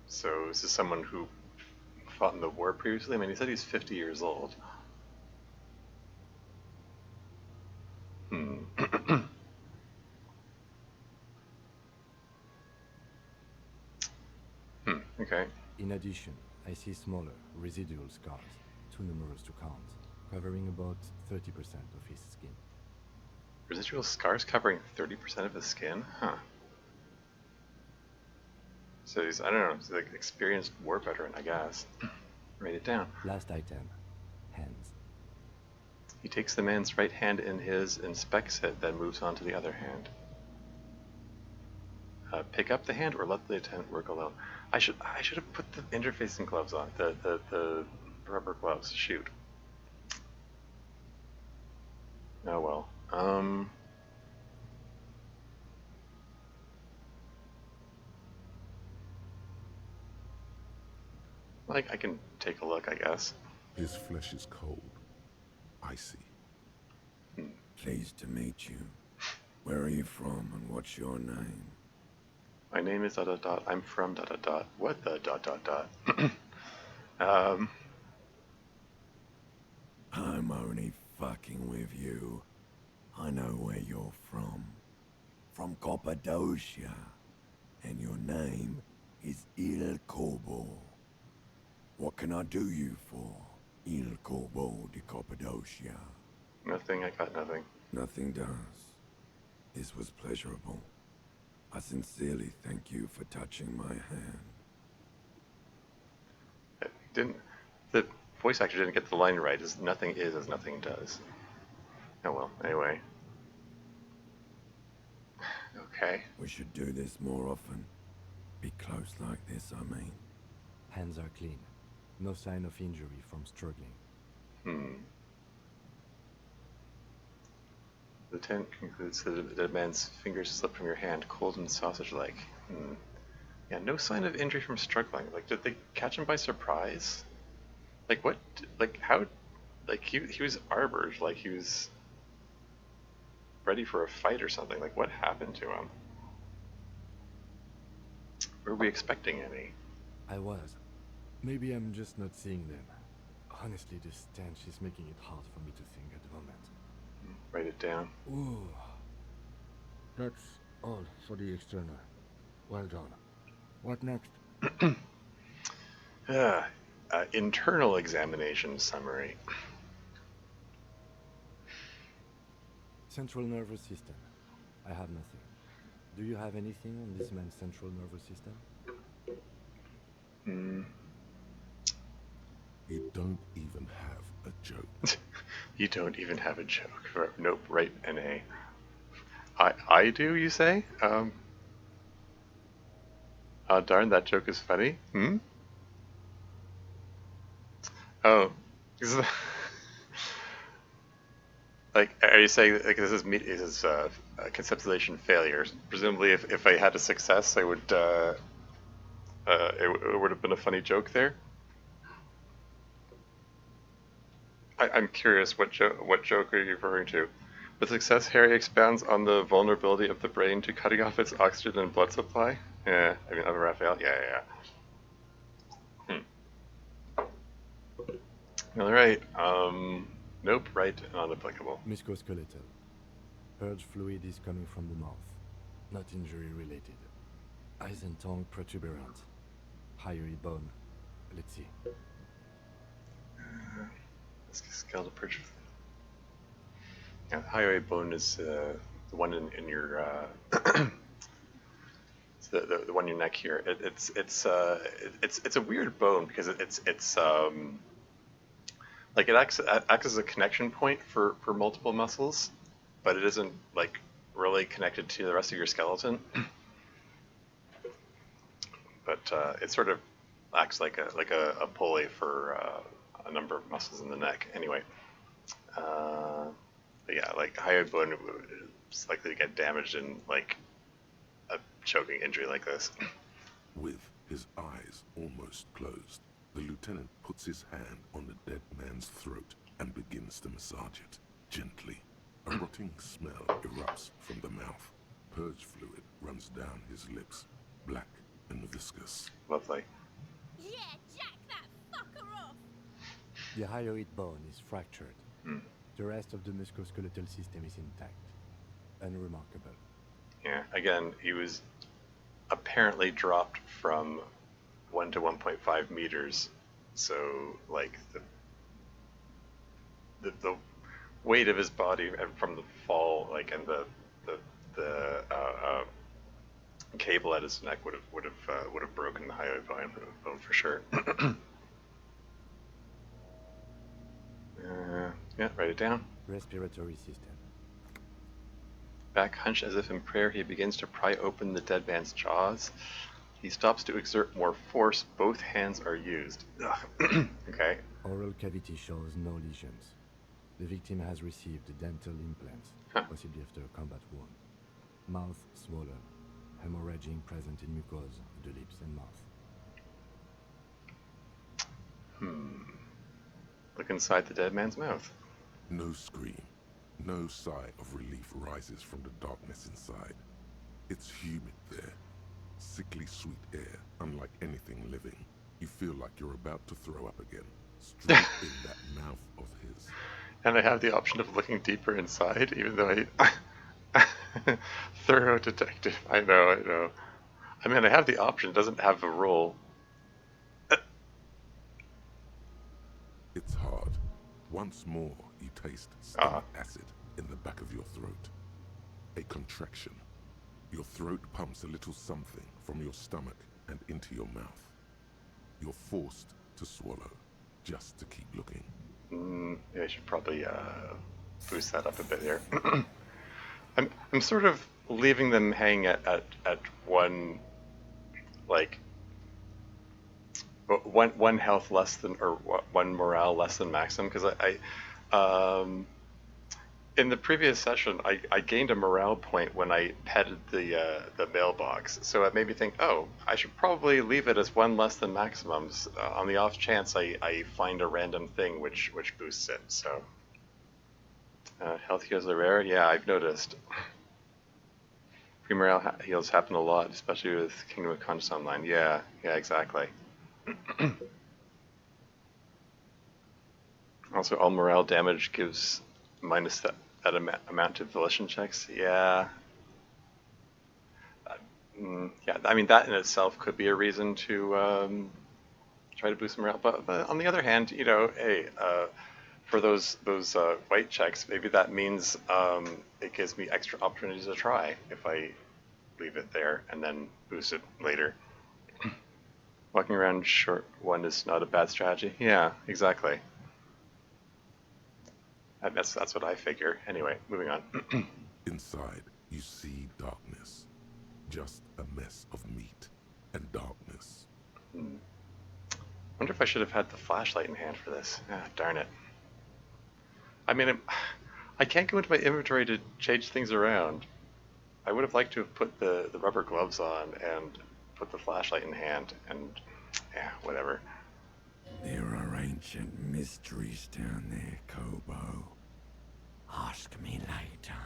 So this is someone who fought in the war previously? I mean, he said he's 50 years old. Okay. In addition, I see smaller, residual scars, too numerous to count, covering about 30% of his skin. Residual scars covering 30% of his skin? Huh. So he's, I don't know, he's like experienced war veteran, I guess. Write it down. Last item, hands. He takes the man's right hand in his, inspects it, then moves on to the other hand. Pick up the hand or let the lieutenant work alone. I should have put the interfacing gloves on, the rubber gloves. Shoot. Oh well. Like I can take a look, I guess. His flesh is cold, icy. Pleased to meet you. Where are you from and what's your name? My name is ... I'm from ... What the ... I'm only fucking with you. I know where you're from. From Cappadocia. And your name is Il Corbo. What can I do you for, Il Corbo de Cappadocia? Nothing, I got nothing. Nothing does. This was pleasurable. I sincerely thank you for touching my hand. The voice actor didn't get the line right. As nothing is as nothing does. Oh well, anyway. Okay. We should do this more often. Be close like this, I mean. Hands are clean. No sign of injury from struggling. The lieutenant concludes that the man's fingers slipped from your hand, cold and sausage-like. Yeah, no sign of injury from struggling. Like, did they catch him by surprise? Like, what? Like, how? Like, he was armored. Like, he was ready for a fight or something. Like, what happened to him? Were we expecting any? I was. Maybe I'm just not seeing them. Honestly, this stench is making it hard for me to think at the moment. Write it down. Ooh. That's all for the external. Well done. What next? Internal examination summary. Central nervous system. I have nothing. Do you have anything on this man's central nervous system? You don't even have a joke. You don't even have a joke. Nope, right, an A. I do, you say? Darn, that joke is funny. Oh. Like, are you saying that, like, this is conceptualization failure? Presumably, if I had a success, I would, it would have been a funny joke there? I'm curious, what joke are you referring to? With success, Harry expounds on the vulnerability of the brain to cutting off its oxygen and blood supply. Yeah, I mean, Raphael. Yeah. All right. Nope. Right. Not applicable. Musculoskeletal. Purge fluid is coming from the mouth. Not injury related. Eyes and tongue protuberant. Hyoid bone. Let's see. Skeletal purge. Yeah, the hyoid bone is the one in your it's the one in your neck here. It's a weird bone because it's like it acts as a connection point for multiple muscles, but it isn't like really connected to the rest of your skeleton. But it sort of acts like a pulley for a number of muscles in the neck. Anyway. But yeah, like hyoid bone is likely to get damaged in like a choking injury like this. With his eyes almost closed, the lieutenant puts his hand on the dead man's throat and begins to massage it, gently. A rotting smell erupts from the mouth. Purge fluid runs down his lips, black and viscous. Lovely. Yeah, jack that fucker off! The hyoid bone is fractured. The rest of the musculoskeletal system is intact. Unremarkable. Yeah, again, he was apparently dropped from 1 to 1.5 meters. So, like, the weight of his body from the fall, like, and the cable at his neck would have broken the hyoid bone for sure. Yeah, write it down. Respiratory system. Back hunched as if in prayer, he begins to pry open the dead man's jaws. He stops to exert more force. Both hands are used. Okay. Oral cavity shows no lesions. The victim has received dental implants, possibly after a combat wound. Mouth swollen. Hemorrhaging present in mucosa of the lips and mouth. Look inside the dead man's mouth. No scream, no sigh of relief rises from the darkness inside. It's humid there. Sickly sweet air, unlike anything living. You feel like you're about to throw up again, straight in that mouth of his. And I have the option of looking deeper inside, even though I... Thorough detective. I know. I mean, I have the option. It doesn't have a rule. It's hard. Once more, you taste stomach acid in the back of your throat. A contraction. Your throat pumps a little something from your stomach and into your mouth. You're forced to swallow, just to keep looking. Yeah, I should probably boost that up a bit here. I'm sort of leaving them hang at one, like, one health less than, or one morale less than maximum, because I in the previous session I gained a morale point when I petted the mailbox, so it made me think, oh, I should probably leave it as one less than maximums on the off chance I find a random thing which boosts it. So health heals are rare. Yeah, I've noticed. Free morale heals happen a lot, especially with Kingdom of Conscience Online. Yeah, exactly. Also, all morale damage gives minus that amount to volition checks. Yeah. Yeah, I mean, that in itself could be a reason to try to boost morale. But on the other hand, hey, for those white checks, maybe that means it gives me extra opportunities to try if I leave it there and then boost it later. Walking around short one is not a bad strategy. Yeah, exactly. That's what I figure. Anyway, moving on. Inside, you see darkness. Just a mess of meat and darkness. Wonder if I should have had the flashlight in hand for this. Ah, darn it. I mean, I can't go into my inventory to change things around. I would have liked to have put the rubber gloves on and put the flashlight in hand, and yeah, whatever. There are ancient mysteries down there, Kobo. Ask me later.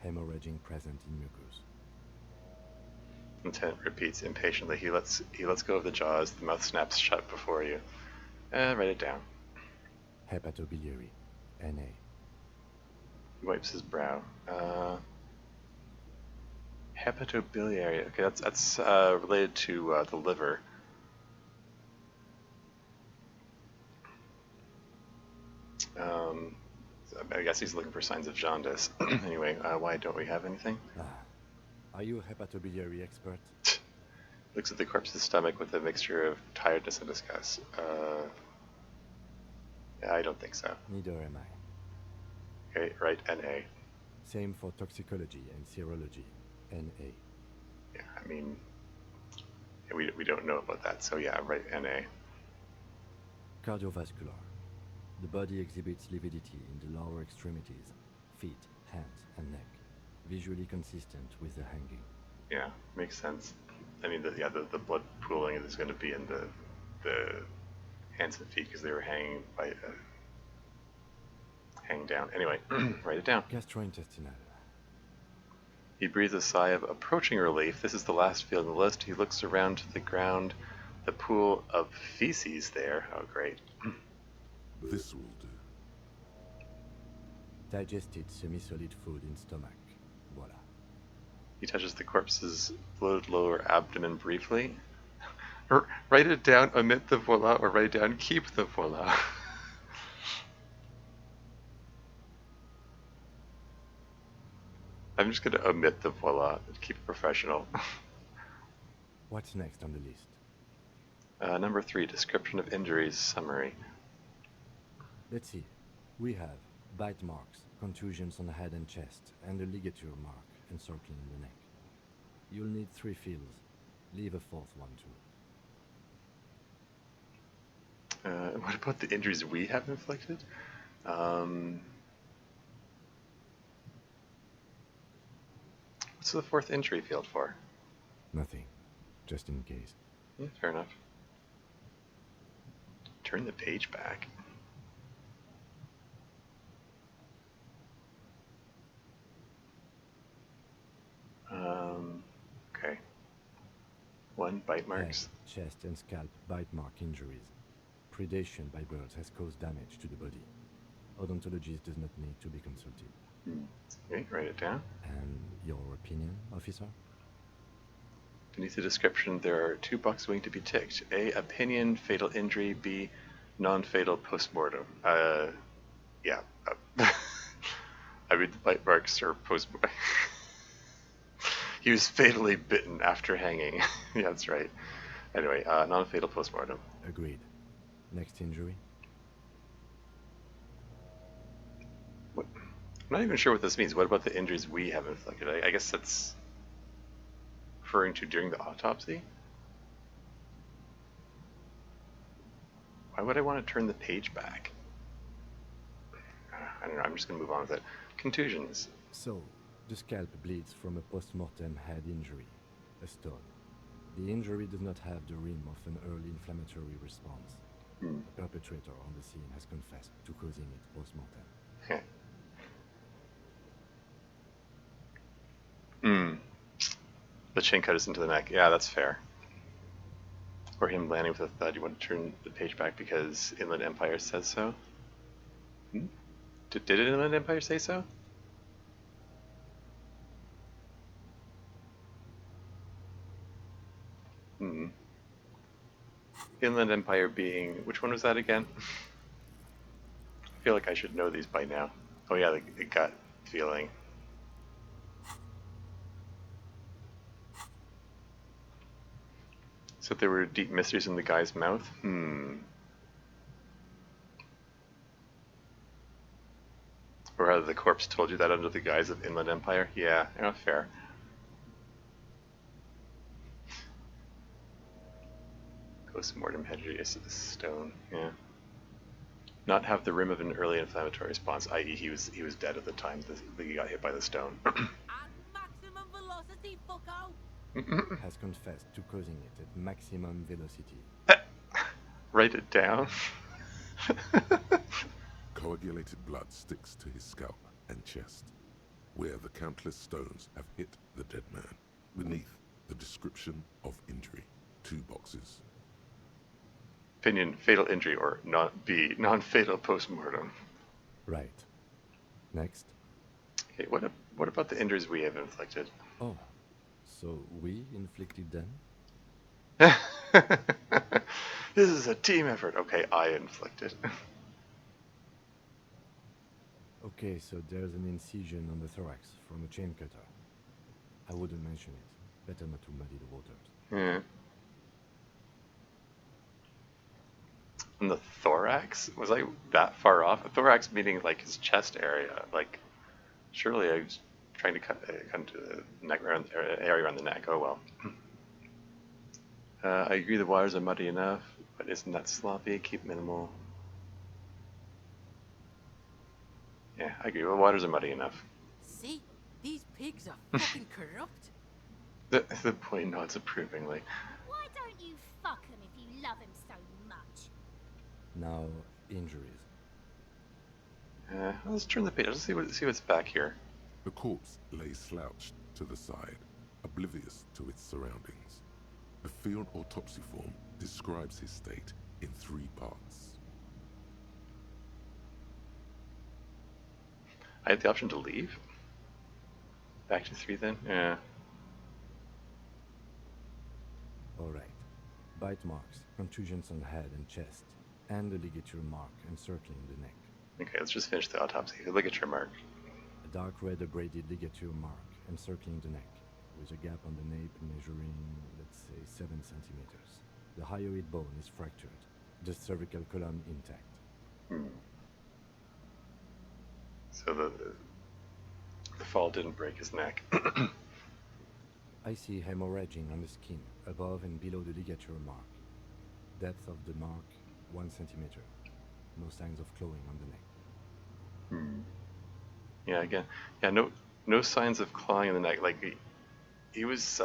Hemorrhaging present in mucus. Lieutenant repeats impatiently. He lets go of the jaws. The mouth snaps shut before you. Write it down. Hepatobiliary. NA. He wipes his brow. Hepatobiliary. Okay, that's related to the liver. I guess he's looking for signs of jaundice. Anyway, why don't we have anything? Are you a hepatobiliary expert? Looks at the corpse's stomach with a mixture of tiredness and disgust. Yeah, I don't think so. Neither am I. Okay, right, NA. Same for toxicology and serology. NA. Yeah, I mean, yeah, we don't know about that, so yeah, right, NA. Cardiovascular. The body exhibits lividity in the lower extremities, feet, hands, and neck. Visually consistent with the hanging. Yeah, makes sense. I mean, the blood pooling is going to be in the hands and feet because they were hanging by hang down. Anyway, write it down. Gastrointestinal. He breathes a sigh of approaching relief. This is the last field on the list. He looks around to the ground. The pool of feces there. Oh, great. This will do. Digested semi-solid food in stomach. Voila. He touches the corpse's bloated lower abdomen briefly. Write it down, omit the voila, or write it down, keep the voila. I'm just going to omit the voila and keep it professional. What's next on the list? Number 3, description of injuries, summary. Let's see. We have bite marks, contusions on the head and chest, and a ligature mark encircling the neck. You'll need 3 fields. Leave a 4th one too. What about the injuries we have inflicted? What's the 4th injury field for? Nothing. Just in case. Yeah, fair enough. Turn the page back. Okay. 1, bite marks. Head, chest, and scalp bite mark injuries. Predation by birds has caused damage to the body. Odontologist does not need to be consulted. Okay, write it down. And your opinion, officer? Beneath the description, there are 2 boxes waiting to be ticked. A, opinion, fatal injury. B, non-fatal postmortem. Yeah. I read the bite marks or postmortem. He was fatally bitten after hanging. Yeah, that's right. Anyway, non-fatal postmortem. Agreed. Next injury? What? I'm not even sure what this means. What about the injuries we have inflicted? I guess that's referring to during the autopsy? Why would I want to turn the page back? I don't know, I'm just going to move on with it. Contusions. So, the scalp bleeds from a post-mortem head injury, a stone. The injury does not have the rim of an early inflammatory response. The perpetrator on the scene has confessed to causing it post-mortem. The chain cut us into the neck. Yeah, that's fair. Or him landing with a thud. You want to turn the page back because Inland Empire says so? Did Inland Empire say so? Inland Empire being... Which one was that again? I feel like I should know these by now. Oh yeah, the gut feeling. So there were deep mysteries in the guy's mouth? Or rather, the corpse told you that under the guise of Inland Empire? Yeah, fair. Post-mortem headgear stone, yeah. Not have the rim of an early inflammatory response, i.e. he was dead at the time that he got hit by the stone. At maximum velocity, fucko! Has confessed to causing it at maximum velocity. Write it down. Coagulated blood sticks to his scalp and chest, where the countless stones have hit the dead man. Beneath, the description of injury. 2 boxes. Opinion, fatal injury, or B, non-fatal post-mortem. Right. Next. Okay, what about the injuries we have inflicted? Oh, so we inflicted them? This is a team effort. Okay, I inflicted. Okay, so there's an incision on the thorax from a chain cutter. I wouldn't mention it. Better not to muddy the waters. Yeah. And the thorax? Was I that far off? Thorax meaning like his chest area. Like, surely I was trying to cut into the neck area around the neck. Oh well. I agree the waters are muddy enough, but isn't that sloppy? Keep minimal. Yeah, I agree. The waters are muddy enough. See? These pigs are fucking corrupt. The boy nods approvingly. Why don't you fuck him if you love him so much? Now, injuries. Let's turn the page. Let's see what's back here. The corpse lay slouched to the side, oblivious to its surroundings. The field autopsy form describes his state in 3 parts. I had the option to leave. Back to 3 then? Yeah. Alright. Bite marks, contusions on head and chest, and a ligature mark encircling the neck. Okay, let's just finish the autopsy. The ligature mark. A dark red abraded ligature mark encircling the neck, with a gap on the nape measuring, let's say, 7 centimeters. The hyoid bone is fractured, the cervical column intact. So the fall didn't break his neck. I see hemorrhaging on the skin, above and below the ligature mark. Depth of the mark, 1 centimeter. No signs of clawing on the neck. Yeah, again, yeah, no signs of clawing in the neck. Like he was,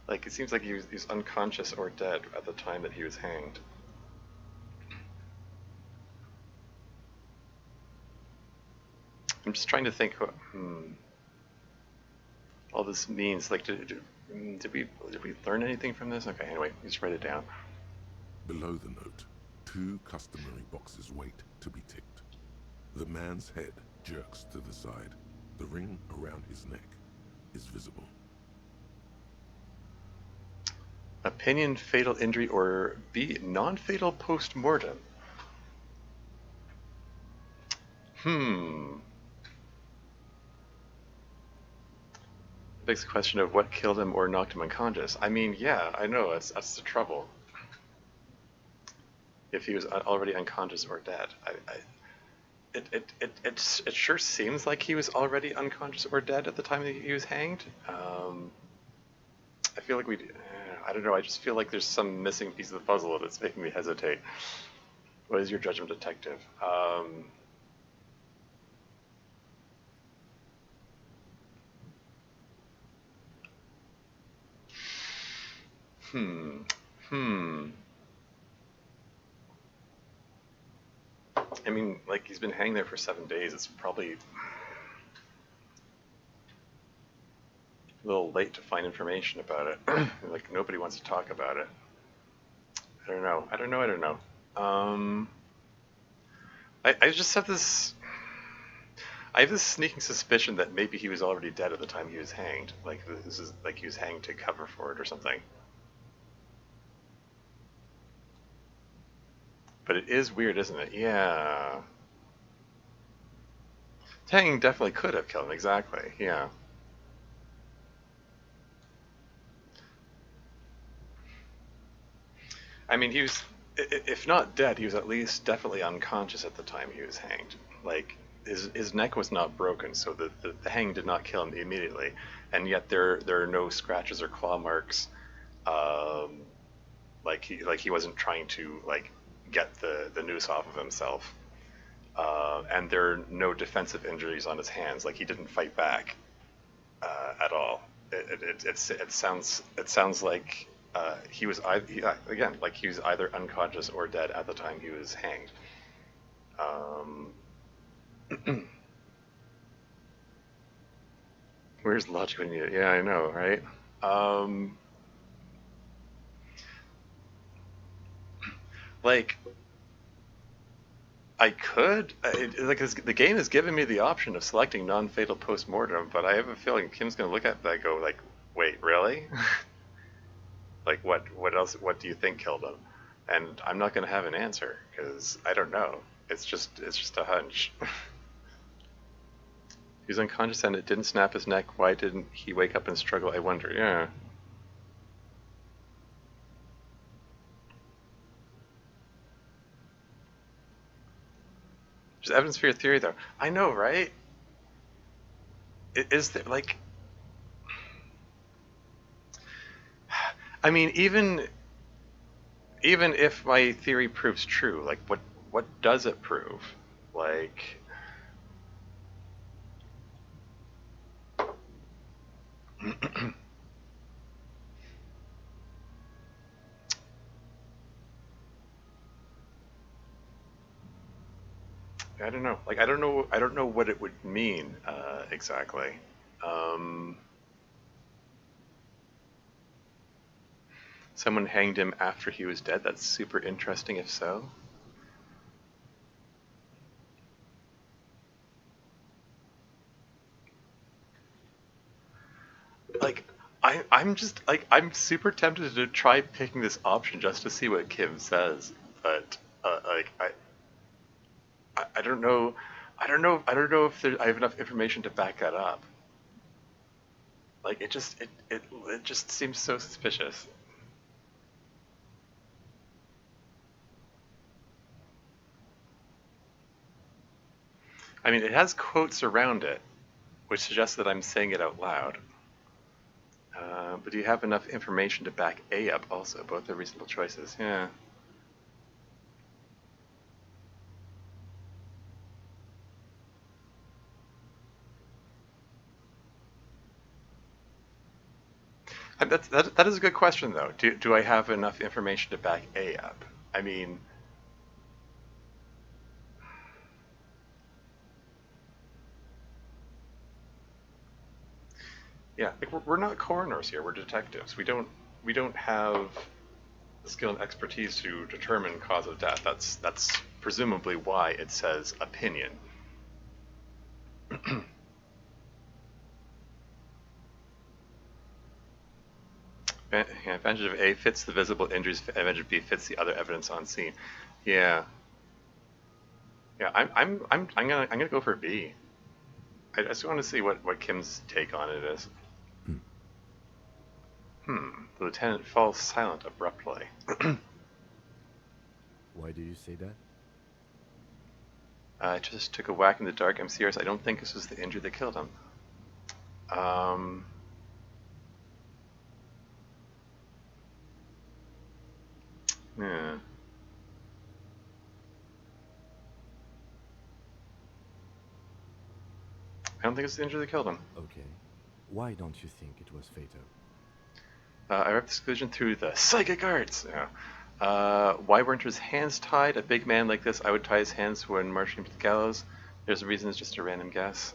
like it seems like he was unconscious or dead at the time that he was hanged. I'm just trying to think what all this means. Like, did we learn anything from this? Okay, anyway, just write it down. Below the note, 2 customary boxes wait to be ticked. The man's head jerks to the side. The ring around his neck is visible. Opinion, fatal injury, or B, non-fatal post-mortem. Begs the question of what killed him or knocked him unconscious. I mean, yeah, I know, that's the trouble. If he was already unconscious or dead. It sure seems like he was already unconscious or dead at the time that he was hanged. I feel like I don't know, I just feel like there's some missing piece of the puzzle that's making me hesitate. What is your judgment, detective? I mean, like, he's been hanging there for 7 days. It's probably a little late to find information about it. Like, nobody wants to talk about it. I don't know. I just have this... I have this sneaking suspicion that maybe he was already dead at the time he was hanged. Like, this is like he was hanged to cover for it or something. But it is weird, isn't it? Yeah. Hanging definitely could have killed him, exactly, yeah. I mean, he was, if not dead, he was at least definitely unconscious at the time he was hanged. Like, his neck was not broken, so the hang did not kill him immediately. And yet there are no scratches or claw marks. Like he wasn't trying to, like, get the noose off of himself. And there are no defensive injuries on his hands. Like, he didn't fight back at all. It sounds like he was again, like he was either unconscious or dead at the time he was hanged. Where's logic when you? Yeah, I know, right? Like, I could, the game has given me the option of selecting non-fatal post-mortem, but I have a feeling Kim's gonna look at that and go like, wait, really? Like, what else, what do you think killed him? And I'm not gonna have an answer, because I don't know. It's just a hunch. He was unconscious and it didn't snap his neck. Why didn't he wake up and struggle? I wonder, yeah. There's evidence for your theory, though. I know, right? Is there, like... I mean, even if my theory proves true, like, what does it prove? Like... I don't know. Like, I don't know what it would mean exactly. Someone hanged him after he was dead. That's super interesting if so. Like, I'm super tempted to try picking this option just to see what Kim says, but like I don't know, I don't know if I have enough information to back that up. Like, it just seems so suspicious. I mean, it has quotes around it, which suggests that I'm saying it out loud. But do you have enough information to back A up also? Both are reasonable choices. Yeah. And that is a good question, though. Do I have enough information to back A up? I mean, yeah, like we're not coroners here. We're detectives. We don't have the skill and expertise to determine cause of death. That's presumably why it says opinion. Advantage of A fits the visible injuries. Advantage of B fits the other evidence on scene. Yeah. Yeah, I'm gonna go for B. I just want to see what Kim's take on it is. The lieutenant falls silent abruptly. Why do you say that? I just took a whack in the dark. I'm serious. I don't think this was the injury that killed him. Yeah. I don't think it's the injury that killed him. Okay. Why don't you think it was fatal? I wrapped this conclusion through the psychic arts. Yeah. Why weren't his hands tied? A big man like this, I would tie his hands when marching him to the gallows. There's a reason. It's just a random guess.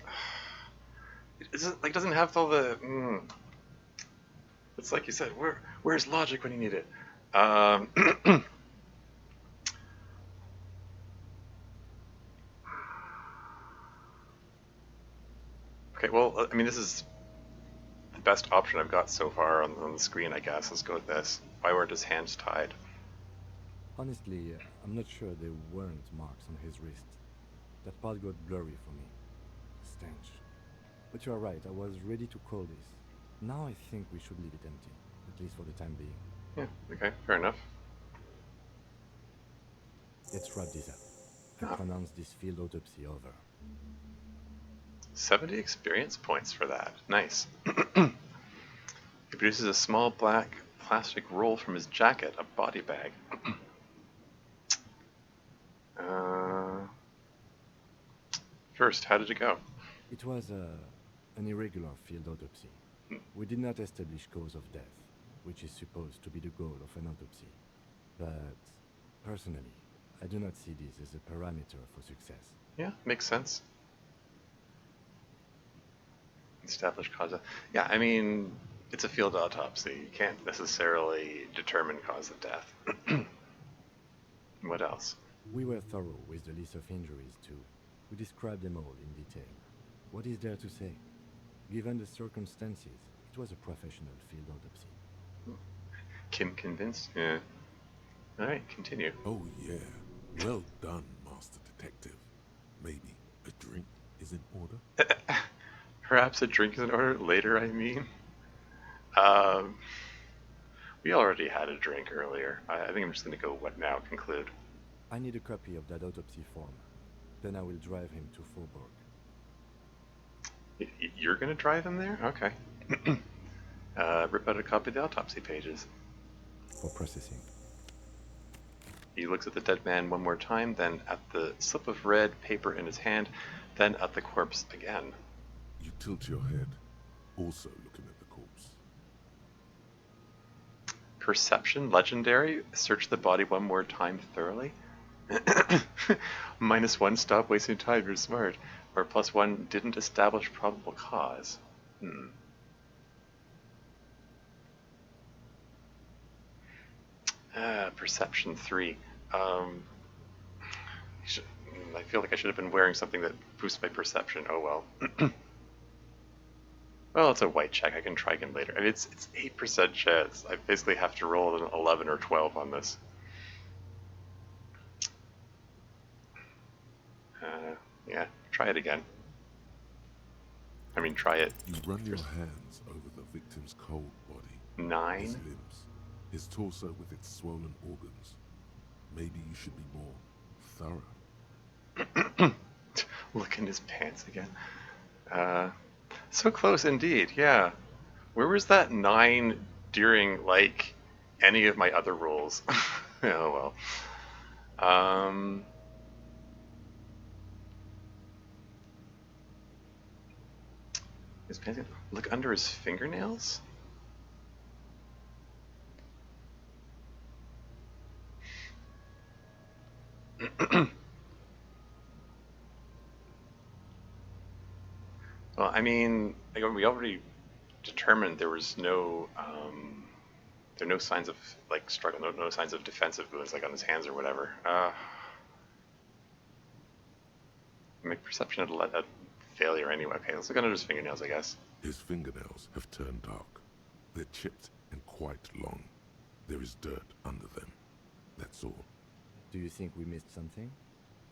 It doesn't have all the. It's like you said. Where's logic when you need it? Okay. Well, I mean, this is the best option I've got so far on the screen, I guess. Let's go with this. Why weren't his hands tied? Honestly, I'm not sure there weren't marks on his wrist. That part got blurry for me. Stench. But you're right, I was ready to call this. Now I think we should leave it empty, at least for the time being. Yeah, okay, fair enough. Let's wrap this up. I pronounce this field autopsy over. 70 experience points for that. Nice. He produces a small black plastic roll from his jacket, a body bag. First, how did it go? It was an irregular field autopsy. We did not establish cause of death, which is supposed to be the goal of an autopsy. But, personally, I do not see this as a parameter for success. Yeah, makes sense. Established cause of... Yeah, I mean, it's a field autopsy. You can't necessarily determine cause of death. What else? We were thorough with the list of injuries, too. We described them all in detail. What is there to say? Given the circumstances, it was a professional field autopsy. Kim convinced? Yeah. Alright, continue. Oh yeah. Well done, Master Detective. Maybe a drink is in order? Perhaps a drink is in order later, I mean. We already had a drink earlier. I think I'm just going to go what now conclude. I need a copy of that autopsy form. Then I will drive him to Faubourg. You're going to drive him there? Okay. Rip out a copy of the autopsy pages. For processing. He looks at the dead man one more time, then at the slip of red paper in his hand, then at the corpse again. You tilt your head, also looking at the corpse. Perception, legendary. Search the body one more time thoroughly. -1, stop wasting time, you're smart. Or +1, didn't establish probable cause. Perception 3. I feel like I should have been wearing something that boosts my perception. Oh well. Well, it's a white check. I can try again later. I mean, it's 8% chance. I basically have to roll an 11 or 12 on this. Yeah, try it again. I mean, try it. You run your hands over the victim's cold body. 9. His limbs, his torso with its swollen organs. Maybe you should be more thorough. Look in his pants again. So close indeed, yeah. Where was that 9 during, like, any of my other rolls? Oh well. His pants, look under his fingernails? Well, I mean, we already determined there was no, there are no signs of, like, struggle, no signs of defensive wounds, like on his hands or whatever. Make perception a failure anyway. Okay, let's look under his fingernails, I guess. His fingernails have turned dark. They're chipped and quite long. There is dirt under them. That's all. Do you think we missed something?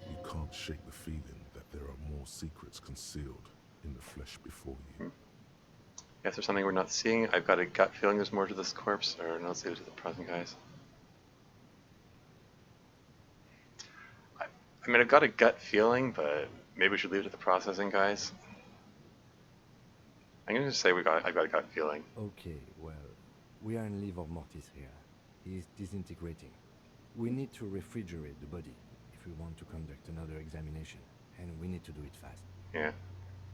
You can't shake the feeling that there are more secrets concealed in the flesh before you. If there's something we're not seeing, I've got a gut feeling there's more to this corpse, or no, let's leave it to the present guys. I mean, I've got a gut feeling, but maybe we should leave it to the processing guys. I'm gonna just say I've got a gut feeling. Okay, well, we are in livor mortis here. He is disintegrating. We need to refrigerate the body if we want to conduct another examination, and we need to do it fast. Yeah.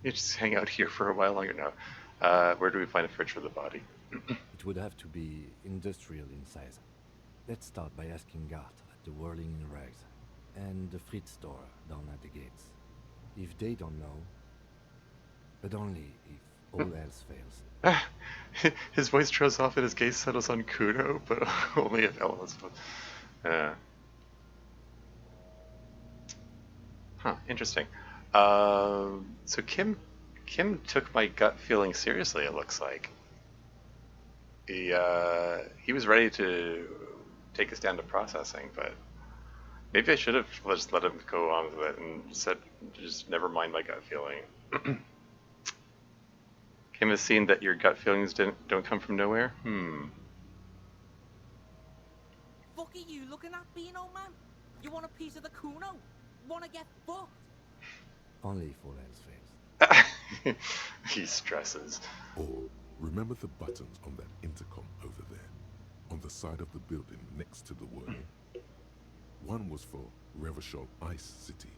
You just hang out here for a while longer now. Where do we find a fridge for the body? It would have to be industrial in size. Let's start by asking Gart at the Whirling in Rags and the Fritz store down at the gates. If they don't know, but only if all else fails. His voice trails off and his gaze settles on Kuno, but only if Ellen's. Huh, interesting. So Kim took my gut feeling seriously, it looks like. He was ready to take us down to processing, but maybe I should have just let him go on with it and said, just never mind my gut feeling. Kim has seen that your gut feelings don't come from nowhere? Fuck are you looking at, Beano, man? You want a piece of the Kuno? Wanna get fucked? Only if all else fails. He stresses. Or remember the buttons on that intercom over there, on the side of the building next to the Whirling. One was for Revachol Ice City.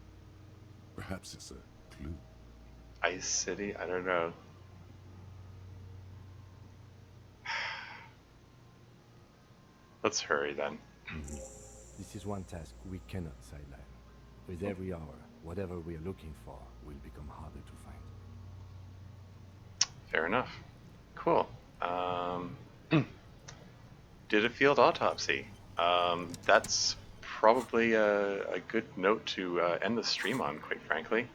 Perhaps it's a clue. Ice City? I don't know. Let's hurry then. This is one task we cannot sideline. With every hour, whatever we are looking for will become harder to find. Fair enough. Cool. Did a field autopsy. That's probably a good note to end the stream on, quite frankly.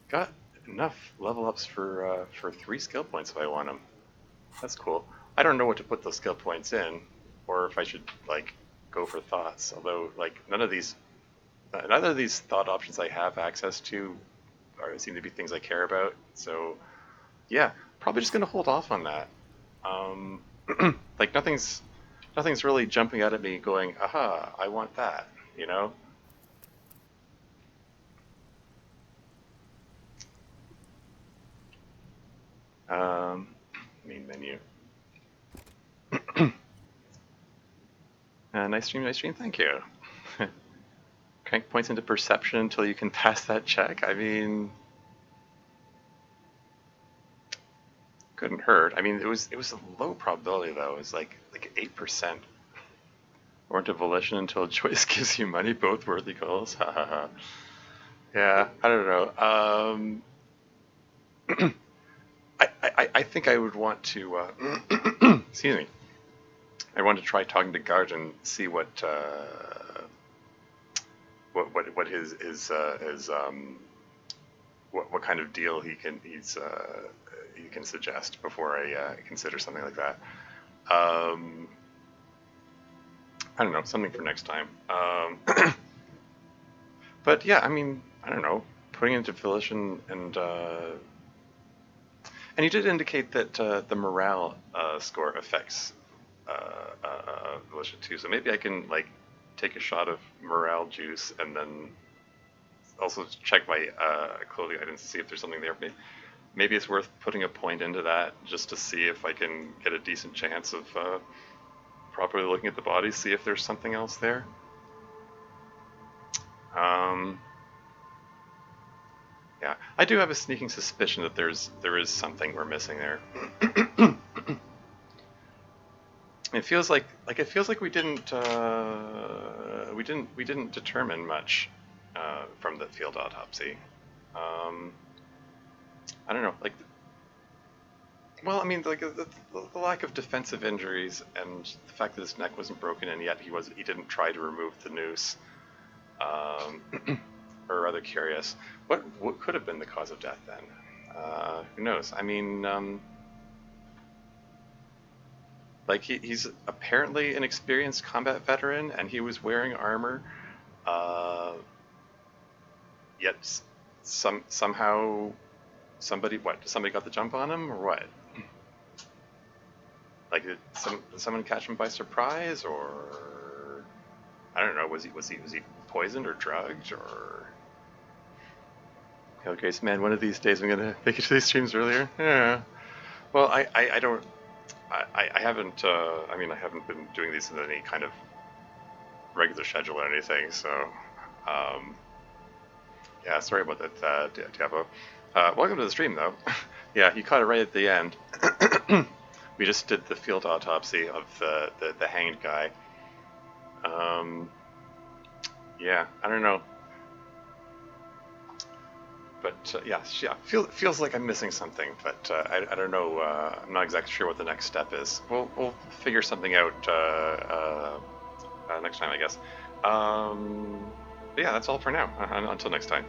Got enough level ups for 3 skill points if I want them. That's cool. I don't know what to put those skill points in, or if I should, like, go for thoughts. Although, like, neither of these thought options I have access to seem to be things I care about. So, yeah, probably just gonna hold off on that. Like, nothing's really jumping out at me going, aha, I want that, you know? Main menu. Nice stream, thank you. Crank points into perception until you can pass that check. I mean, couldn't hurt. I mean, it was a low probability though. It was like 8%. Or into volition until choice gives you money, both worthy goals. Ha ha ha. Yeah, I don't know. I think I would want to, excuse me, I want to try talking to Guard and see what his what kind of deal he can suggest before I consider something like that. I don't know, something for next time. But yeah, I mean, I don't know, putting into volition and you did indicate that the morale score affects volition too. So maybe I can like take a shot of morale juice and then also check my clothing items to see if there's something there. Maybe it's worth putting a point into that just to see if I can get a decent chance of properly looking at the body, see if there's something else there. Yeah, I do have a sneaking suspicion that there is something we're missing there. It feels like we didn't determine much from the field autopsy. I don't know, like, well, I mean, like the lack of defensive injuries and the fact that his neck wasn't broken and yet he didn't try to remove the noose. Or rather curious. What could have been the cause of death then? Who knows? I mean, like he's apparently an experienced combat veteran, and he was wearing armor. Yet somehow somebody got the jump on him, or what? Like did someone catch him by surprise, or I don't know. Was he poisoned or drugged or? Okay, so man, one of these days I'm gonna make it to these streams earlier. Yeah. Well, I haven't. I mean, I haven't been doing these in any kind of regular schedule or anything. So, yeah, sorry about that, Diabo. Welcome to the stream, though. Yeah, you caught it right at the end. We just did the field autopsy of the hanged guy. Yeah, I don't know. But yeah, feels like I'm missing something, but I don't know. I'm not exactly sure what the next step is. We'll figure something out next time, I guess. But yeah, that's all for now. Until next time.